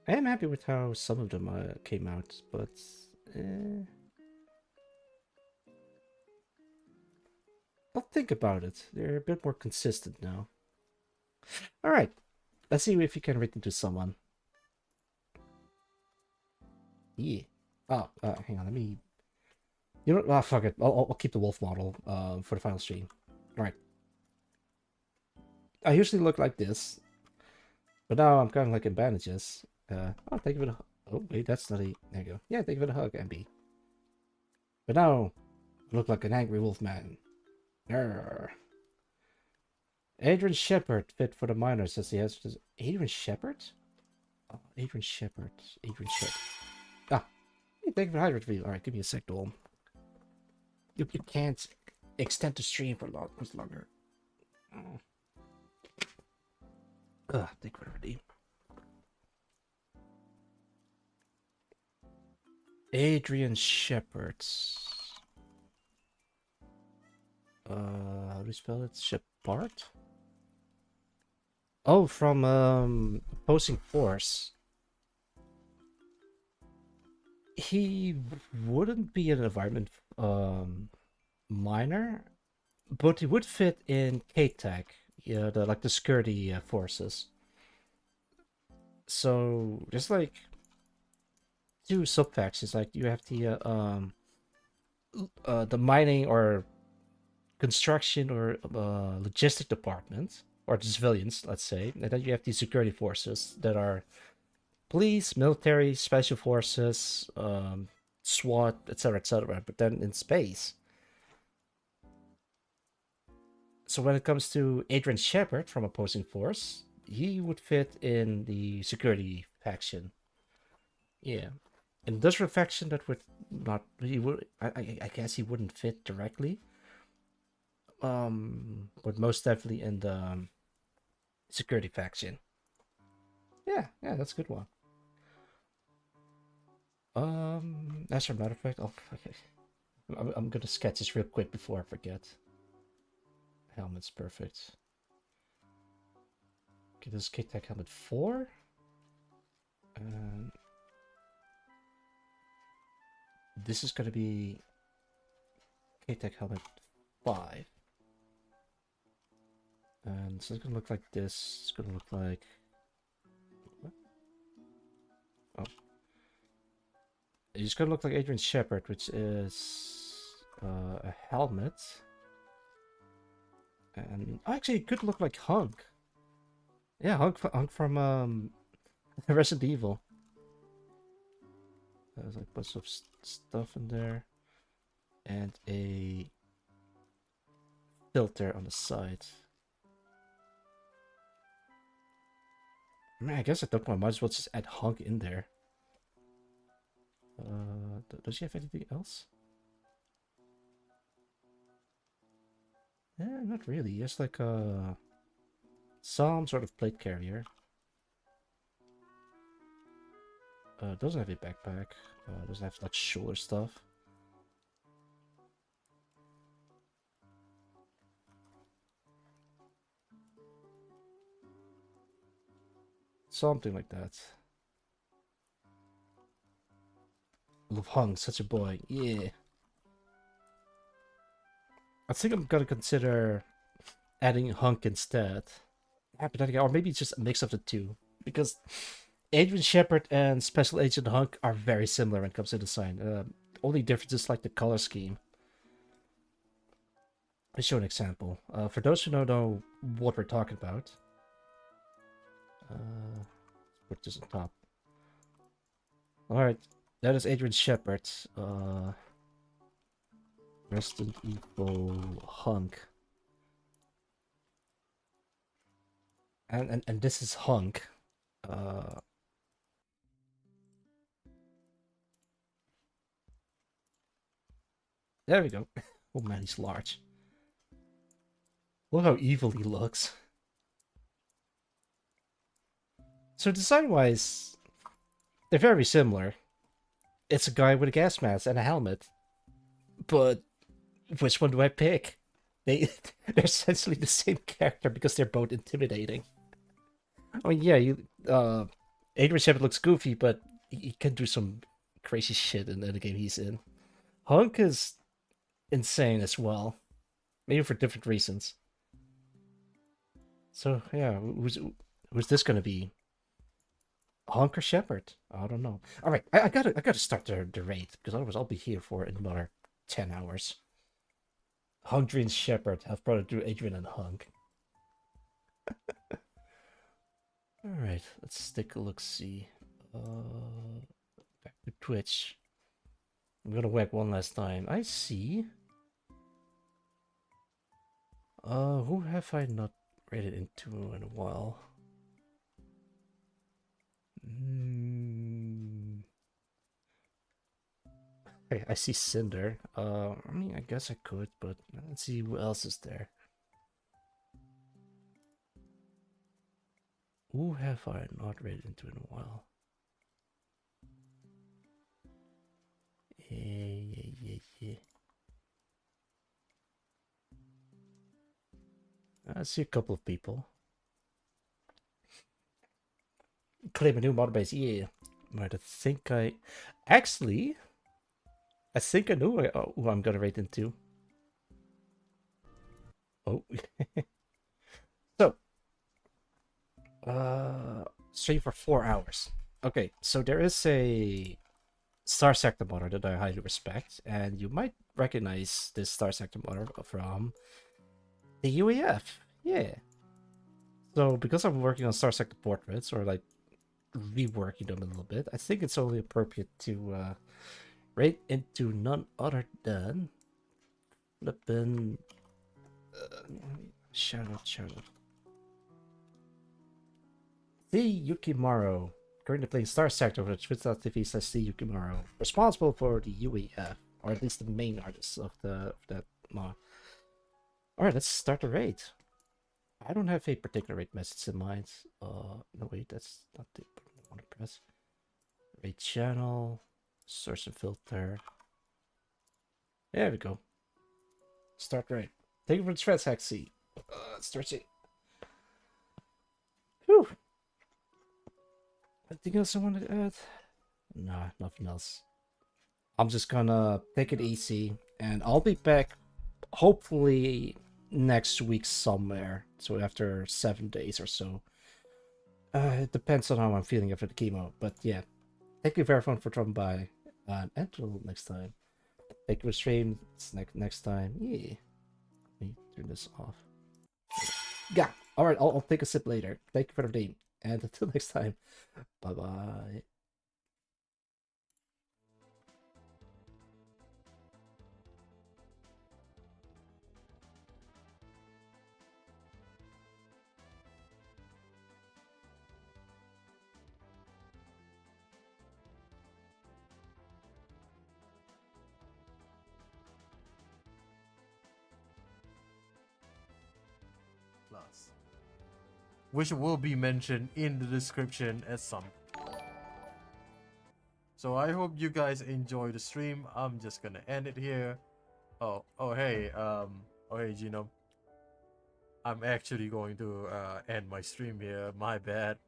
I am happy with how some of them came out, but... I'll think about it. They're a bit more consistent now. Alright. Let's see if you can read into someone. Yeah. Oh, hang on. Let me... You know, fuck it. I'll keep the wolf model for the final stream. Alright. I usually look like this. But now I'm kind of like in bandages. Oh, thank you for the... Oh, wait, that's not a... There you go. Yeah, thank you for the hug, MB. But now, I look like an angry wolf man. Arrgh. Adrian Shepard, fit for the miners, says he has... Adrian Shepard? Oh, Adrian Shepard. Adrian Shepard. Ah. Hey, thank you for the hydrate review. Alright, give me a sec, Dole. You can't extend the stream for much longer. Oh. Thank you for the redeem. Adrian Shepard. How do you spell it? Shepard? Oh, from Opposing Force. He wouldn't be an environment miner, but he would fit in K-Tech, yeah, like the security forces. So there's like two sub-factions. Like you have the mining or construction or logistic department, or the civilians, let's say, and then you have the security forces that are police, military, special forces, SWAT, etc., etc. But then in space. So when it comes to Adrian Shepard from Opposing Force, he would fit in the security faction. Yeah. Industrial faction, that would not... He would... I guess he wouldn't fit directly. But most definitely in the security faction. Yeah, that's a good one. As a matter of fact, okay. I'm gonna sketch this real quick before I forget. Helmet's perfect. Okay, this is K-Tech helmet 4. And this is gonna be K-Tech helmet 5. And so it's gonna look like this. It's gonna look like. What? Oh. It's gonna look like Adrian Shepherd, which is a helmet. And actually, it could look like Hunk. Yeah, Hunk from Resident Evil. There's like a bunch of stuff in there, and a filter on the side. Man, I guess at that point, I might as well just add Hunk in there. Does he have anything else? Yeah, not really. He has like some sort of plate carrier. Doesn't have a backpack. Doesn't have much shoulder stuff. Something like that. Love Hung, such a boy. Yeah. I think I'm gonna consider adding Hunk instead. Yeah, but then again, or maybe it's just a mix of the two. Because Adrian Shepherd and Special Agent Hunk are very similar when it comes to design. Only difference is like the color scheme. Let's show an example. For those who don't know what we're talking about. Let's put this on top. Alright, that is Adrian Shepherd. Resident Evil Hunk. And this is Hunk. There we go. Oh man, he's large. Look how evil he looks. So design-wise, they're very similar. It's a guy with a gas mask and a helmet. But which one do I pick? They're essentially the same character because they're both intimidating. I mean, yeah, Adrian Shepherd looks goofy, but he can do some crazy shit in the game he's in. Hunk is insane as well, maybe for different reasons. So yeah, who's this gonna be? Hunk or Shepherd? I don't know. All right, I gotta start the raid because otherwise I'll be here for another 10 hours. Hungry and Shepherd have brought it through Adrian and Hunk. Alright, let's take a look, see. Back to Twitch. I'm gonna whack one last time. I see. Who have I not raided into in a while? I see Cinder. I mean, I guess I could, but let's see who else is there. Who have I not raided into in a while? Yeah. I see a couple of people. Claim a new mod base, yeah. Right, I think I... Actually... I think I know who I'm gonna raid into. Oh. So. Stream for 4 hours. Okay, so there is a Starsector modder that I highly respect, and you might recognize this Starsector modder from the UAF. Yeah. So because I'm working on Starsector portraits, or like reworking them a little bit, I think it's only appropriate to raid into none other than flippin' shout out. The Yukimaro. Currently playing Starsector for twitch.tv/the Yukimaro. Responsible for the UEF, or at least the main artist of that mod. Alright, let's start the raid. I don't have a particular raid message in mind. No wait, that's not the button I want to press. Raid channel. Source and filter. There we go. Start right. Thank you for the threads, Hexy. Start it. Whew. Anything else I want to add? Nah, nothing else. I'm just gonna take it easy, and I'll be back hopefully next week somewhere. So after 7 days or so. It depends on how I'm feeling after the chemo. But yeah, thank you very much for dropping by. And until next time. Thank you for stream. It's next time. Yeah. Let me turn this off. Yeah. Alright, I'll take a sip later. Thank you for the name. And until next time. Bye bye. Plus, which will be mentioned in the description at some. So I hope you guys enjoy the stream. I'm just gonna end it here. Oh hey, Genome. I'm actually going to end my stream here. My bad.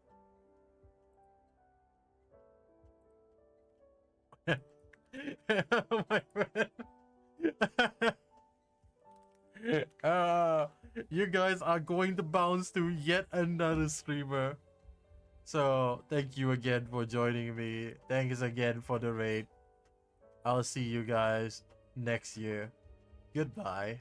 My friend. You guys are going to bounce to yet another streamer. So thank you again for joining me. Thanks again for the raid. I'll see you guys next year. Goodbye.